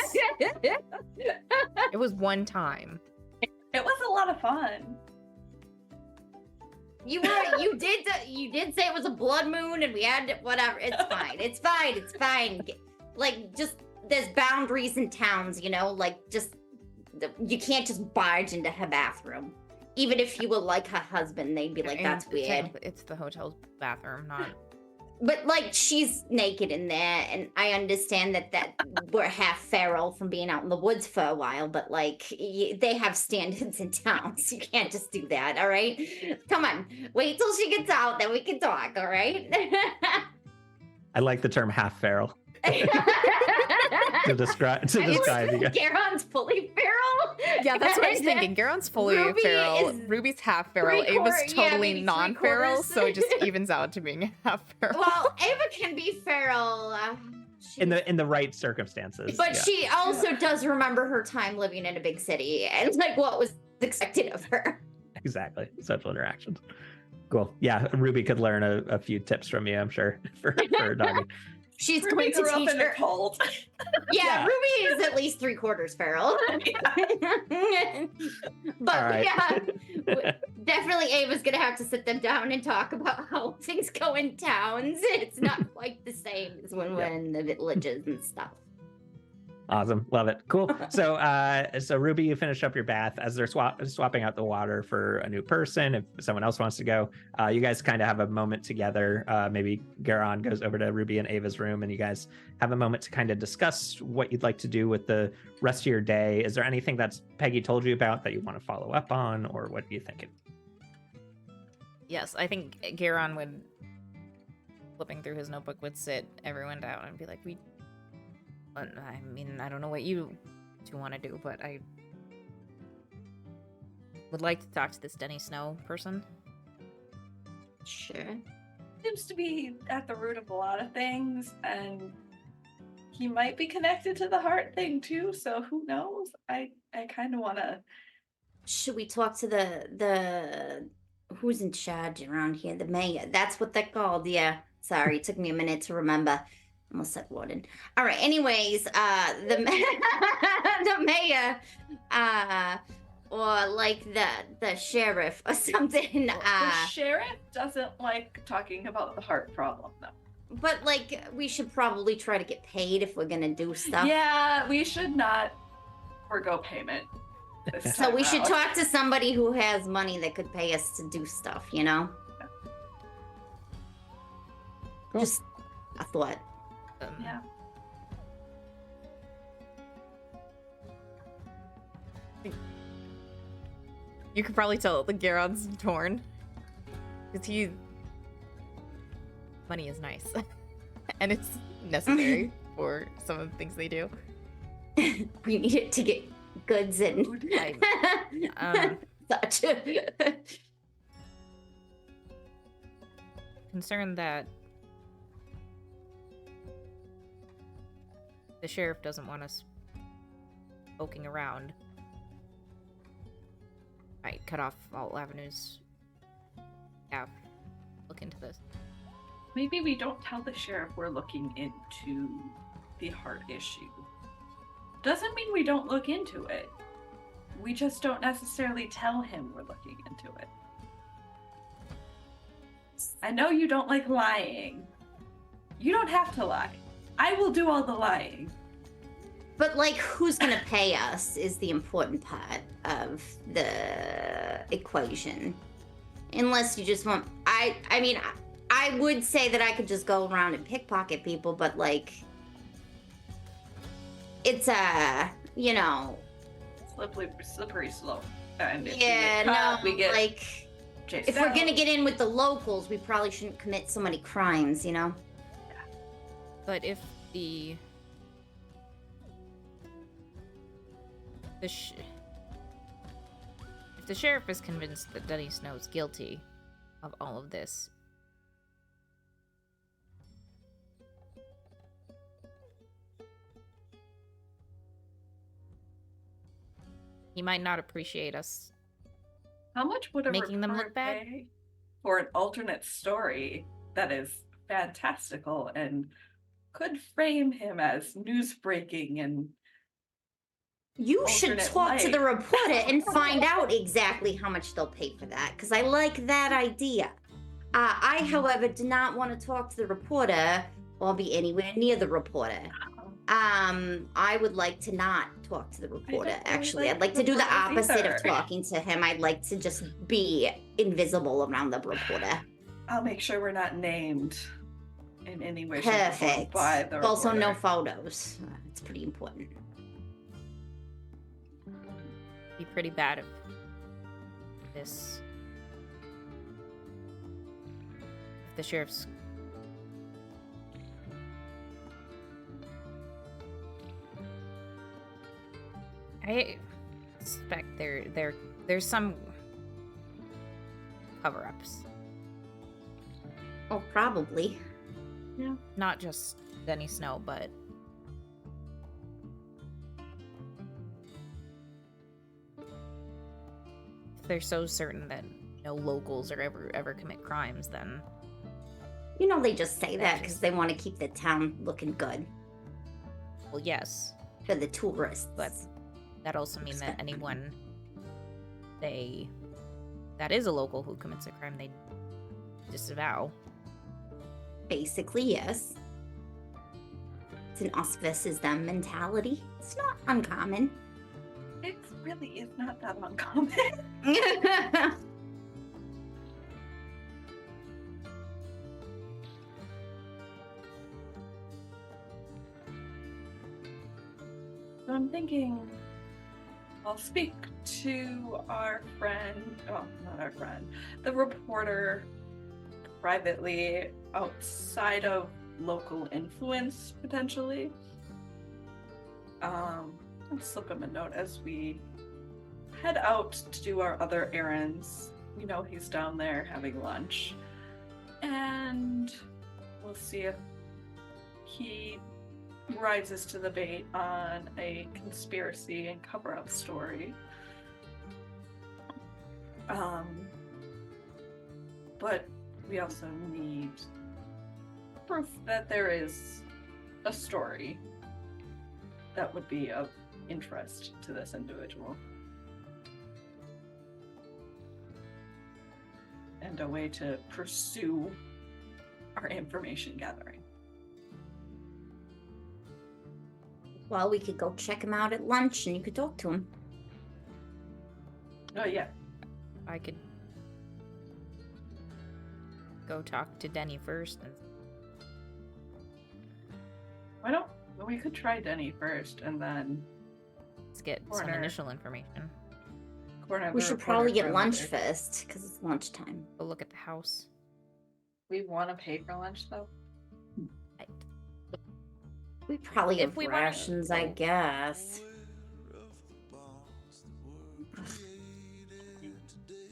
It was one time. It was a lot of fun. You did say it was a blood moon and we had to, whatever. It's fine. It's fine. It's fine. Like, just there's boundaries in towns, you know? Like, just you can't just barge into her bathroom. Even if you were like her husband, they'd be like, And that's weird. It's the hotel's bathroom, not. But like, she's naked in there, and I understand that we're half feral from being out in the woods for a while. But like, they have standards in town, so you can't just do that. All right, come on, wait till she gets out, then we can talk. All right. I like the term half feral to describe you guys. Garon's fully feral. Yeah, that's what I was thinking. Garon's fully Ruby feral. is Ruby's half feral. three-quarter- Ava's yeah, totally maybe non-feral, three-quarters. so it just evens out to being half feral. Well, Ava can be feral. in the right circumstances. But yeah. she also does remember her time living in a big city and like what was expected of her. Exactly. Social interactions. Cool. Yeah, Ruby could learn a few tips from you, I'm sure, for her doggy. She's Ruby going to grew up teach in the her. cold. Yeah, Yeah. Ruby is at least 3/4 feral. But All right. yeah, definitely Ava's gonna have to sit them down and talk about how things go in towns. It's not quite the same as when we're in the villages and stuff. Awesome. Love it. Cool. So so Ruby, you finish up your bath as they're swapping out the water for a new person. If someone else wants to go, you guys kind of have a moment together. Maybe Garon goes over to Ruby and Ava's room and you guys have a moment to kind of discuss what you'd like to do with the rest of your day. Is there anything that's Peggy told you about that you want to follow up on, or what are you thinking? Yes, I think Garon would, flipping through his notebook, would sit everyone down and be like, I mean, I don't know what you two want to do, but I would like to talk to this Denny Snow person. Sure. Seems to be at the root of a lot of things, and he might be connected to the heart thing too. So who knows? I kind of want to. Should we talk to the who's in charge around here? The mayor. That's what they're called. Yeah. Sorry, it took me a minute to remember. Almost said warden. All right. Anyways, the the mayor, or like the sheriff or something. The sheriff doesn't like talking about the heart problem, though. But like, we should probably try to get paid if we're gonna do stuff. Yeah, we should not forgo payment. this So time we should out. talk to somebody who has money that could pay us to do stuff. You know. Cool. Just a thought. Yeah. You could probably tell the Garon's torn. Because money is nice. And it's necessary for some of the things they do. We need it to get goods and such. Concerned that the sheriff doesn't want us poking around. Might cut off all avenues. Yeah, look into this. Maybe we don't tell the sheriff we're looking into the heart issue. Doesn't mean we don't look into it. We just don't necessarily tell him we're looking into it. I know you don't like lying. You don't have to lie. I will do all the lying. But like, who's gonna pay us is the important part of the equation. Unless you just want, I mean, I would say that I could just go around and pickpocket people, but like, it's you know. Slippery slope. And if we Yeah, get caught, no, we get like, chased if we're out. gonna get in with the locals, we probably shouldn't commit so many crimes, you know? But if the if the sheriff is convinced that Denny Snow's guilty of all of this, he might not appreciate us. How much would a Making them look reporter bad? pay for an alternate story that is fantastical and could frame him as news breaking and You should alternate talk to the life? reporter and find out exactly how much they'll pay for that, because I like that idea. I, however, do not want to talk to the reporter or be anywhere near the reporter. I would like to not talk to the reporter, don't really actually. like I'd like to do the reporters opposite of either. talking to him. I'd like to just be invisible around the reporter. I'll make sure we're not named in any way, shape, or form Perfect. by the Also, no reporter. photos. It's pretty important. Be pretty bad if this. If the sheriff's. I suspect there's some cover-ups. Oh, probably. Not just Denny Snow, but if they're so certain that no locals are ever commit crimes, then You know, they just say that because they want to keep the town looking good well, yes, for the tourists. but that also means that anyone that is a local who commits a crime, they disavow. Basically, yes. It's an us versus them mentality. It's not uncommon. It really is not that uncommon. So I'm thinking I'll speak to our friend, well, not our friend, the reporter privately outside of local influence, potentially. I'll slip him a note as we head out to do our other errands. You know, he's down there having lunch. And we'll see if he rises to the bait on a conspiracy and cover-up story. But we also need proof that there is a story that would be of interest to this individual. And a way to pursue our information gathering. Well, we could go check him out at lunch and you could talk to him. Oh, yeah. I could go talk to Denny first and Why don't we could try Denny first and then let's get some Corner. initial information. corner We the should reporter probably get for lunch later. first because it's lunchtime. Go look at the house. We want to pay for lunch though. Right. We probably If have we wanna- rations, I guess.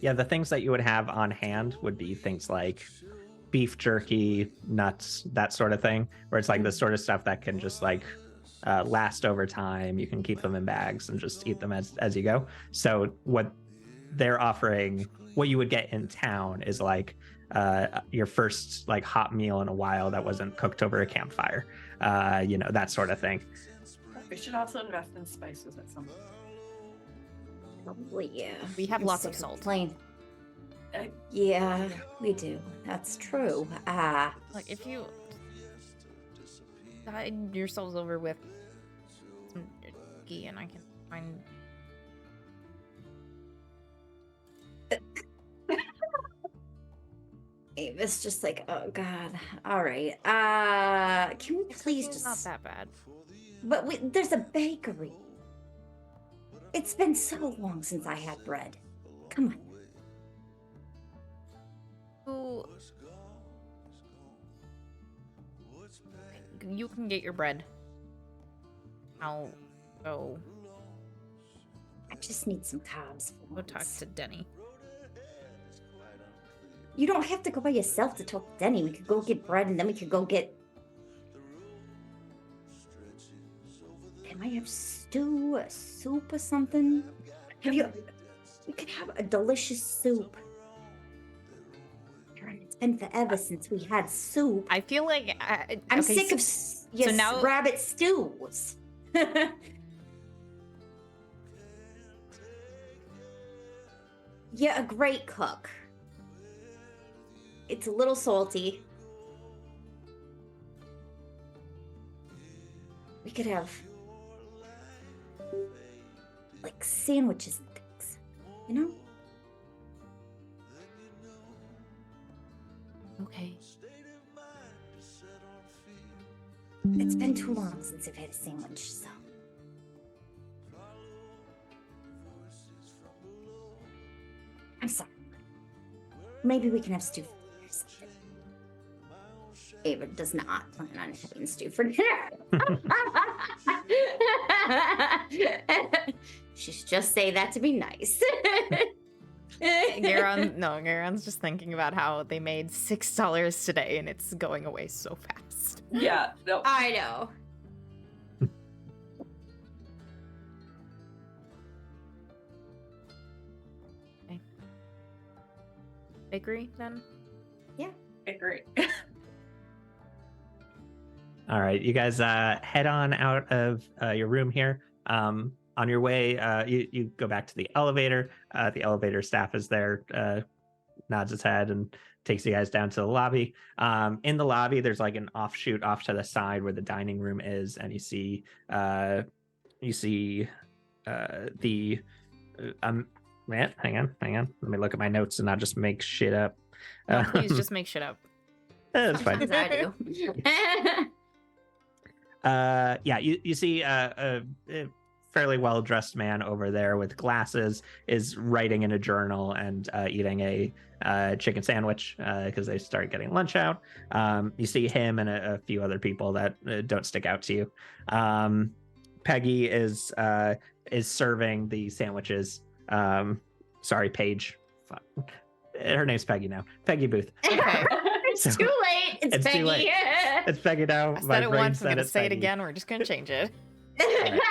Yeah, the things that you would have on hand would be things like beef jerky, nuts, that sort of thing, where it's like the sort of stuff that can just like last over time. You can keep them in bags and just eat them as you go. So what they're offering, what you would get in town is like your first like hot meal in a while that wasn't cooked over a campfire, that sort of thing. We should also invest in spices at some point. Probably, yeah. We have I'm lots of sick salt. Plain. I- Yeah, we do. That's true. Like if you tide yourselves over with some jerky and I can find Ava's just like, oh god. All right. Can we please it's just? not that bad. But there's a bakery. It's been so long since I had bread. Come on. Ooh. You can get your bread. I'll go. I just need some cobs. Go talk to Denny. You don't have to go by yourself to talk to Denny. We could go get bread and then we could go get... They might have stew, a soup or something. We could have a delicious soup. Aaron, it's been forever since we had soup. I feel like I'm okay, sick of your now- rabbit stews. You're a great cook. It's a little salty. We could have like sandwiches and things, you know? Okay. It's been too long since I've had a sandwich, so. I'm sorry. Maybe we can have stew for dinner or something. Ava does not plan on having stew for dinner. She's just say that to be nice. Garon's just thinking about how they made $6 today and it's going away so fast. Yeah, no. I know. Okay. Bakery then? Yeah. Okay, great. All right, you guys head on out of your room here. On your way, you go back to the elevator. The elevator staff is there, nods his head and takes you guys down to the lobby. In the lobby, there's like an offshoot off to the side where the dining room is, and you see the man. Hang on. Let me look at my notes and not just make shit up. No, please just make shit up. That's fine. Sometimes I do. Yeah, you see a fairly well-dressed man over there with glasses is writing in a journal and eating a chicken sandwich because they start getting lunch out. You see him and a few other people that don't stick out to you. Peggy is serving the sandwiches. Sorry, Paige. Her name's Peggy now. Peggy Booth. Okay. It's too late. It's Peggy. too late. It's Peggy now. I My said it brain once, I'm said gonna it's say it Peggy. again, we're just gonna change it. All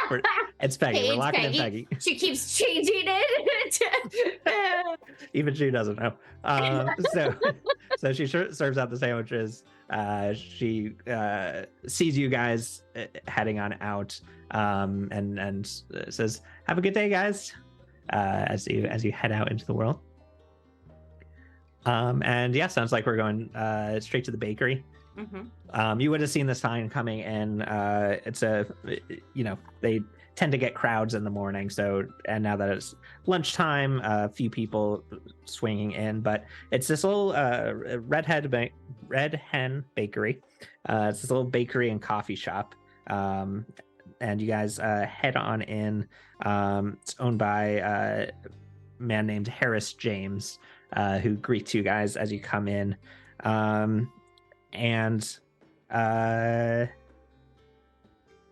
right, it's Peggy. We're Paige, locking in Peggy. She keeps changing it. Even she doesn't know. So she serves out the sandwiches. She sees you guys heading on out, and says, "Have a good day, guys." As you head out into the world. And yeah, sounds like we're going straight to the bakery. Mm-hmm. You would have seen the sign coming in. It's they tend to get crowds in the morning. So, and now that it's lunchtime, a few people swinging in, but it's this little Red Hen Bakery. It's this little bakery and coffee shop. And you guys head on in. It's owned by a man named Harris James, who greets you guys as you come in.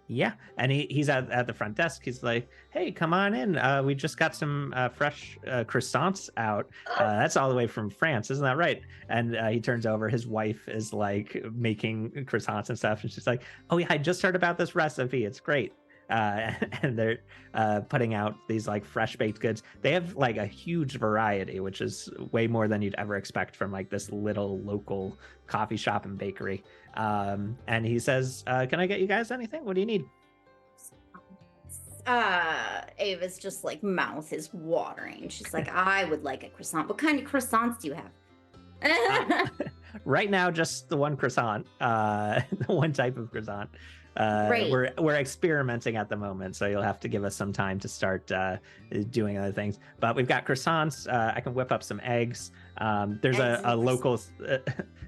Yeah, and he's at the front desk. He's like, "Hey, come on in. We just got some fresh croissants out. That's all the way from France, isn't that right?" And he turns over. His wife is like making croissants and stuff, and she's like, "Oh yeah, I just heard about this recipe. It's great." And they're putting out these like fresh baked goods. They have like a huge variety, which is way more than you'd ever expect from like this little local coffee shop and bakery. And he says, "Can I get you guys anything? What do you need?" Ava's just like mouth is watering. She's like, "I would like a croissant. What kind of croissants do you have?" Right now, just the one croissant, the one type of croissant. Great. We're experimenting at the moment, so you'll have to give us some time to start doing other things. But we've got croissants. I can whip up some eggs. There's Eggs a and local.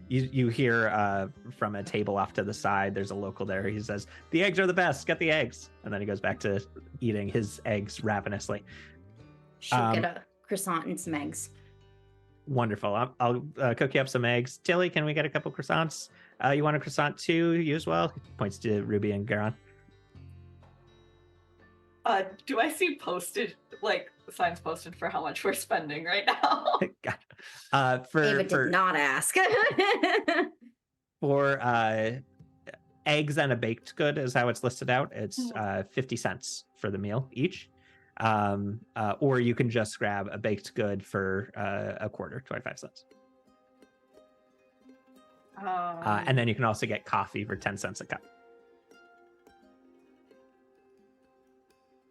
You hear from a table off to the side. There's a local there. He says, "The eggs are the best. Get the eggs." And then he goes back to eating his eggs ravenously. She'll get a croissant and some eggs. Wonderful. I'll cook you up some eggs. Tilly, can we get a couple croissants? You want a croissant too? You as well? He points to Ruby and Garon. Do I see posted, like, signs posted for how much we're spending right now? David did not ask. For eggs and a baked good is how it's listed out. It's 50 cents for the meal each. Or you can just grab a baked good for a quarter, 25 cents. And then you can also get coffee for 10 cents a cup.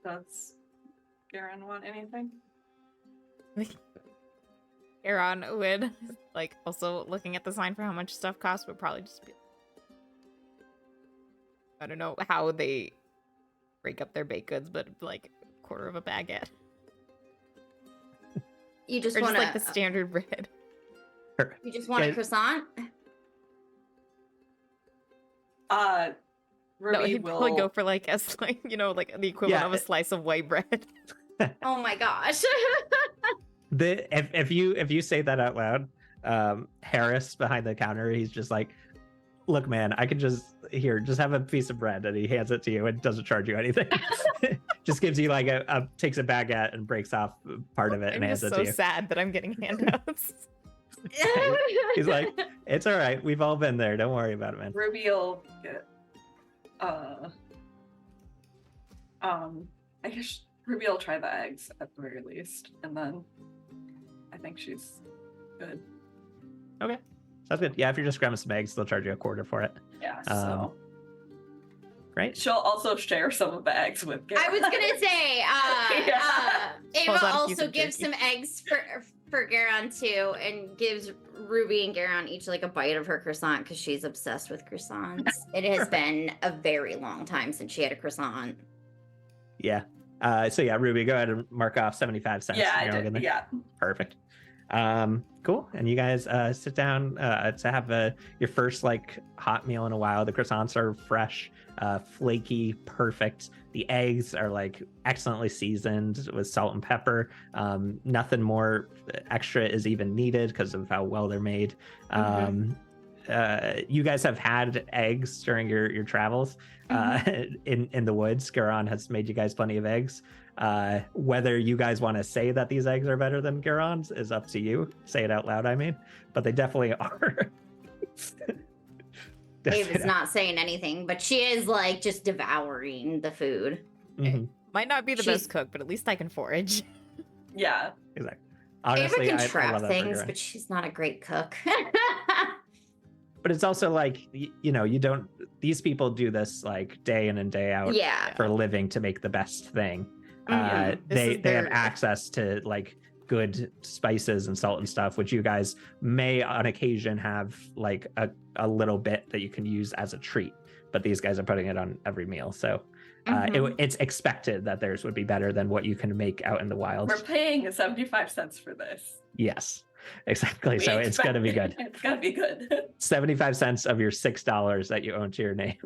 Does Garen want anything? Aaron would, like, also looking at the sign for how much stuff costs would probably just be... I don't know how they break up their baked goods, but like a quarter of a baguette. You just Or want just like the standard bread. You just want a croissant? Ruby No, he'd will probably go for like you know, like the equivalent of a slice of white bread. Oh my gosh. If you say that out loud, Harris behind the counter, he's just like, "Look, man, I can just have a piece of bread," and he hands it to you and doesn't charge you anything. Just gives you like takes a baguette and breaks off part of it and hands it to you. I'm so sad that I'm getting handouts. He's like, "It's all right. We've all been there. Don't worry about it, man." Ruby will get I guess Ruby will try the eggs at the very least, and then I think she's good. Okay, sounds good. Yeah, if you're just grabbing some eggs, they'll charge you a quarter for it. Yeah, so great. She'll also share some of the eggs with Garen. I was gonna say, Ava Pulls out a piece also of gives jerky. some eggs for Garon too, and gives Ruby and Garon each like a bite of her croissant because she's obsessed with croissants. It has been a very long time since she had a croissant. Yeah. So yeah, Ruby, go ahead and mark off 75 cents. Yeah, I You're all did. good there? Yeah. Perfect. Cool. And you guys sit down to have your first like hot meal in a while. The croissants are fresh, flaky, perfect. The eggs are like excellently seasoned with salt and pepper. Nothing more extra is even needed because of how well they're made. You guys have had eggs during your travels in the woods. Garon has made you guys plenty of eggs. Whether you guys want to say that these eggs are better than Garon's is up to you. Say it out loud, I mean, but they definitely are. Ava's not saying anything, but she is like just devouring the food. Mhm. Might not be the She's- best cook, but at least I can forage. Yeah. Exactly. Honestly, Ava can I trap love that for things, Garon. but she's not a great cook. But it's also like you don't. These people do this like day in and day out Yeah. for a living to make the best thing. Mhm. This They is have their- access to like good spices and salt and stuff, which you guys may on occasion have like a little bit that you can use as a treat. But these guys are putting it on every meal, so it's expected that theirs would be better than what you can make out in the wild. We're paying 75 cents for this. Yes, exactly. So it's gonna be good. It's gonna be good. 75 cents of your $6 that you own to your name.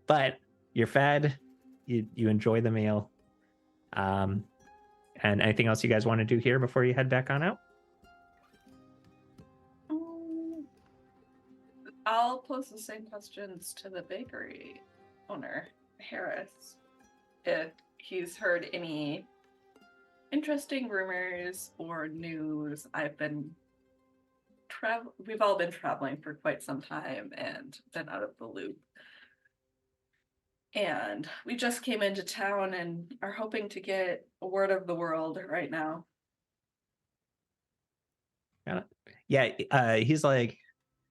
But you're fed, you enjoy the meal. And anything else you guys want to do here before you head back on out? I'll pose the same questions to the bakery owner, Harris, if he's heard any interesting rumors or news. We've all been traveling for quite some time and been out of the loop. And we just came into town and are hoping to get a word of the world right now. Got it. Yeah, he's like,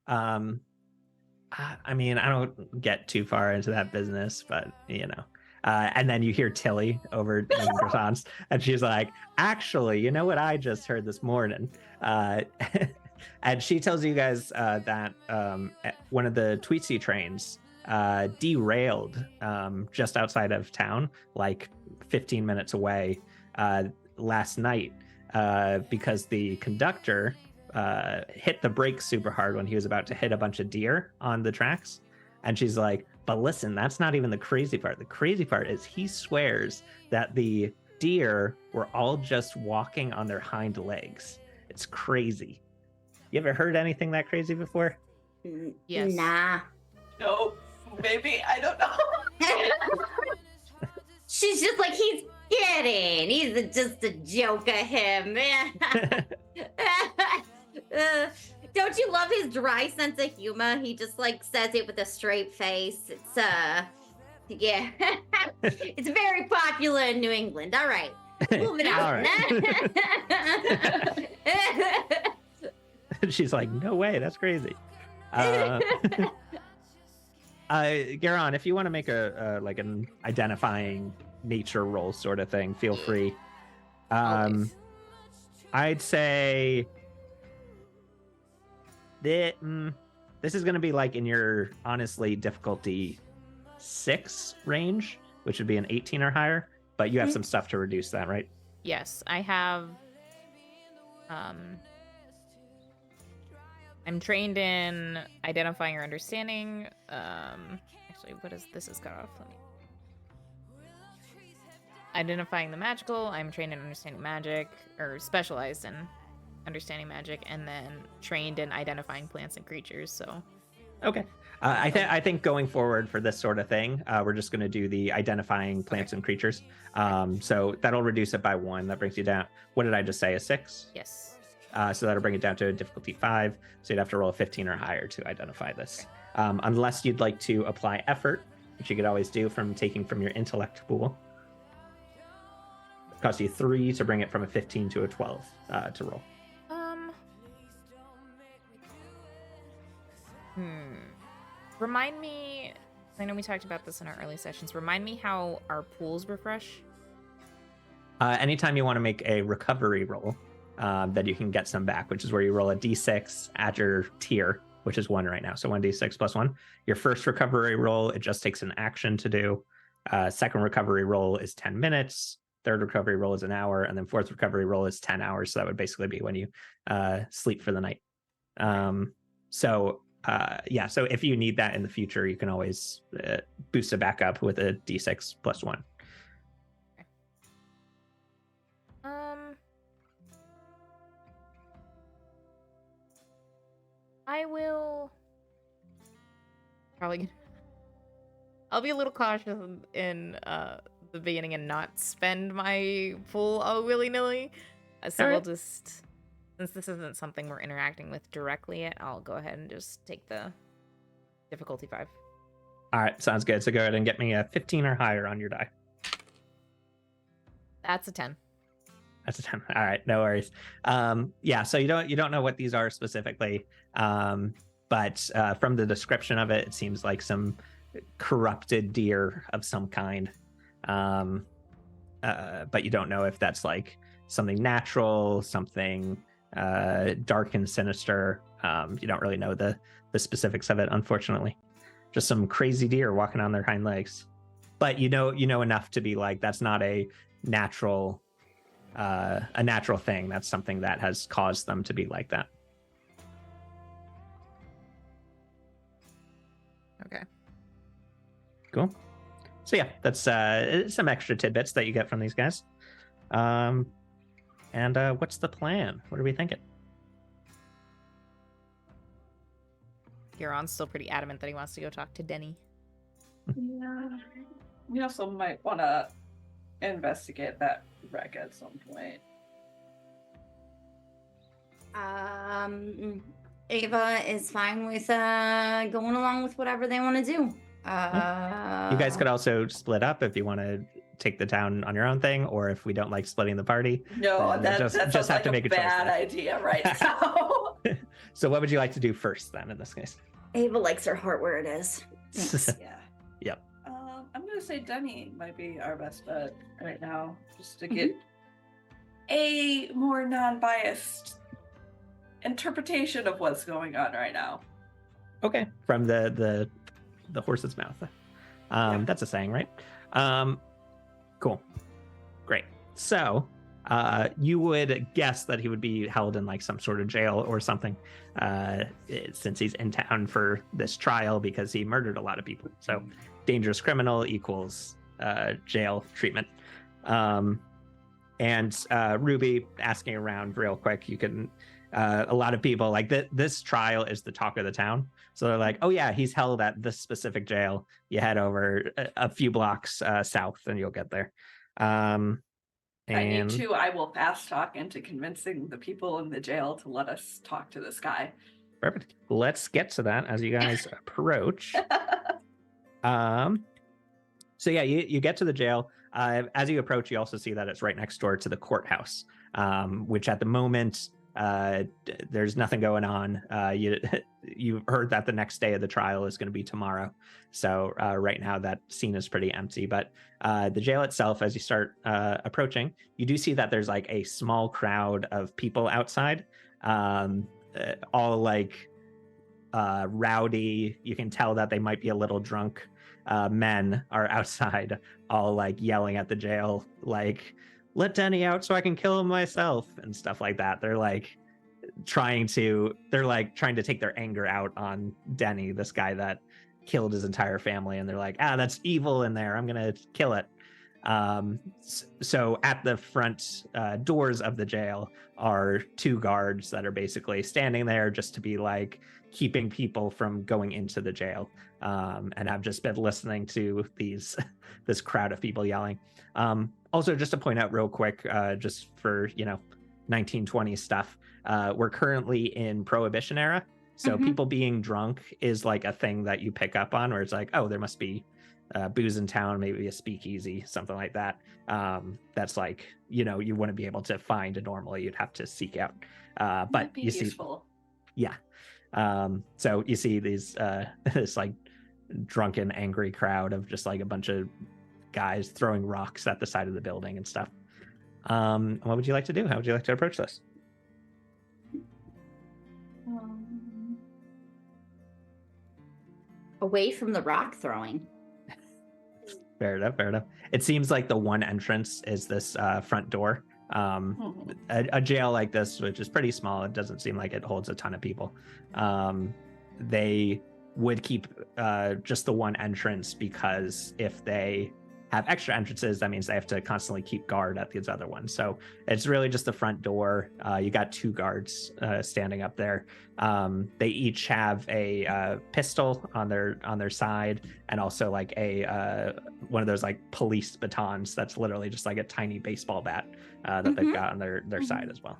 I mean, I don't get too far into that business, but you know. And then you hear Tilly over making croissants, and she's like, "Actually, you know what I just heard this morning?" And she tells you guys that one of the Tweetsy trains derailed just outside of town, like 15 minutes away, last night, because the conductor hit the brakes super hard when he was about to hit a bunch of deer on the tracks. And she's like, but listen, that's not even the crazy part. The crazy part is he swears that the deer were all just walking on their hind legs. It's crazy. You ever heard anything that crazy before? Yes. Nah. No, maybe. I don't know. She's just like, he's kidding. He's just a joke of him. Don't you love his dry sense of humor? He just like says it with a straight face. It's yeah. It's very popular in New England. All right. Moving on. All right. She's like, no way, that's crazy. Garon, if you want to make a like an identifying nature roll sort of thing, feel free. I'd say that this is going to be like in your honestly difficulty 6 range, which would be an 18 or higher, but you have some stuff to reduce that, right? Yes, I have. I'm trained in identifying or understanding. Actually, what is this? Is cut off. Let me. Identifying the magical. I'm trained in understanding magic, or specialized in understanding magic, and then trained in identifying plants and creatures. So. Okay. I think going forward for this sort of thing, we're just going to do the identifying plants and creatures. So that'll reduce it by 1. That brings you down. What did I just say? A 6? Yes. So that'll bring it down to a difficulty 5. So you'd have to roll a 15 or higher to identify this. Unless you'd like to apply effort, which you could always do from taking from your intellect pool. It costs you 3 to bring it from a 15 to a 12 to roll. Remind me, I know we talked about this in our early sessions. Remind me how our pools refresh. Anytime you want to make a recovery roll, that you can get some back, which is where you roll a d6 at your tier, which is 1 right now. So 1d6 plus 1. Your first recovery roll, it just takes an action to do. Second recovery roll is 10 minutes. Third recovery roll is an hour. And then fourth recovery roll is 10 hours. So that would basically be when you sleep for the night. So if you need that in the future, you can always boost it back up with a d6 plus 1. I will probably. I'll be a little cautious in the beginning and not spend my full willy-nilly. So we'll just, since this isn't something we're interacting with directly yet, I'll go ahead and just take the difficulty 5. All right, sounds good. So go ahead and get me a 15 or higher on your die. That's a 10. That's a 10. All right, no worries. So you don't know what these are specifically, but from the description of it, it seems like some corrupted deer of some kind. But you don't know if that's like something natural, something dark and sinister. You don't really know the specifics of it, unfortunately. Just some crazy deer walking on their hind legs. But you know enough to be like, that's not a natural thing. That's something that has caused them to be like that. Okay. Cool. So yeah, that's some extra tidbits that you get from these guys. And what's the plan? What are we thinking? Euron's still pretty adamant that he wants to go talk to Denny. Yeah. We also might want to investigate that wreck at some point. Ava is fine with going along with whatever they want to do. You guys could also split up if you want to take the town on your own thing, or if we don't like splitting the party. No, that just sounds have like to make a a choice bad then. idea right now. So what would you like to do first then in this case? Ava likes her heart where it is. Thanks. Yeah. Yep. I'm gonna say Denny might be our best bet right now, just to get a more non-biased interpretation of what's going on right now. Okay, from the horse's mouth. That's a saying, right? Cool. Great. So You would guess that he would be held in like some sort of jail or something, since he's in town for this trial because he murdered a lot of people. So dangerous criminal equals jail treatment. And Ruby, asking around real quick, you can a lot of people like this trial is the talk of the town, so they're like, oh yeah, he's held at this specific jail. You head over a few blocks south and you'll get there. And I need to. I will fast talk into convincing the people in the jail to let us talk to this guy. Perfect. Let's get to that as you guys approach. So yeah, you get to the jail. As you approach, you also see that it's right next door to the courthouse, which at the moment there's nothing going on. You heard that the next day of the trial is going to be tomorrow, so right now that scene is pretty empty. But the jail itself, as you start approaching, you do see that there's like a small crowd of people outside, all like rowdy. You can tell that they might be a little drunk. Men are outside, all like yelling at the jail, like, let Denny out so I can kill him myself and stuff like that. They're like trying to take their anger out on Denny, this guy that killed his entire family, and they're like, that's evil in there, I'm gonna kill it. So at the front doors of the jail are two guards that are basically standing there just to be like keeping people from going into the jail, and I've just been listening to this crowd of people yelling. Also, just to point out real quick, just for 1920s stuff, we're currently in Prohibition era, so people being drunk is like a thing that you pick up on, where it's like, oh, there must be booze in town, maybe a speakeasy, something like that. That's like, you wouldn't be able to find normally, you'd have to seek out. But you useful. See, yeah. So you see these this like drunken, angry crowd of just like a bunch of guys throwing rocks at the side of the building and stuff. What would you like to do? How would you like to approach this? Away from the rock throwing. Fair enough. It seems like the one entrance is this front door. A jail like this, which is pretty small, it doesn't seem like it holds a ton of people. They would keep just the one entrance, because if they have extra entrances, that means they have to constantly keep guard at these other ones. So it's really just the front door. You got two guards standing up there. They each have a pistol on their side, and also like a one of those like police batons that's literally just like a tiny baseball bat that they've got on their side as well.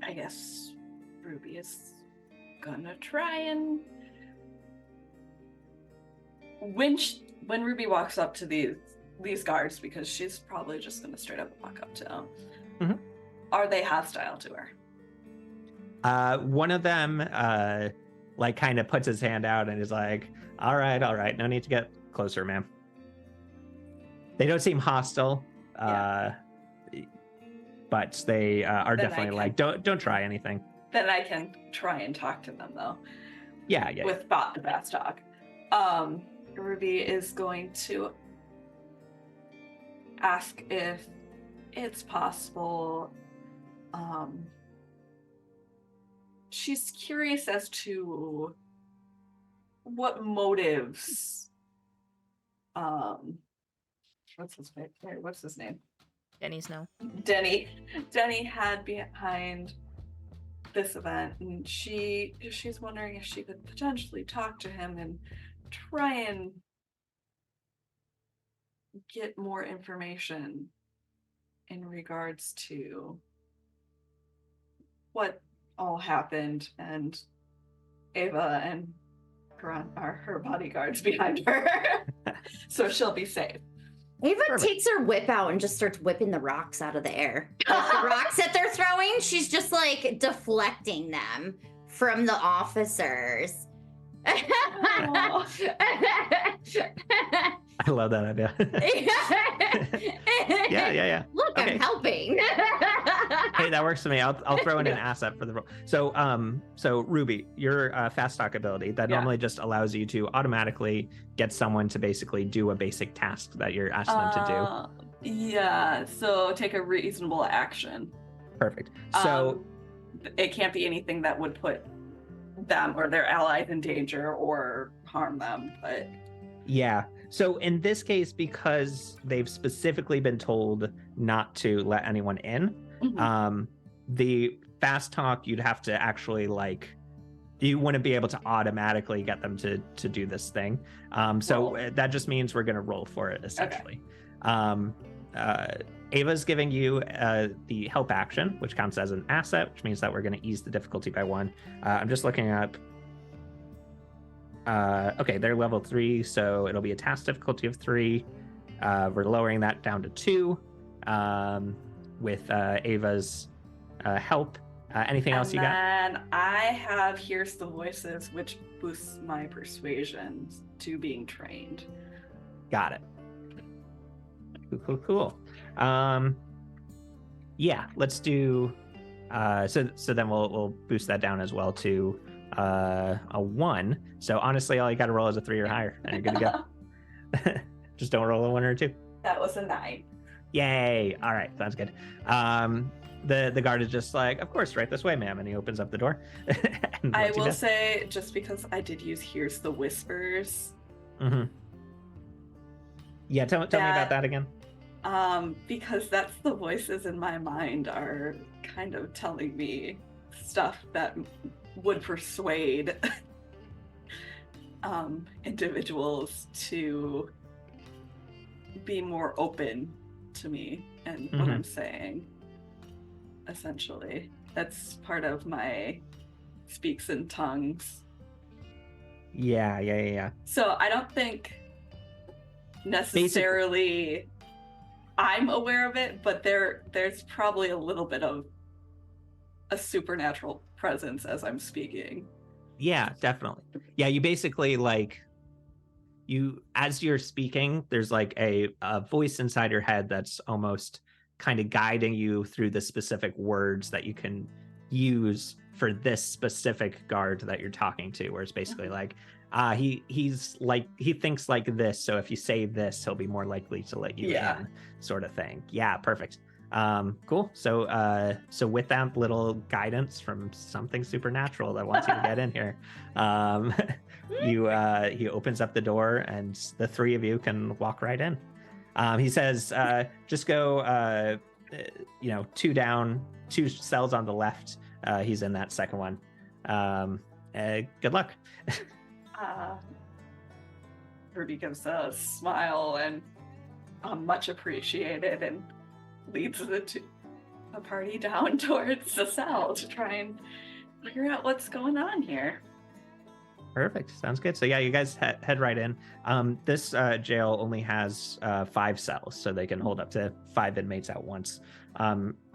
I guess Ruby is gonna try and when Ruby walks up to these guards, because she's probably just gonna straight up walk up to them, are they hostile to her? One of them like kind of puts his hand out and is like, all right, no need to get closer, ma'am. They don't seem hostile, but they are Then definitely like, don't try anything. Then I can try and talk to them though. Yeah. With the fast talk. Ruby is going to ask if it's possible. She's curious as to what motives. What's his name? Denny Snow. Denny had behind this event, and she's wondering if she could potentially talk to him and try and get more information in regards to what all happened, and Ava and Karan are her bodyguards behind her. So she'll be safe. Ava Perfect. takes her whip out and just starts whipping the rocks out of the air. Like the rocks that they're throwing, she's just like deflecting them from the officers. I love that idea. Yeah. Look, Okay. I'm helping. Hey, that works for me. I'll throw in an asset for the role. So Ruby, your fast talk ability that normally just allows you to automatically get someone to basically do a basic task that you're asking them to do. Yeah, so take a reasonable action. Perfect. So it can't be anything that would put them or their allies in danger or harm them, but yeah. So in this case, because they've specifically been told not to let anyone in, the fast talk, you'd have to actually like, you wouldn't be able to automatically get them to do this thing. So that just means we're going to roll for it, essentially. Okay. Ava's giving you the help action, which counts as an asset, which means that we're going to ease the difficulty by 1. I'm just looking up. Okay, they're level 3, so it'll be a task difficulty of 3. We're lowering that down to 2 with Ava's help. Anything else you got? And I have Here's the Voices, which boosts my persuasion to being trained. Got it. Cool. Yeah, let's do. So then we'll boost that down as well to a 1. So honestly, all you got to roll is a 3 or higher, and you're good to go. Just don't roll a 1 or a 2. That was a 9. Yay! All right, sounds good. The guard is just like, of course, right this way, ma'am, and he opens up the door. I will say, just because I did use Here's the Whispers. Yeah, tell me about that again. Because that's the voices in my mind are kind of telling me stuff that would persuade individuals to be more open to me and what I'm saying. Essentially, that's part of my speaks in tongues. Yeah. So I don't think necessarily I'm aware of it, but there's probably a little bit of a supernatural presence as I'm speaking. Yeah, definitely. Yeah, you basically like as you're speaking, there's like a voice inside your head that's almost kind of guiding you through the specific words that you can use for this specific guard that you're talking to, where it's basically like he's like, he thinks like this, so if you say this, he'll be more likely to let you in, sort of thing. Yeah, perfect. Cool. So with that little guidance from something supernatural that wants you to get in here, he opens up the door and the 3 of you can walk right in. He says, just go 2 down, 2 cells on the left. He's in that second one. Good luck. Ruby gives a smile and much appreciated, and leads the party down towards the cell to try and figure out what's going on here. Perfect. Sounds good. So yeah, you guys head right in. This jail only has 5 cells, so they can hold up to 5 inmates at once.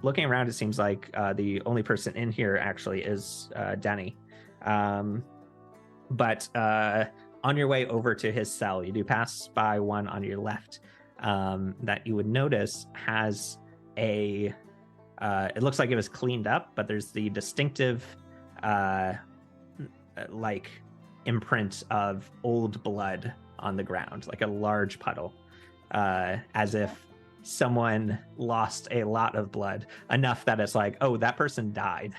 Looking around, it seems like the only person in here actually is Denny. But on your way over to his cell, you do pass by one on your left that you would notice has it looks like it was cleaned up, but there's the distinctive like imprint of old blood on the ground, like a large puddle, as if someone lost a lot of blood, enough that it's like, oh, that person died.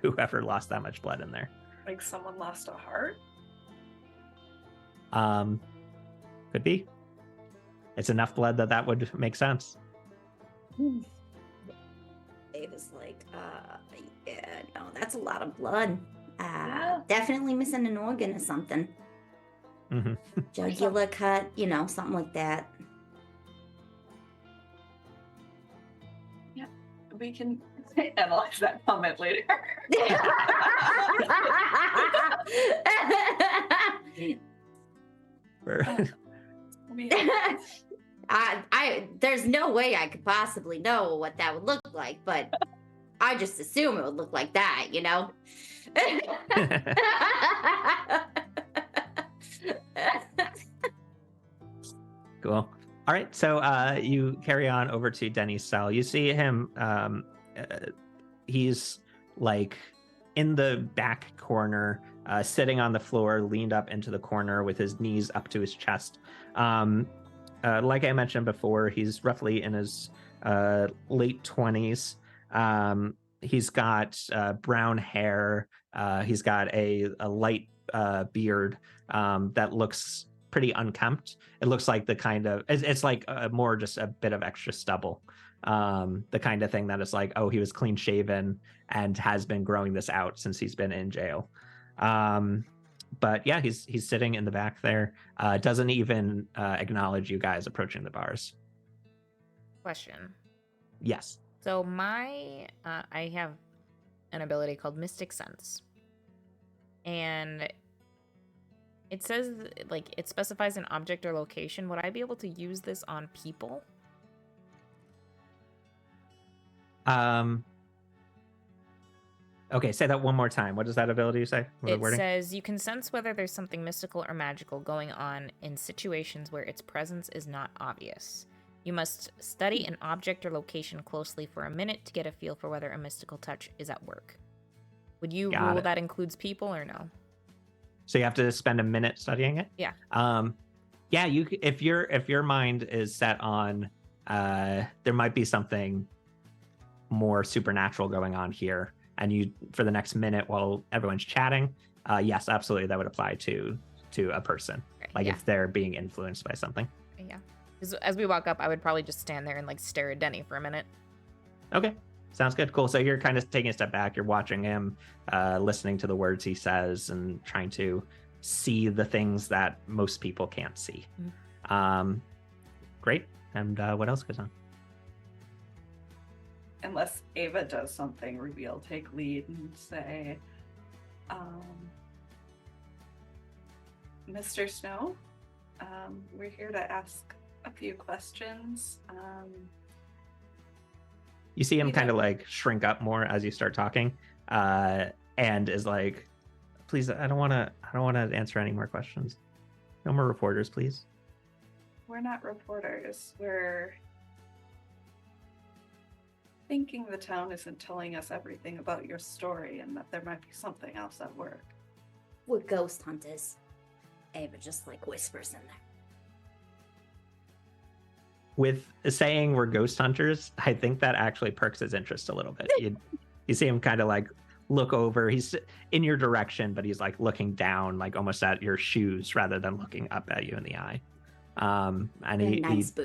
Whoever lost that much blood in there. Like someone lost a heart? Could be. It's enough blood that would make sense. Ava's like, yeah, no, that's a lot of blood. Definitely missing an organ or something. Jugular cut, something like that. Yeah, we can analyze that comment later. There's no way I could possibly know what that would look like, but I just assume it would look like that, Cool. All right, so you carry on over to Denny's cell. You see him, he's like in the back corner, sitting on the floor, leaned up into the corner with his knees up to his chest. like I mentioned before, he's roughly in his late 20s. He's got brown hair. He's got a light beard that looks pretty unkempt. It looks like the kind of, it's like more just a bit of extra stubble. The kind of thing that is like, oh, he was clean shaven and has been growing this out since he's been in jail. But yeah, he's sitting in the back there. Doesn't even acknowledge you guys approaching the bars. Question. Yes. So I have an ability called Mystic Sense. And it says, like, it specifies an object or location. Would I be able to use this on people? Okay, say that one more time. What does that ability say? It says you can sense whether there's something mystical or magical going on in situations where its presence is not obvious. You must study an object or location closely for a minute to get a feel for whether a mystical touch is at work. Would you rule that includes people or no? So you have to spend a minute studying it? Yeah. Yeah, you if your mind is set on there might be something more supernatural going on here, and you for the next minute while everyone's chatting, yes, absolutely that would apply to a person. Okay, like if they're being influenced by something. Yeah. Because as we walk up, I would probably just stand there and like stare at Denny for a minute. Okay. Sounds good. Cool. So you're kind of taking a step back. You're watching him, listening to the words he says and trying to see the things that most people can't see. Great. And what else goes on? Unless Ava does something, Ruby will take lead and say, Mr. Snow, we're here to ask a few questions. You see him kind of like shrink up more as you start talking, and is like, "Please, I don't want to answer any more questions. No more reporters, please." We're not reporters. We're thinking the town isn't telling us everything about your story, and that there might be something else at work. We're ghost hunters. Ava just like whispers in there. With saying we're ghost hunters, I think that actually perks his interest a little bit. You see him kind of like look over. He's in your direction, but he's like looking down, like almost at your shoes rather than looking up at you in the eye. And he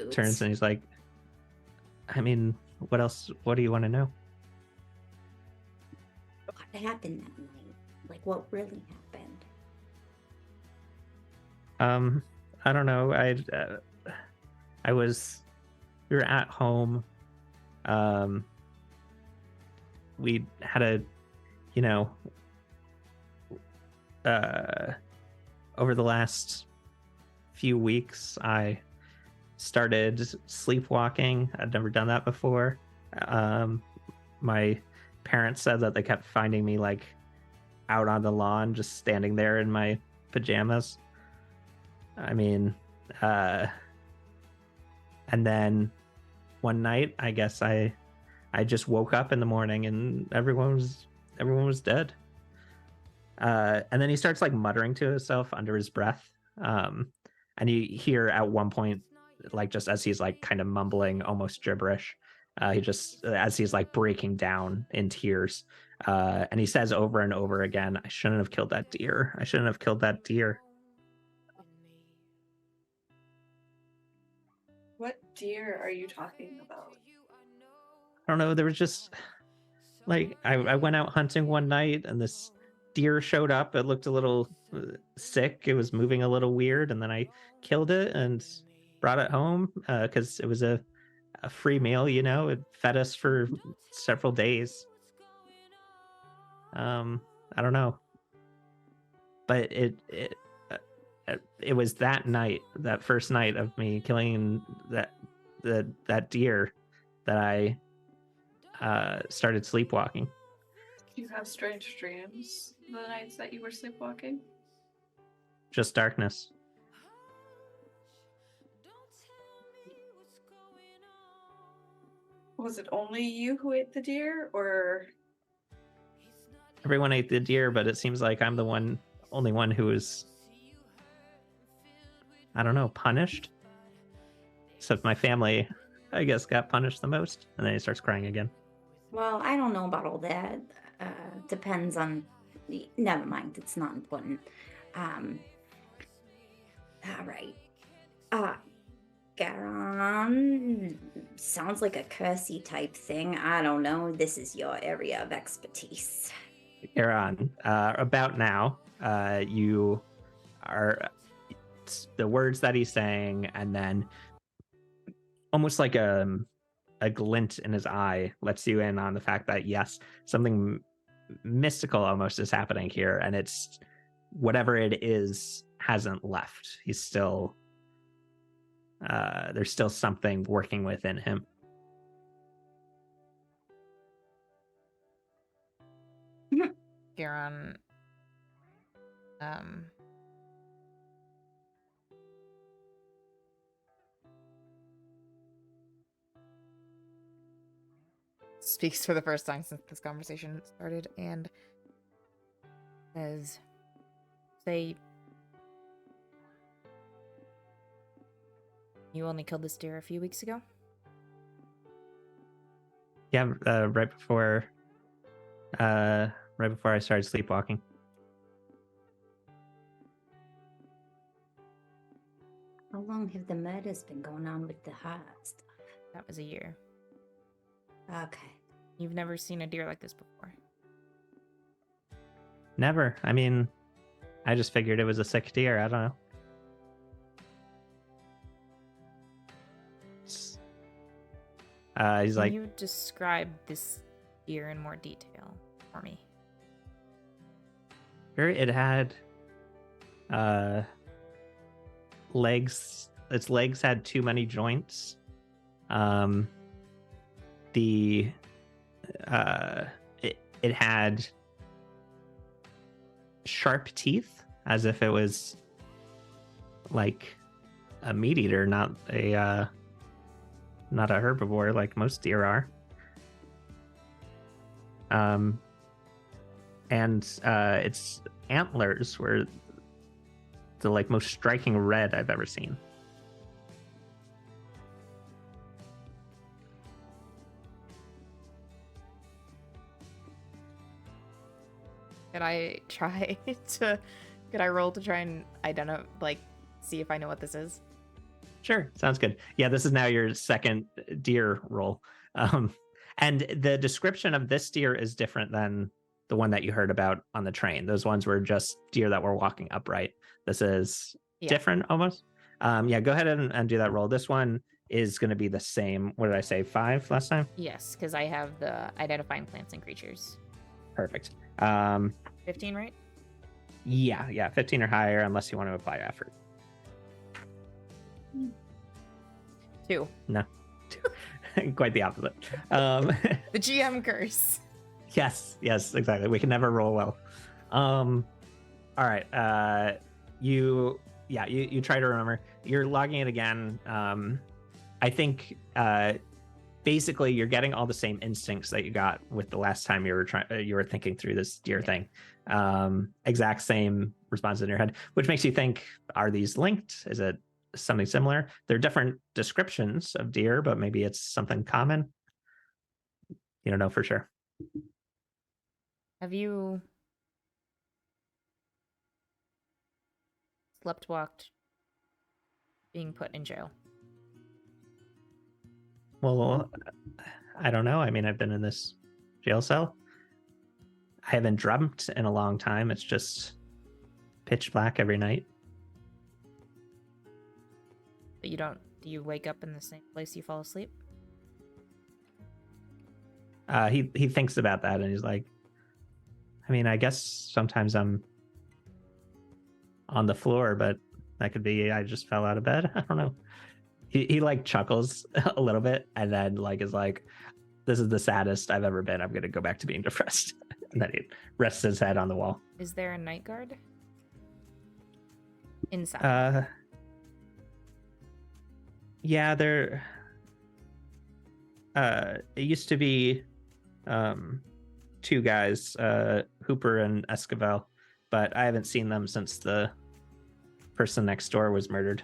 turns and he's like, I mean, what else? What do you want to know? What happened that night? Like, what really happened? I don't know. We were at home. We had over the last few weeks, I started sleepwalking. I'd never done that before. My parents said that they kept finding me like out on the lawn, just standing there in my pajamas. I mean, and then one night, I guess I just woke up in the morning and everyone was dead. And then he starts like muttering to himself under his breath. And you hear at one point, like just as he's like kind of mumbling almost gibberish, as he's like breaking down in tears, and he says over and over again, I shouldn't have killed that deer. I shouldn't have killed that deer. What deer are you talking about? I don't know. There was just like I went out hunting one night and this deer showed up. It looked a little sick. It was moving a little weird, and then I killed it and brought it home because it was a free meal. It fed us for several days. I don't know, but it was that night, that first night of me killing that deer, that I started sleepwalking. Do you have strange dreams the nights that you were sleepwalking? Just darkness. Was it only you who ate the deer, or? Everyone ate the deer, but it seems like I'm the only one who was, I don't know, punished. Except my family, I guess, got punished the most. And then he starts crying again. Well, I don't know about all that. Depends on. Never mind. It's not important. All right. Garon, sounds like a cursey type thing. I don't know. This is your area of expertise. Aaron, about now, you are the words that he's saying, and then almost like a glint in his eye lets you in on the fact that yes, something mystical almost is happening here, and it's whatever it is hasn't left. He's still there's still something working within him. Garon speaks for the first time since this conversation started and says, say, you only killed this deer a few weeks ago? Yeah, right before I started sleepwalking. How long have the murders been going on with the heart stuff? That was a year. Okay. You've never seen a deer like this before. Never. I mean, I just figured it was a sick deer. I don't know. He's Can like, you describe this deer in more detail for me? sure, it had legs. Its legs had too many joints. It had sharp teeth, as if it was like a meat eater, not a herbivore like most deer are. And its antlers were the like most striking red I've ever seen. Could I roll to try and identify, like, see if I know what this is? Sure, sounds good. Yeah, this is now your second deer roll. And the description of this deer is different than the one that you heard about on the train. Those ones were just deer that were walking upright. This is different almost. Yeah, go ahead and do that roll. This one is going to be the same. What did I say? 5 last time? Yes, because I have the identifying plants and creatures. Perfect. 15, right? Yeah, 15 or higher, unless you want to apply effort. 2. No. Quite the opposite. The GM curse. Yes, exactly. We can never roll well. All right. You try to remember. You're logging it again. I think basically you're getting all the same instincts that you got with the last time you were thinking through this deer thing. Exact same response in your head, which makes you think, are these linked? Is it something similar? They're different descriptions of deer, but maybe it's something common. You don't know for sure. Have you sleptwalked being put in jail? Well, I don't know. I mean, I've been in this jail cell. I haven't dreamt in a long time. It's just pitch black every night. But do you wake up in the same place you fall asleep? He thinks about that and he's like, I mean, I guess sometimes I'm on the floor, but that could be I just fell out of bed. I don't know. He like chuckles a little bit and then like is like, this is the saddest I've ever been. I'm gonna go back to being depressed. And then he rests his head on the wall. Is there a night guard inside? Yeah, there it used to be 2 guys, Hooper and Esquivel, but I haven't seen them since the person next door was murdered.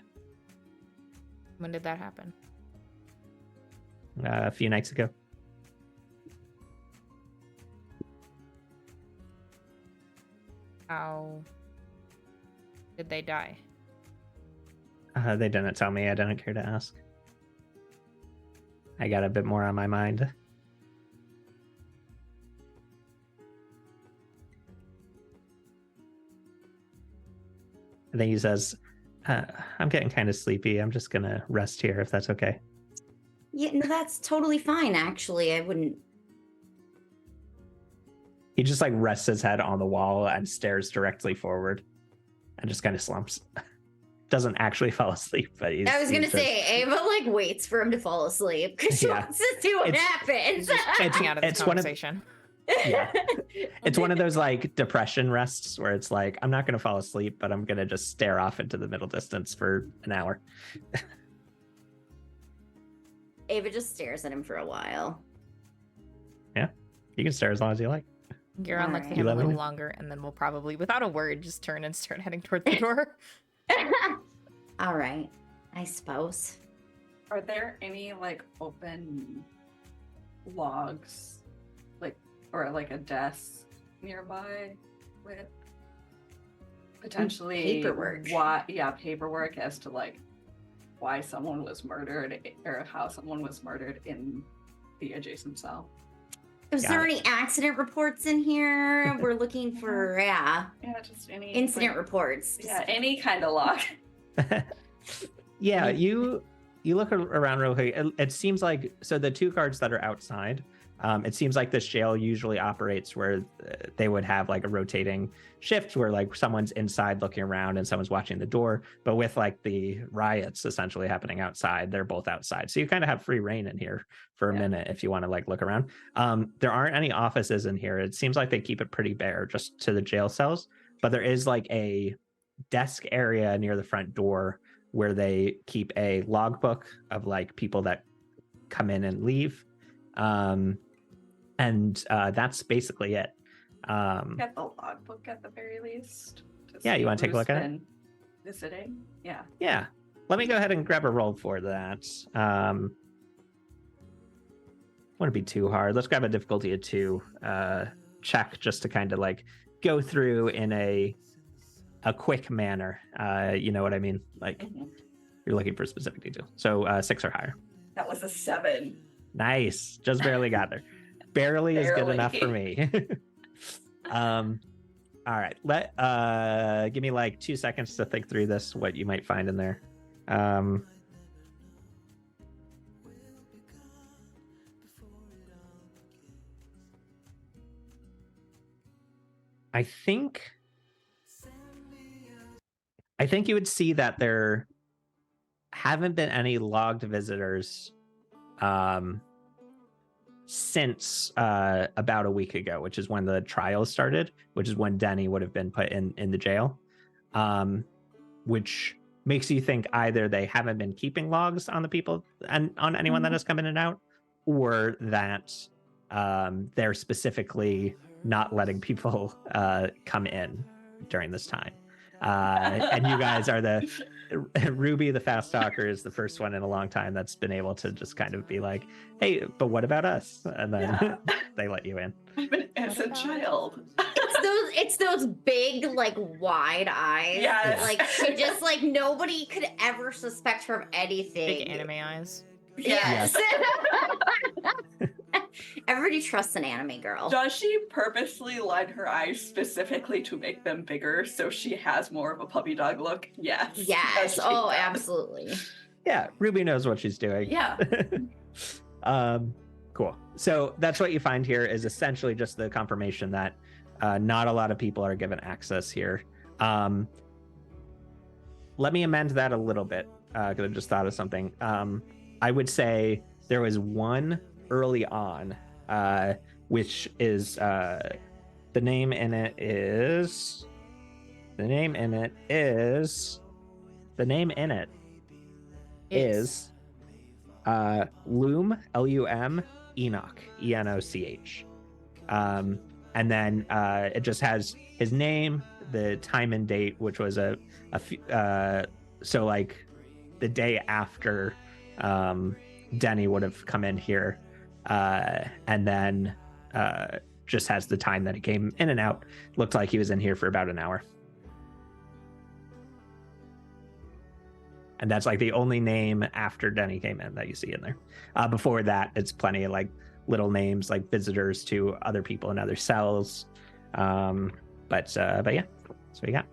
When did that happen? A few nights ago. How did they die? They didn't tell me. I didn't care to ask. I got a bit more on my mind. And then he says, I'm getting kind of sleepy. I'm just going to rest here if that's okay. Yeah, no, that's totally fine, actually. I wouldn't. He just like rests his head on the wall and stares directly forward and just kind of slumps. Doesn't actually fall asleep, but he's. I was gonna he's just- say Ava like waits for him to fall asleep because she Yeah. wants to see what It's- happens. Getting out of the it's one of- conversation. Yeah. It's one of those like depression rests where it's like, I'm not going to fall asleep, but I'm going to just stare off into the middle distance for an hour. Ava just stares at him for a while. You can stare as long as you like. Giron looks Alright. at You him a let me little know. longer, and then we'll probably, without a word, just turn and start heading towards the door. All right, I suppose. Are there any like open logs, like, or like a desk nearby with potentially paperwork. Paperwork as to like why someone was murdered or how someone was murdered in the adjacent cell? Is Got there it. any accident reports in here? We're looking for Yeah, just any incident like, reports. Yeah, any kind of log. Yeah, you look around real quick. It seems like, so the two guards that are outside, it seems like this jail usually operates where they would have like a rotating shift where like someone's inside looking around and someone's watching the door. But with like the riots essentially happening outside, they're both outside. So you kind of have free reign in here for a minute if you want to like look around. There aren't any offices in here. It seems like they keep it pretty bare just to the jail cells. But there is like a desk area near the front door where they keep a logbook of like people that come in and leave. And that's basically it. Get the logbook at the very least. Yeah, see you wanna take a who's look at it? been visiting? Yeah. Yeah. Let me go ahead and grab a roll for that. Wouldn't be too hard. Let's grab a difficulty of 2 check just to kind of like go through in a quick manner. You know what I mean? Like Mhm. you're looking for a specific detail. So 6 or higher. That was a 7. Nice. Just barely got there. Barely is good Barely. enough for me. All right. Give me like 2 seconds to think through this, what you might find in there. I think you would see that there haven't been any logged visitors since about a week ago, which is when the trial started, which is when Denny would have been put in the jail, which makes you think either they haven't been keeping logs on the people and on anyone that has come in and out, or that they're specifically not letting people come in during this time. And you guys are the Ruby, the fast talker, is the first one in a long time that's been able to just kind of be like, hey, but what about us? And then they let you in. I'm an innocent child. It's those big, like, wide eyes. Yes. Like, she just, like, nobody could ever suspect her of anything. Big anime eyes. Yes. Everybody trusts an anime girl. Does she purposely line her eyes specifically to make them bigger so she has more of a puppy dog look? Yes. Yes. she Oh, does. absolutely. Yeah, Ruby knows what she's doing. Yeah. Cool. So that's what you find here is essentially just the confirmation that not a lot of people are given access here. Let me amend that a little bit because I just thought of something. I would say there was one early on, which is the name in it is Loom, Lum, Enoch, Enoch. And then it just has his name, the time and date, which was so like the day after Denny would have come in here, and then just has the time that he came in and out. Looked like he was in here for about an hour. And that's like the only name after Denny came in that you see in there. Before that, it's plenty of like little names, like visitors to other people in other cells. But yeah, that's what you got.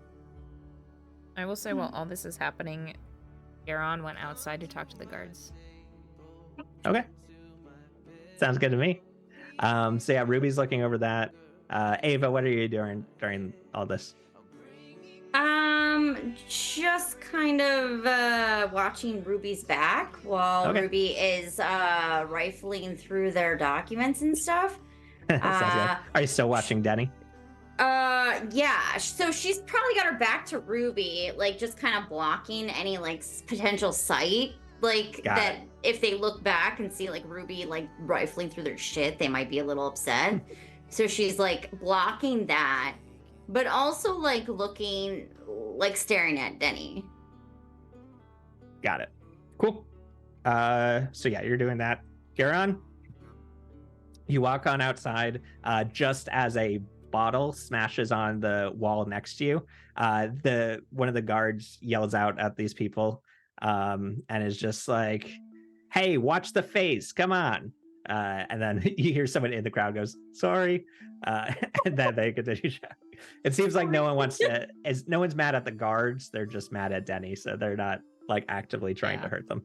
I will say, while all this is happening, Garon went outside to talk to the guards. Okay. Sounds good to me. So yeah, Ruby's looking over that. Ava, what are you doing during all this? Just kind of watching Ruby's back while Okay. Ruby is rifling through their documents and stuff. Sounds good. Are you still watching Denny? Yeah. So she's probably got her back to Ruby, like just kind of blocking any like potential sight, like Got that. it. If they look back and see like Ruby like rifling through their shit, they might be a little upset. So she's like blocking that, but also like looking, like staring at Denny. Got it. Cool. So yeah, you're doing that. Garon, you walk on outside just as a bottle smashes on the wall next to you. One of the guards yells out at these people and is just like, hey, watch the face, come on. And then you hear someone in the crowd goes, sorry. And then they continue shouting. It seems like no one's mad at the guards. They're just mad at Denny. So they're not like actively trying to hurt them.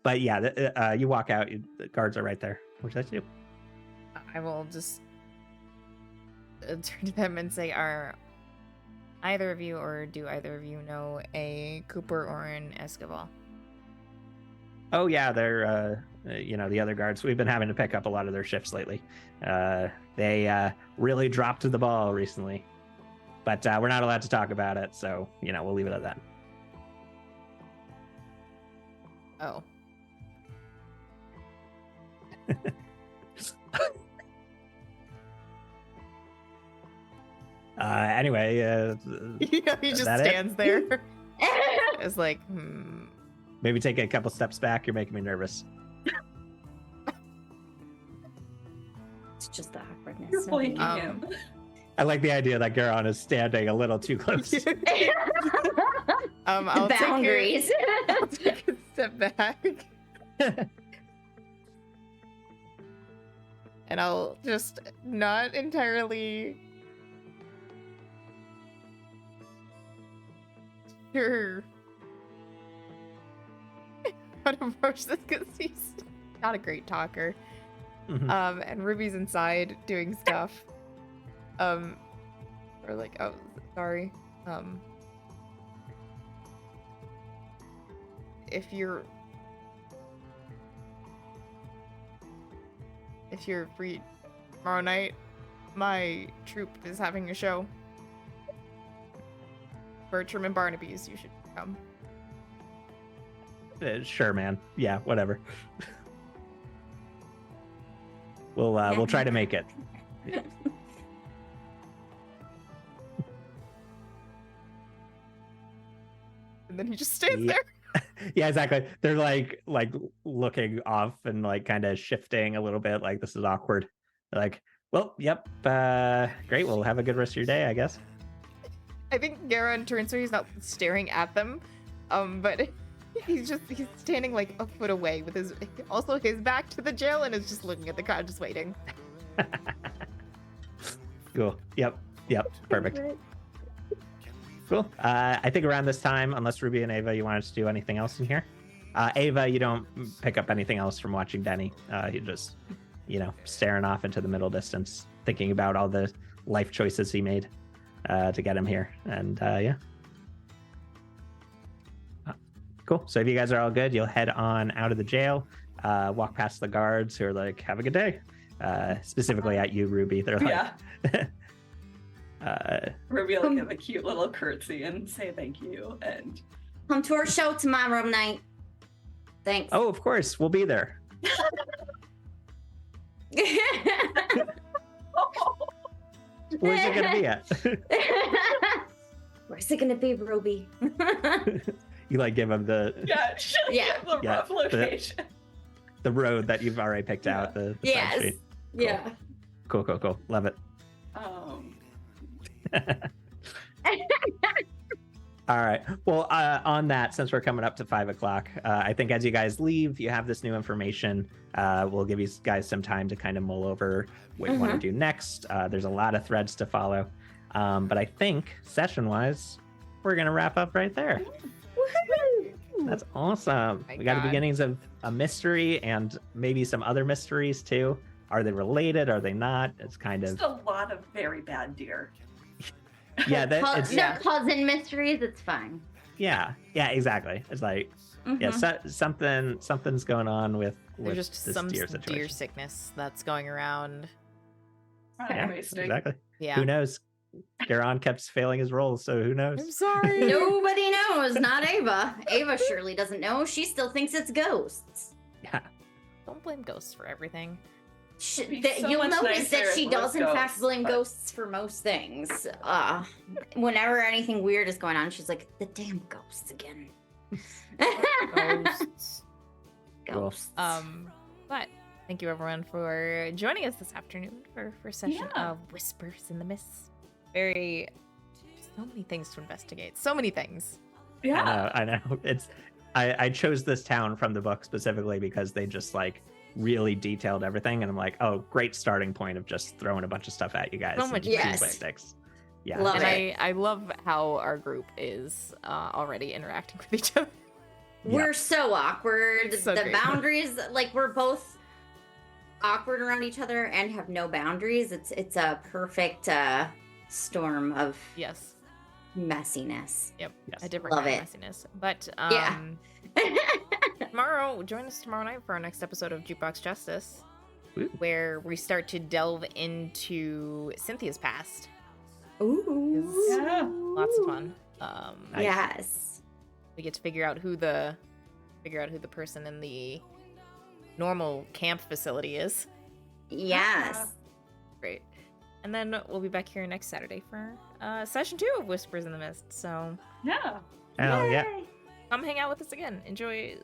But yeah, you walk out, the guards are right there. What should I do? I will just turn to them and say, are either of you, or do either of you know a Cooper or an Escobar? Oh yeah, they're the other guards. We've been having to pick up a lot of their shifts lately. They really dropped the ball recently, but we're not allowed to talk about it, so we'll leave it at that. Oh. Anyway, He just stands there. It's like, Maybe take a couple steps back. You're making me nervous. It's just the awkwardness. You're blinking him. I like the idea that Garon is standing a little too close. I'll Boundaries. I'll take a step back. And I'll just not entirely sure how to approach this because he's not a great talker. Mhm. And Ruby's inside doing stuff. Or like, oh, sorry. If you're free tomorrow night, my troupe is having a show. Bertram and Barnaby's, you should come. Sure, man. Yeah, whatever. We'll try to make it. And then he just stands Yeah. there. Yeah, exactly. They're like looking off and like kind of shifting a little bit. Like, this is awkward. They're like, well, yep. Great. We'll have a good rest of your day, I guess. I think Garon turns so he's not staring at them. But he's standing like a foot away with his back to the jail and is just looking at the crowd, just waiting. Cool. Yep. Perfect. Cool. I think around this time, unless Ruby and Ava, you wanted to do anything else in here? Ava, you don't pick up anything else from watching Denny. He just, staring off into the middle distance, thinking about all the life choices he made to get him here. And yeah. Cool. So if you guys are all good, you'll head on out of the jail, walk past the guards who are like, have a good day. Specifically at you, Ruby. They're like, Yeah. Ruby will Um, give a cute little curtsy and say thank you. And Come to our show tomorrow night. Thanks. oh, of course, we'll be there. Where's it gonna be at? Where's it gonna be, Ruby? You You like give them the Yeah, Yeah. the Yeah, rough location. the road that you've already picked out. The side Yes. street. Yeah. Cool. Love it. All right. Well, on that, since we're coming up to 5 o'clock, I think as you guys leave, you have this new information. We'll give you guys some time to kind of mull over what you want to do next. There's a lot of threads to follow. But I think session-wise, we're going to wrap up right there. That's awesome. My We got the God. beginnings of a mystery and maybe some other mysteries too. Are they related? Are they not? It's kind of Just a lot of very bad deer. yeah. It's They're cousin mysteries. It's fine. yeah, exactly. It's like yeah, something's going on with There's just this some deer deer situation. sickness that's going around. Yeah, Wasting. exactly. Yeah. Who knows? Garon kept failing his roles, so who I'm knows? sorry. Nobody knows. Not Ava. Ava surely doesn't know. She still thinks it's ghosts. Yeah, Don't blame ghosts for everything. Be so You'll much notice that nicer she if it does was in fact ghosts, blame but- ghosts for most things. Whenever anything weird is going on, she's like, the damn ghosts again. Ghosts. Cool. Ghosts. But thank you everyone for joining us this afternoon for a session Yeah. of Whispers in the Mist. Very so many things to investigate. So many things. Yeah. I know. It's I chose this town from the book specifically because they just like really detailed everything, and I'm like, oh, great starting point of just throwing a bunch of stuff at you guys. So and much seeing Yes. what sticks. Yeah, Love and it. I love how our group is already interacting with each other. We're so awkward. So the great. boundaries, like we're both awkward around each other and have no boundaries. It's a perfect storm of Yes. messiness. Yep. Yes. A different Love kind it. of messiness. But Yeah. join us tomorrow night for our next episode of Jukebox Justice, Woo. where we start to delve into Cynthia's past. Ooh. Yeah. Lots of fun. Nice. Yes. We get to figure out who the person in the normal camp facility is. Yes. Great. And then we'll be back here next Saturday for session 2 of Whispers in the Mist. So Yeah. Hell yeah. Yay. come hang out with us again.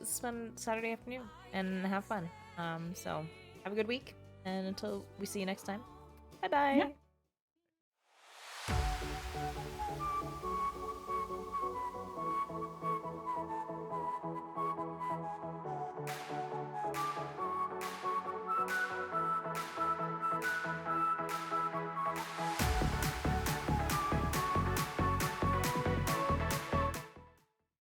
Spend Saturday afternoon and have fun. So have a good week, and until we see you next time, bye bye. Yeah.